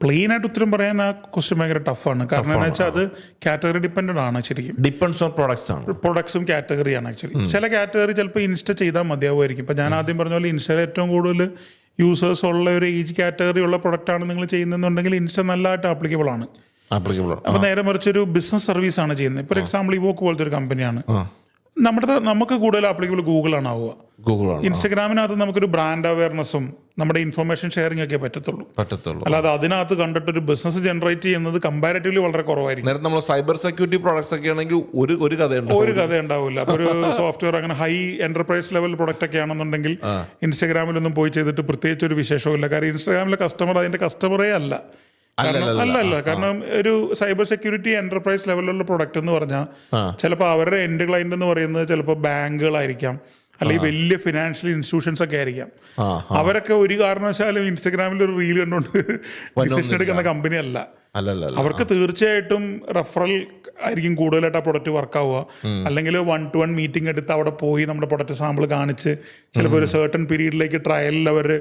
പ്ലെയിൻ ആയിട്ട് ഉത്തരം പറയാൻ ആ ക്വസ്റ്റ്യൻ ഭയങ്കര ടഫാണ്. കാരണം എന്താ വെച്ചാൽ അത് കാറ്റഗറി ഡിപ്പെൻഡൻ്റ് ആണ്. ശരിക്കും ഡിപ്പെൻഡ്സ് ഓൺ പ്രോഡക്ട്സ് ആണ്. പ്രൊഡക്ട്സും കാറ്റഗറിയാണ് ആക്ച്വലി. ചില കാറ്റഗറി ചിലപ്പോൾ ഇൻസ്റ്റ ചെയ്താൽ മതിയാവുമായിരിക്കും. ഇപ്പം ഞാൻ ആദ്യം പറഞ്ഞ പോലെ ഇൻസ്റ്റയിൽ ഏറ്റവും കൂടുതൽ യൂസേഴ്സ് ഉള്ള ഒരു ഏജ് കാറ്റഗറി ഉള്ള പ്രൊഡക്റ്റാണ് നിങ്ങൾ ചെയ്യുന്നതെന്നുണ്ടെങ്കിൽ ഇൻസ്റ്റ നല്ലതായിട്ട് ആപ്ലിക്കബിൾ ആണ്. അപ്പോൾ നേരെ മറിച്ചൊരു ബിസിനസ് സർവീസ് ആണ് ചെയ്യുന്നത്. ഫോർ എക്സാമ്പിൾ ഇവോക്ക് പോലത്തെ ഒരു കമ്പനിയാണ്. നമുക്ക് കൂടുതൽ ആപ്ലിക്കബിൾ ഗൂഗിളാണ് ആവുക. ഗൂഗിളാണ്. ഇൻസ്റ്റഗ്രാമിനകത്ത് നമുക്കൊരു ബ്രാൻഡ് അവയർനെസ്സും നമ്മുടെ ഇൻഫർമേഷൻ ഷെയറിംഗ് ഒക്കെ പറ്റത്തുള്ളൂ. അല്ലാതെ അതിനകത്ത് കണ്ടിട്ടൊരു ബിസിനസ് ജനറേറ്റ് ചെയ്യുന്നത് കമ്പാരിറ്റീവ്ലി വളരെ കുറവായിരിക്കും. നേരത്തെ നമ്മൾ സൈബർ സെക്യൂരിറ്റി പ്രോഡക്ട്സ് ഒക്കെ ആണെങ്കിൽ ഒരു കഥ ഉണ്ടാവില്ല. ഒരു സോഫ്റ്റ്വെയർ അങ്ങനെ ഹൈ എന്റർപ്രൈസ് ലെവൽ പ്രൊഡക്റ്റ് ഒക്കെ ആണെന്നുണ്ടെങ്കിൽ ഇൻസ്റ്റഗ്രാമിലൊന്നും പോയി ചെയ്തിട്ട് പ്രത്യേകിച്ച് ഒരു വിശേഷമില്ല. കാരണം ഇൻസ്റ്റഗ്രാമിലെ കസ്റ്റമർ അതിന്റെ കസ്റ്റമറേ അല്ല. കാരണം ഒരു സൈബർ സെക്യൂരിറ്റി എന്റർപ്രൈസ് ലെവലിലുള്ള പ്രൊഡക്റ്റ് എന്ന് പറഞ്ഞാൽ ചിലപ്പോൾ അവരുടെ എൻഡ് ക്ലയന്റ് എന്ന് പറയുന്നത് ചിലപ്പോൾ ബാങ്കുകളായിരിക്കാം, അല്ലെങ്കിൽ വലിയ ഫിനാൻഷ്യൽ ഇൻസ്റ്റിറ്റ്യൂഷൻസ് ഒക്കെ ആയിരിക്കാം. അവരൊക്കെ ഒരു കാരണവശാലും ഇൻസ്റ്റഗ്രാമിൽ ഒരു റീൽ കണ്ടുകൊണ്ട് ഡിസിഷൻ എടുക്കുന്ന കമ്പനി അല്ല. അവർക്ക് തീർച്ചയായിട്ടും റെഫറൽ ആയിരിക്കും കൂടുതലായിട്ട് ആ പ്രൊഡക്റ്റ് വർക്ക് ആവുക. അല്ലെങ്കിൽ 1-to-1 മീറ്റിംഗ് എടുത്ത് അവിടെ പോയി നമ്മുടെ പ്രൊഡക്റ്റ് സാമ്പിൾ കാണിച്ച് ചിലപ്പോൾ ഒരു സർട്ടൺ പീരീഡിലേക്ക് ട്രയലിൽ അവരുടെ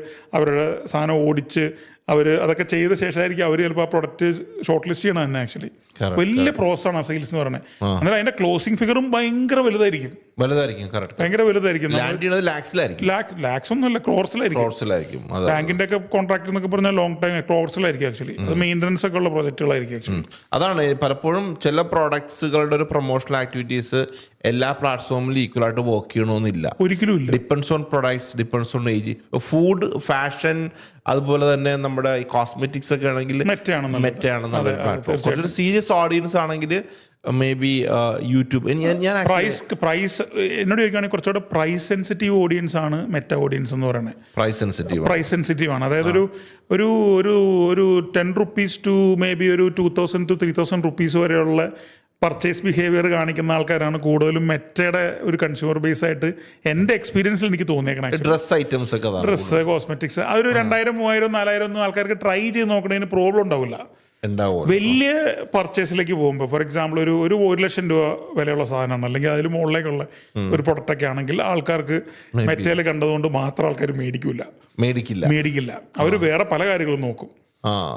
സാധനം ഓടിച്ച് അതൊക്കെ ചെയ്ത ശേഷമായിരിക്കും അവർ ചിലപ്പോൾ ആ പ്രൊഡക്റ്റ് ഷോർട്ട് ലിസ്റ്റ് ചെയ്യണം തന്നെ. ആക്ച്വലി വലിയ പ്രോസസ്സാണ് ആ സെയിൽസ് എന്ന് പറയുന്നത്. അന്നേരം അതിന്റെ ക്ലോസിംഗ് ഫിഗറും ഭയങ്കര വലുതായിരിക്കും. ലാക്സ് ഒന്നുമല്ല, ക്രോർസിലായിരിക്കും. ബാങ്കിന്റെ ഒക്കെ കോൺട്രാക്ട് എന്നൊക്കെ പറഞ്ഞാൽ ലോങ് ടൈം ക്രോർസിലായിരിക്കും. ആക്ച്വലി അത് മെയിൻ്റനൻസ് ഒക്കെ ഉള്ള പ്രോജക്റ്റുകളായിരിക്കും. ആക്ച്വലി അതാണ് പലപ്പോഴും ചില പ്രോഡക്ട്സുകളുടെ ഒരു പ്രൊമോഷണൽ ആക്ടിവിറ്റീസ് എല്ലാ പ്ലാറ്റ്ഫോമിലും ഈക്വൽ ആയിട്ട് വർക്ക് ചെയ്യണമെന്നില്ല. ഒരിക്കലും ഇല്ല. Depends on products, depends on age. Food, fashion, അതുപോലെ തന്നെ നമ്മുടെ ഈ കോസ്മെറ്റിക്സ് ഒക്കെ ആണെങ്കിൽ മെറ്റയാണെന്നുള്ള പ്ലാറ്റ്ഫോം. സീരിയസ് ഓഡിയൻസ് ആണെങ്കിൽ മേ ബി യൂട്യൂബ്. ഞാൻ പ്രൈസ് എന്നോട് ചോദിക്കുകയാണെങ്കിൽ കുറച്ചുകൂടെ പ്രൈസ് സെൻസിറ്റീവ് ഓഡിയൻസ് ആണ് മെറ്റ ഓഡിയൻസ് എന്ന് പറയുന്നത്. പ്രൈസ് സെൻസിറ്റീവ് ആണ്. അതായത് ഒരു 10 rupees to മേ ബി ഒരു 2,000 to 3,000 rupees വരെയുള്ള പർച്ചേസ് ബിഹേവിയർ കാണിക്കുന്ന ആൾക്കാരാണ് കൂടുതലും മെറ്റയുടെ ഒരു കൺസ്യൂമർ ബേസ് ആയിട്ട് എൻ്റെ എക്സ്പീരിയൻസിൽ എനിക്ക് തോന്നിയേക്കണം. ഡ്രസ്സ്, കോസ്മെറ്റിക്സ്, അതൊരു 2,000, 3,000, 4,000 ഒന്നും ആൾക്കാർക്ക് ട്രൈ ചെയ്ത് നോക്കണതിന് പ്രോബ്ലം ഉണ്ടാവില്ല. വലിയ പർച്ചേസിലേക്ക് പോകുമ്പോൾ ഫോർ എക്സാമ്പിൾ ഒരു 1,00,000 രൂപ വിലയുള്ള സാധനമാണ്, അല്ലെങ്കിൽ അതിൽ മുകളിലേക്കുള്ള ഒരു പ്രൊഡക്റ്റ് ഒക്കെ ആണെങ്കിൽ ആൾക്കാർക്ക് മെറ്റയിൽ കണ്ടതുകൊണ്ട് മാത്രം ആൾക്കാർ മേടിക്കില്ല. അവർ വേറെ പല കാര്യങ്ങളും നോക്കും.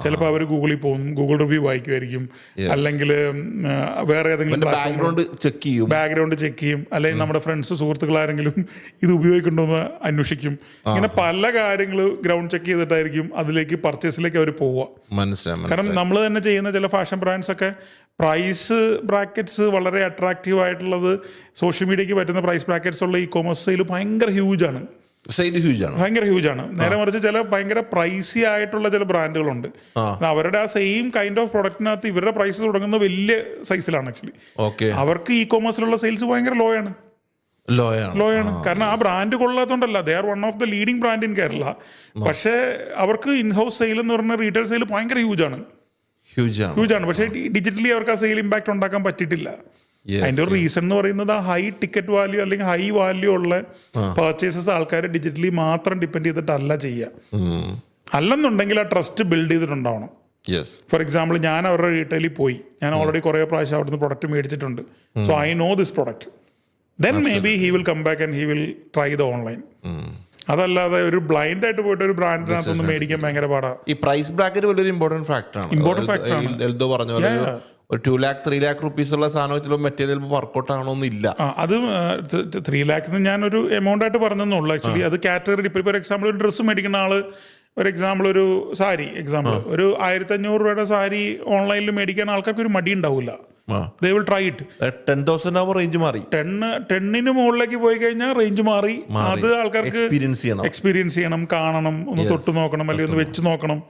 ചിലപ്പോൾ അവർ ഗൂഗിളിൽ പോകും, ഗൂഗിൾ റിവ്യൂ വായിക്കുമായിരിക്കും, അല്ലെങ്കിൽ വേറെ ഏതെങ്കിലും ബാക്ക്ഗ്രൗണ്ട് ചെക്ക് ചെയ്യും, അല്ലെങ്കിൽ നമ്മുടെ ഫ്രണ്ട്സ്, സുഹൃത്തുക്കളാരെങ്കിലും ഇത് ഉപയോഗിക്കണ്ടോ എന്ന് അന്വേഷിക്കും. ഇങ്ങനെ പല കാര്യങ്ങൾ ഗ്രൗണ്ട് ചെക്ക് ചെയ്തിട്ടായിരിക്കും അതിലേക്ക് പർച്ചേസിലേക്ക് അവർ പോവുക. കാരണം നമ്മൾ തന്നെ ചെയ്യുന്ന ചില ഫാഷൻ ബ്രാൻഡ്സ് ഒക്കെ പ്രൈസ് ബ്രാക്കറ്റ്സ് വളരെ അട്രാക്റ്റീവ് ആയിട്ടുള്ളത്, സോഷ്യൽ മീഡിയയ്ക്ക് പറ്റുന്ന പ്രൈസ് ബ്രാക്കറ്റ്സ് ഉള്ള ഇ കോമേഴ്സ് സെയിൽ ഭയങ്കര ഹ്യൂജാണ്. നേരെ മറിച്ച് ചില ഭയങ്കര പ്രൈസി ആയിട്ടുള്ള ചില ബ്രാൻഡുകളുണ്ട്. അവരുടെ ആ സെയിം കൈൻഡ് ഓഫ് പ്രൊഡക്റ്റിനകത്ത് ഇവരുടെ പ്രൈസ് തുടങ്ങുന്നത് വലിയ സൈസിലാണ്. ആക്ച്വലി അവർക്ക് ഇ കോമേഴ്സിലുള്ള സെയിൽസ് ഭയങ്കര ലോ ആണ്. കാരണം ആ ബ്രാൻഡ് കൊള്ളാത്തോണ്ടല്ല, they are one of the leading brand in Kerala. പക്ഷേ അവർക്ക് ഇൻഹൗസ് സെയിൽ എന്ന് പറഞ്ഞ റീറ്റെയിൽ സെയിൽ ഭയങ്കര ഹ്യൂജാണ്. പക്ഷേ ഡിജിറ്റലി അവർക്ക് ആ സെയിൽ ഇമ്പാക്ട് ഉണ്ടാക്കാൻ പറ്റിയിട്ടില്ല. അതിന്റെ ഒരു റീസൺ എന്ന് പറയുന്നത് ആ ഹൈ ടിക്കറ്റ് വാല്യൂ അല്ലെങ്കിൽ ഹൈ വാല്യൂ ഉള്ള പർച്ചേസസ് ആൾക്കാർ ഡിജിറ്റലി മാത്രം ഡിപ്പെൻഡ് ചെയ്തിട്ടല്ല ചെയ്യുക. അല്ലെന്നുണ്ടെങ്കിൽ ആ ട്രസ്റ്റ് ബിൽഡ് ചെയ്തിട്ടുണ്ടാവണം. ഫോർ എക്സാമ്പിൾ ഞാൻ അവരുടെ റീറ്റെയിലിൽ പോയി, ഞാൻ ഓൾറെഡി കുറേ പ്രാവശ്യം അവിടുന്ന് പ്രൊഡക്റ്റ് മേടിച്ചിട്ടുണ്ട്. So I know this product, then may be he will come back and he will try the online. അതല്ലാതെ ഒരു ബ്ലൈൻഡ് ആയിട്ട് പോയിട്ട് ഒരു ബ്രാൻഡിനകത്തൊന്നും മേടിക്കാൻ ഭയങ്കര പാടാണ്. ഈ പ്രൈസ് ബ്രാക്കറ്റ് വലിയൊരു ഇമ്പോർട്ടന്റ് ഫാക്ടറാണ്. എൽദോ പറഞ്ഞ പോലെ ഒരു 2 lakh 3 lakh rupees ഉള്ള സാധനം ചിലപ്പോൾ മെറ്റീരിയൽ വർക്കൗട്ട് ആണോന്നില്ല. അത് 3 lakh ഞാനൊരു എമൗണ്ട് ആയിട്ട് പറഞ്ഞെന്നുള്ളൂ. ആക്ച്വലി അത് കാറ്റഗറി. ഇപ്പോൾ ഫോർ എക്സാമ്പിൾ ഒരു ഡ്രസ്സ് മേടിക്കുന്ന ആള്, ഒരു എക്സാമ്പിൾ ഒരു സാരി, ഒരു 1,500 രൂപയുടെ സാരി ഓൺലൈനിൽ മേടിക്കാൻ ആൾക്കാർക്ക് ഒരു മടി ഉണ്ടാവില്ല. They will try it. 10,000 range മാറി, 10 മുകളിലേക്ക് പോയി കഴിഞ്ഞാൽ റേഞ്ച് മാറി. അത് ആൾക്കാർക്ക് എക്സ്പീരിയൻസ് ചെയ്യണം, കാണണം, ഒന്ന് തൊട്ട് നോക്കണം, അല്ലെങ്കിൽ ഒന്ന് വെച്ച് നോക്കണം.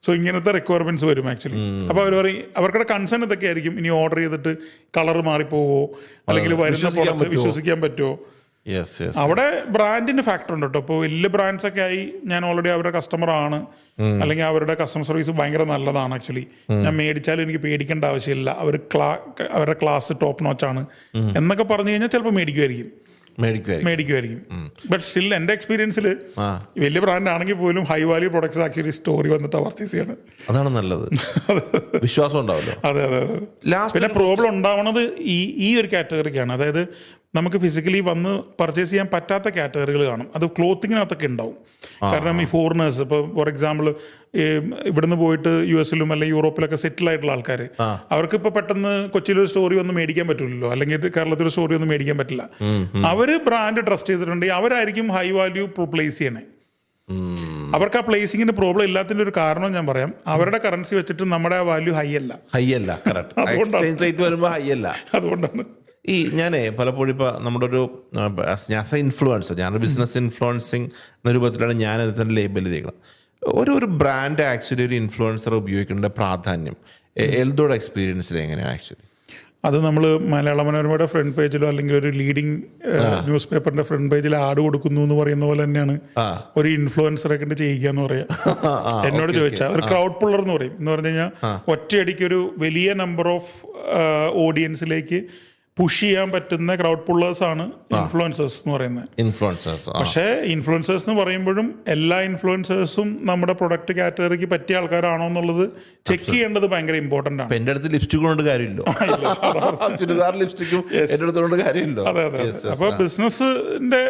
സോ ഇങ്ങനത്തെ റിക്വയർമെന്റ്സ് വരും ആക്ച്വലി. അപ്പോൾ അവർ പറയും, അവരുടെ കൺസേൺ ഇതൊക്കെ ആയിരിക്കും. ഇനി ഓർഡർ ചെയ്തിട്ട് കളർ മാറിപ്പോവോ, അല്ലെങ്കിൽ വരുന്ന പ്രോഡക്റ്റ് വിശ്വസിക്കാൻ പറ്റുമോ. അവിടെ ബ്രാൻഡിന് ഫാക്ടർ ഉണ്ട് കേട്ടോ. ഇപ്പോൾ വലിയ ബ്രാൻഡ്സ് ഒക്കെ ആയി ഞാൻ ഓൾറെഡി അവരുടെ കസ്റ്റമർ ആണ്, അല്ലെങ്കിൽ അവരുടെ കസ്റ്റമർ സർവീസ് ഭയങ്കര നല്ലതാണ്. ആക്ച്വലി ഞാൻ മേടിച്ചാലും എനിക്ക് പേടിക്കേണ്ട ആവശ്യമില്ല, അവരുടെ ക്ലാസ് ടോപ്പ് നോച്ചാണ് എന്നൊക്കെ പറഞ്ഞു കഴിഞ്ഞാൽ ചിലപ്പോൾ മേടിക്കുമായിരിക്കും. ബട്ട് സ്റ്റിൽ എൻ്റെ എക്സ്പീരിയൻസിൽ വലിയ ബ്രാൻഡ് ആണെങ്കിൽ പോലും high value products actually story വന്നിട്ട് പർച്ചേസ് ചെയ്യണം. അതാണ് നല്ലത്, വിശ്വാസം ഉണ്ടാവല്ലോ. അതെ. പിന്നെ പ്രോബ്ലം ഉണ്ടാവണത് ഈ ഒരു കാറ്റഗറിക്കാണ്. അതായത് നമുക്ക് ഫിസിക്കലി വന്ന് പർച്ചേസ് ചെയ്യാൻ പറ്റാത്ത കാറ്റഗറികൾ കാണും. അത് ക്ലോത്തിങ്ങിനകത്തൊക്കെ ഉണ്ടാവും. കാരണം ഈ ഫോറിനേഴ്സ്, ഇപ്പോൾ ഫോർ എക്സാമ്പിൾ ഇവിടുന്ന് പോയിട്ട് US അല്ലെങ്കിൽ യൂറോപ്പിലൊക്കെ സെറ്റിൽ ആയിട്ടുള്ള ആൾക്കാർ, അവർക്ക് ഇപ്പോൾ പെട്ടെന്ന് കൊച്ചിയിലൊരു സ്റ്റോറി ഒന്നും മേടിക്കാൻ പറ്റില്ലല്ലോ, അല്ലെങ്കിൽ കേരളത്തിലൊരു സ്റ്റോറി ഒന്നും മേടിക്കാൻ പറ്റില്ല. അവർ ബ്രാൻഡ് ട്രസ്റ്റ് ചെയ്തിട്ടുണ്ടെങ്കിൽ അവരായിരിക്കും ഹൈ വാല്യൂ പ്ലേസ് ചെയ്യണേ. അവർക്ക് ആ പ്ലേസിങ്ങിന് പ്രോബ്ലം ഇല്ലാത്തതിന്റെ ഒരു കാരണം ഞാൻ പറയാം, അവരുടെ കറൻസി വെച്ചിട്ട് നമ്മുടെ ആ വാല്യൂ ഹൈ അല്ല. അതുകൊണ്ടാണ് ഞാനേ പലപ്പോഴും ഇപ്പോൾ നമ്മുടെ ഒരു ആസ് എ ഇൻഫ്ലുവൻസർ, ഞാനൊരു ബിസിനസ് ഇൻഫ്ലുവൻസിങ് എന്ന രൂപത്തിലാണ് ഞാൻ അതിൽ തന്നെ ലേബൽ ചെയ്തിരിക്കുന്നത്. ഒരു ബ്രാൻഡ് ആക്ച്വലി ഒരു ഇൻഫ്ലുവൻസർ ഉപയോഗിക്കേണ്ട പ്രാധാന്യം എൽദോയുടെ എക്സ്പീരിയൻസിൽ എങ്ങനെയാണ് ആക്ച്വലി? അത് നമ്മൾ മലയാള മനോരമയുടെ ഫ്രണ്ട് പേജിലോ അല്ലെങ്കിൽ ഒരു ലീഡിങ് ന്യൂസ് പേപ്പറിന്റെ ഫ്രണ്ട് പേജിൽ ആഡ് കൊടുക്കുന്നു എന്ന് പറയുന്ന പോലെ തന്നെയാണ് ഒരു ഇൻഫ്ലുവൻസറെ കൊണ്ട് ചെയ്യിക്കുക എന്ന് പറയാം. എന്നോട് ചോദിച്ചാൽ ഒരു ക്രൗഡ് പുള്ളർ എന്ന് പറയും. എന്ന് പറഞ്ഞു കഴിഞ്ഞാൽ ഒറ്റയടിക്ക് ഒരു വലിയ നമ്പർ ഓഫ് ഓഡിയൻസിലേക്ക് പുഷ് ചെയ്യാൻ പറ്റുന്ന ക്രൗഡ് പുള്ളേഴ്സ് ആണ് ഇൻഫ്ലുവൻസേഴ്സ് എന്ന് പറയുന്നത്. പക്ഷേ ഇൻഫ്ലുവൻസേഴ്സ് എന്ന് പറയുമ്പോഴും എല്ലാ ഇൻഫ്ലുവൻസേഴ്സും നമ്മുടെ പ്രൊഡക്റ്റ് കാറ്റഗറിക്ക് പറ്റിയ ആൾക്കാരാണോ എന്നുള്ളത് ചെക്ക് ചെയ്യേണ്ടത് ഭയങ്കര ഇമ്പോർട്ടന്റ് ആണ്. എന്റെ അടുത്ത് ലിപ്സ്റ്റിക് കൊണ്ട് കാര്യമില്ലോ, ചുരിദാർ ലിപ്സ്റ്റിക്കും എന്റെ അടുത്ത് കൊണ്ട് കാര്യമില്ലോ. അതെ. അപ്പൊ ബിസിനസിന്റെ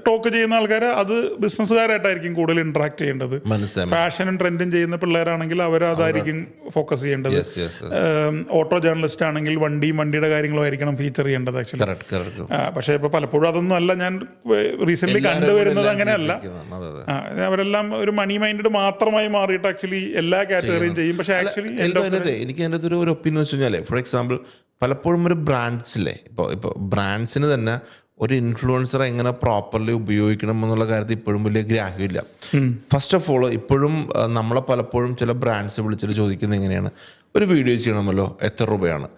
ടോക്ക് ചെയ്യുന്ന ആൾക്കാർ അത് ബിസിനസ്സുകാരായിട്ടായിരിക്കും കൂടുതൽ ഇന്ററാക്ട് ചെയ്യേണ്ടത്. ഫാഷനും ട്രെൻഡും ചെയ്യുന്ന പിള്ളേരാണെങ്കിൽ അവർ അതായിരിക്കും ഫോക്കസ് ചെയ്യേണ്ടത്. ഓട്ടോ ജേർണലിസ്റ്റ് ആണെങ്കിൽ വണ്ടിയുടെ കാര്യങ്ങളും ആയിരിക്കണം ഫീച്ചർ ചെയ്യേണ്ടത് ആക്ച്വലി. പക്ഷേ ഇപ്പൊ പലപ്പോഴും അതൊന്നും അല്ല ഞാൻ റീസെന്റ് കണ്ടുവരുന്നത്. അങ്ങനെയല്ല, അവരെല്ലാം ഒരു മണി മൈൻഡഡ് മാത്രമായി മാറിയിട്ട് ആക്ച്വലി എല്ലാ കാറ്റഗറിയും ചെയ്യും. പക്ഷേ ആക്ച്വലി എനിക്ക് അതിൻ്റെ ഒരു ഒപ്പീനിയൻ വെച്ച് കഴിഞ്ഞാൽ, ഫോർ എക്സാമ്പിൾ പലപ്പോഴും ഒരു ബ്രാൻഡ്സിലെ ഇപ്പോൾ ബ്രാൻഡ്സിന് തന്നെ ഒരു ഇൻഫ്ലുവൻസറെ എങ്ങനെ പ്രോപ്പർലി ഉപയോഗിക്കണം എന്നുള്ള കാര്യത്തിൽ ഇപ്പോഴും വലിയ ഗ്രാഹ്യമില്ല. ഫസ്റ്റ് ഓഫ് ഓൾ ഇപ്പോഴും നമ്മളെ പലപ്പോഴും ചില ബ്രാൻഡ്സ് വിളിച്ചിട്ട് ചോദിക്കുന്നത് എങ്ങനെയാണ്, ഒരു വീഡിയോ ചെയ്യണമല്ലോ എത്ര രൂപയാണ്?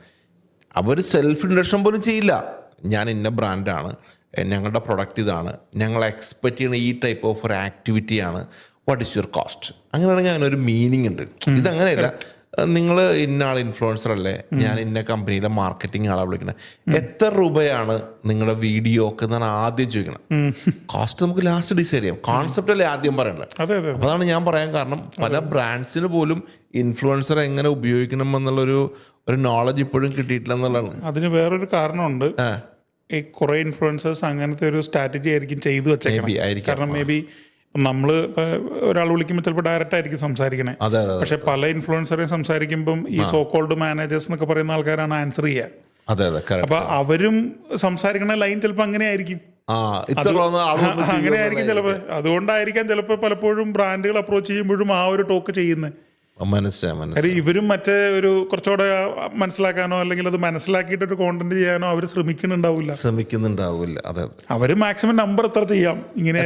അവർ സെൽഫ് ഇൻട്രഡക്ഷൻ പോലും ചെയ്യില്ല. ഞാൻ ഇന്ന ബ്രാൻഡാണ്, ഞങ്ങളുടെ പ്രൊഡക്റ്റ് ഇതാണ്, ഞങ്ങൾ എക്സ്പെക്റ്റ് ചെയ്യുന്ന ഈ ടൈപ്പ് ഓഫ് ഒരു ആക്ടിവിറ്റിയാണ്, വാട്ട് ഈസ് യുവർ കോസ്റ്റ്? അങ്ങനെയാണെങ്കിൽ അതിനൊരു മീനിങ് ഉണ്ട്. ഇതങ്ങനെയല്ല, നിങ്ങൾ ഇന്ന ആൾ ഇൻഫ്ലുവൻസർ അല്ലേ, ഞാൻ ഇന്ന കമ്പനിയിലെ മാർക്കറ്റിംഗ് ആളെ വിളിക്കണം, എത്ര രൂപയാണ് നിങ്ങളുടെ വീഡിയോ ഒക്കെ എന്നാണ് ആദ്യം ചോദിക്കണം. കോസ്റ്റ് നമുക്ക് ലാസ്റ്റ് ഡിസൈഡ് ചെയ്യാം, കോൺസെപ്റ്റ് അല്ലേ ആദ്യം പറയണ്ടത്. അതാണ് ഞാൻ പറയാൻ കാരണം, പല ബ്രാൻഡ്സിന് പോലും ഇൻഫ്ലുവൻസർ എങ്ങനെ ഉപയോഗിക്കണം എന്നുള്ളൊരു നോളജ് ഇപ്പോഴും കിട്ടിയിട്ടില്ല എന്നുള്ളതാണ്. അതിന് വേറൊരു കാരണമുണ്ട്. ഈ കുറെ ഇൻഫ്ലുവൻസേഴ്സ് അങ്ങനത്തെ ഒരു സ്ട്രാറ്റജി ആയിരിക്കും ചെയ്തു വെച്ചേക്കണം. കാരണം മേ ബി നമ്മൾ ഒരാൾ വിളിക്കുമ്പോൾ ചിലപ്പോൾ ഡയറക്റ്റ് ആയിരിക്കും സംസാരിക്കണേ. പക്ഷെ പല ഇൻഫ്ലുവൻസറേയും സംസാരിക്കുമ്പം ഈ സോ കോൾഡ് മാനേജേഴ്സ് എന്നൊക്കെ പറയുന്ന ആൾക്കാരാണ് ആൻസർ ചെയ്യുക. അപ്പൊ അവരും സംസാരിക്കണ ലൈൻ ചിലപ്പോൾ അങ്ങനെ ആയിരിക്കും, അങ്ങനെയായിരിക്കും ചിലപ്പോൾ. അതുകൊണ്ടായിരിക്കാം ചിലപ്പോൾ പലപ്പോഴും ബ്രാൻഡുകൾ അപ്രോച്ച് ചെയ്യുമ്പോഴും ആ ഒരു ടോക്ക് ചെയ്യുന്നത്. ഇവരും മറ്റേ ഒരു കുറച്ചുകൂടെ മനസ്സിലാക്കാനോ അല്ലെങ്കിൽ അത് മനസ്സിലാക്കിയിട്ട് ഒരു കോണ്ടന്റ് ചെയ്യാനോ അവർ ശ്രമിക്കുന്നുണ്ടാവില്ല. അവര് മാക്സിമം നമ്പർ എത്ര ചെയ്യാം ഇങ്ങനെ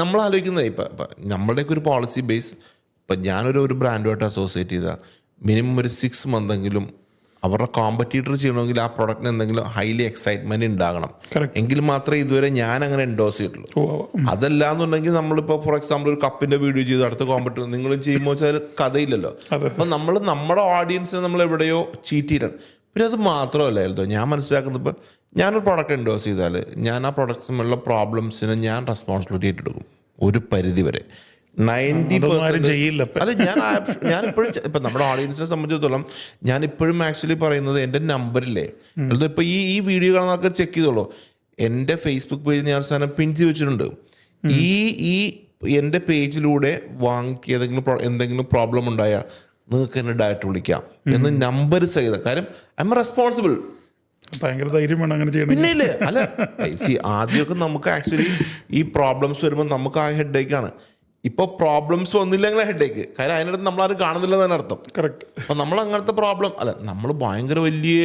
നമ്മൾ ആലോചിക്കുന്നത്. ഇപ്പൊ നമ്മളുടെയൊക്കെ ഒരു പോളിസി ബേസ്, ഇപ്പൊ ഞാനൊരു ബ്രാൻഡുമായിട്ട് അസോസിയേറ്റ് ചെയ്ത മിനിമം ഒരു 6 മന്തെങ്കിലും അവരുടെ കോമ്പറ്റീറ്റർ ചെയ്യണമെങ്കിൽ ആ പ്രൊഡക്റ്റിന് എന്തെങ്കിലും ഹൈലി എക്സൈറ്റ്മെന്റ് ഉണ്ടാകണം, എങ്കിൽ മാത്രമേ ഇതുവരെ ഞാൻ അങ്ങനെ എൻഡോസ് ചെയ്തിട്ടുള്ളൂ. അതല്ലാന്നുണ്ടെങ്കിൽ നമ്മളിപ്പോൾ ഫോർ എക്സാമ്പിൾ ഒരു കപ്പിന്റെ വീഡിയോ ചെയ്ത് അടുത്ത കോമ്പറ്റീറ്റർ നിങ്ങളും ചെയ്യുമ്പോൾ വെച്ചാൽ കഥയില്ലല്ലോ. അപ്പൊ നമ്മൾ നമ്മുടെ ഓഡിയൻസിനെ നമ്മൾ എവിടെയോ ചീറ്റ് ചെയ്യണം. പിന്നെ അത് മാത്രമല്ല ഞാൻ മനസ്സിലാക്കുന്നത്, ഇപ്പം ഞാനൊരു പ്രൊഡക്റ്റ് എൻഡോസ് ചെയ്താൽ ഞാൻ ആ പ്രൊഡക്ട്സിനുള്ള പ്രോബ്ലംസിന് ഞാൻ റെസ്പോൺസിബിലിറ്റി ഏറ്റെടുക്കും ഒരു പരിധി വരെ. 90% അല്ല, ഞാൻ ഇപ്പോഴും ഇപ്പം നമ്മുടെ ഓഡിയൻസിനെ സംബന്ധിച്ചിടത്തോളം ഞാൻ ഇപ്പോഴും ആക്ച്വലി പറയുന്നത് എൻ്റെ നമ്പറില്ലേ, ഇപ്പൊ ഈ വീഡിയോ കാണുന്നവർക്ക് ചെക്ക് ചെയ്തോളൂ. എൻ്റെ ഫേസ്ബുക്ക് പേജിൽ ഞാൻ അവസാനം പിൻ ചെയ്ത് വെച്ചിട്ടുണ്ട്. ഈ എൻ്റെ പേജിലൂടെ വാങ്ങിയ എന്തെങ്കിലും പ്രോബ്ലം ഉണ്ടായാൽ നിങ്ങൾക്ക് എന്നെ ഡയറക്റ്റ് വിളിക്കാം എന്ന് നമ്പർ സഹിതം. കാര്യം ഐ എം റെസ്പോൺസിബിൾ. ഭയങ്കര ധൈര്യം വേണം അങ്ങനെ ചെയ്യണം. പിന്നെ ഇല്ലേ, അല്ല ആദ്യമൊക്കെ നമുക്ക് ആക്ച്വലി ഈ പ്രോബ്ലംസ് വരുമ്പോൾ നമുക്ക് ആ ഹെഡേക്കാണ്. ഇപ്പൊ പ്രോബ്ലംസ് വന്നില്ലെങ്കിൽ ഹെഡേക്ക്, കാര്യം അതിനടുത്ത് നമ്മളാരും കാണുന്നില്ലെന്ന് തന്നെ അർത്ഥം. കറക്റ്റ്. അപ്പൊ നമ്മൾ അങ്ങനത്തെ പ്രോബ്ലം അല്ല, നമ്മൾ ഭയങ്കര വലിയ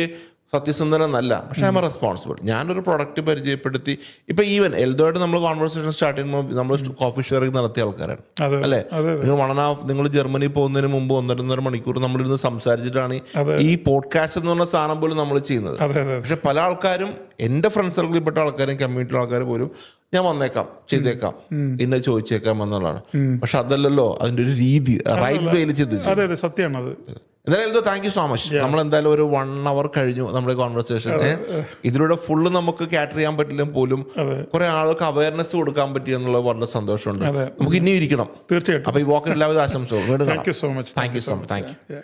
സത്യസന്ധനെന്നല്ല, പക്ഷെ ഐ എം റെസ്പോൺസിബിൾ. ഞാനൊരു പ്രൊഡക്റ്റ് പരിചയപ്പെടുത്തി, ഇപ്പൊ ഈവൻ എൽദോയായിട്ട് നമ്മൾ കോൺവെർസേഷൻ സ്റ്റാർട്ട് ചെയ്യുമ്പോൾ നമ്മൾ കോഫി ഷെയറിംഗ് നടത്തിയ ആൾക്കാരാണ് അല്ലേ. നിങ്ങൾ ജർമ്മനി പോകുന്നതിന് മുമ്പ് 1.5 മണിക്കൂർ നമ്മളിരുന്ന് സംസാരിച്ചിട്ടാണ് ഈ പോഡ്കാസ്റ്റ് എന്ന് പറഞ്ഞ സാധനം പോലും നമ്മൾ ചെയ്യുന്നത്. പക്ഷെ പല ആൾക്കാരും എൻ്റെ ഫ്രണ്ട് സർക്കിളിൽ പെട്ട ആൾക്കാരും കമ്മ്യൂണിറ്റിയിലെ ആൾക്കാർ പോലും ഞാൻ വന്നേക്കാം, ചെയ്തേക്കാം, ഇന്ന ചോദിച്ചേക്കാം എന്നുള്ളതാണ്. പക്ഷെ അതല്ലല്ലോ അതിന്റെ ഒരു രീതി, റൈറ്റ് വേയിൽ ചിന്തിച്ചു. സത്യമാണ്. എന്തായാലും താങ്ക് യു സോ മച്ച്. നമ്മൾ എന്തായാലും ഒരു 1 hour കഴിഞ്ഞു നമ്മുടെ കോൺവെർസേഷൻ. ഇതിലൂടെ ഫുള്ള് നമുക്ക് കാറ്റർ ചെയ്യാൻ പറ്റില്ല പോലും കുറെ ആൾക്ക് അവയർനെസ് കൊടുക്കാൻ പറ്റി എന്നുള്ളത് വളരെ സന്തോഷമുണ്ട്. നമുക്ക് ഇനിയും ഇരിക്കണം തീർച്ചയായിട്ടും. അപ്പൊ ഈ വാക്കിന് എല്ലാവിധ ആശംസകളും. Thank you so much. Thank you.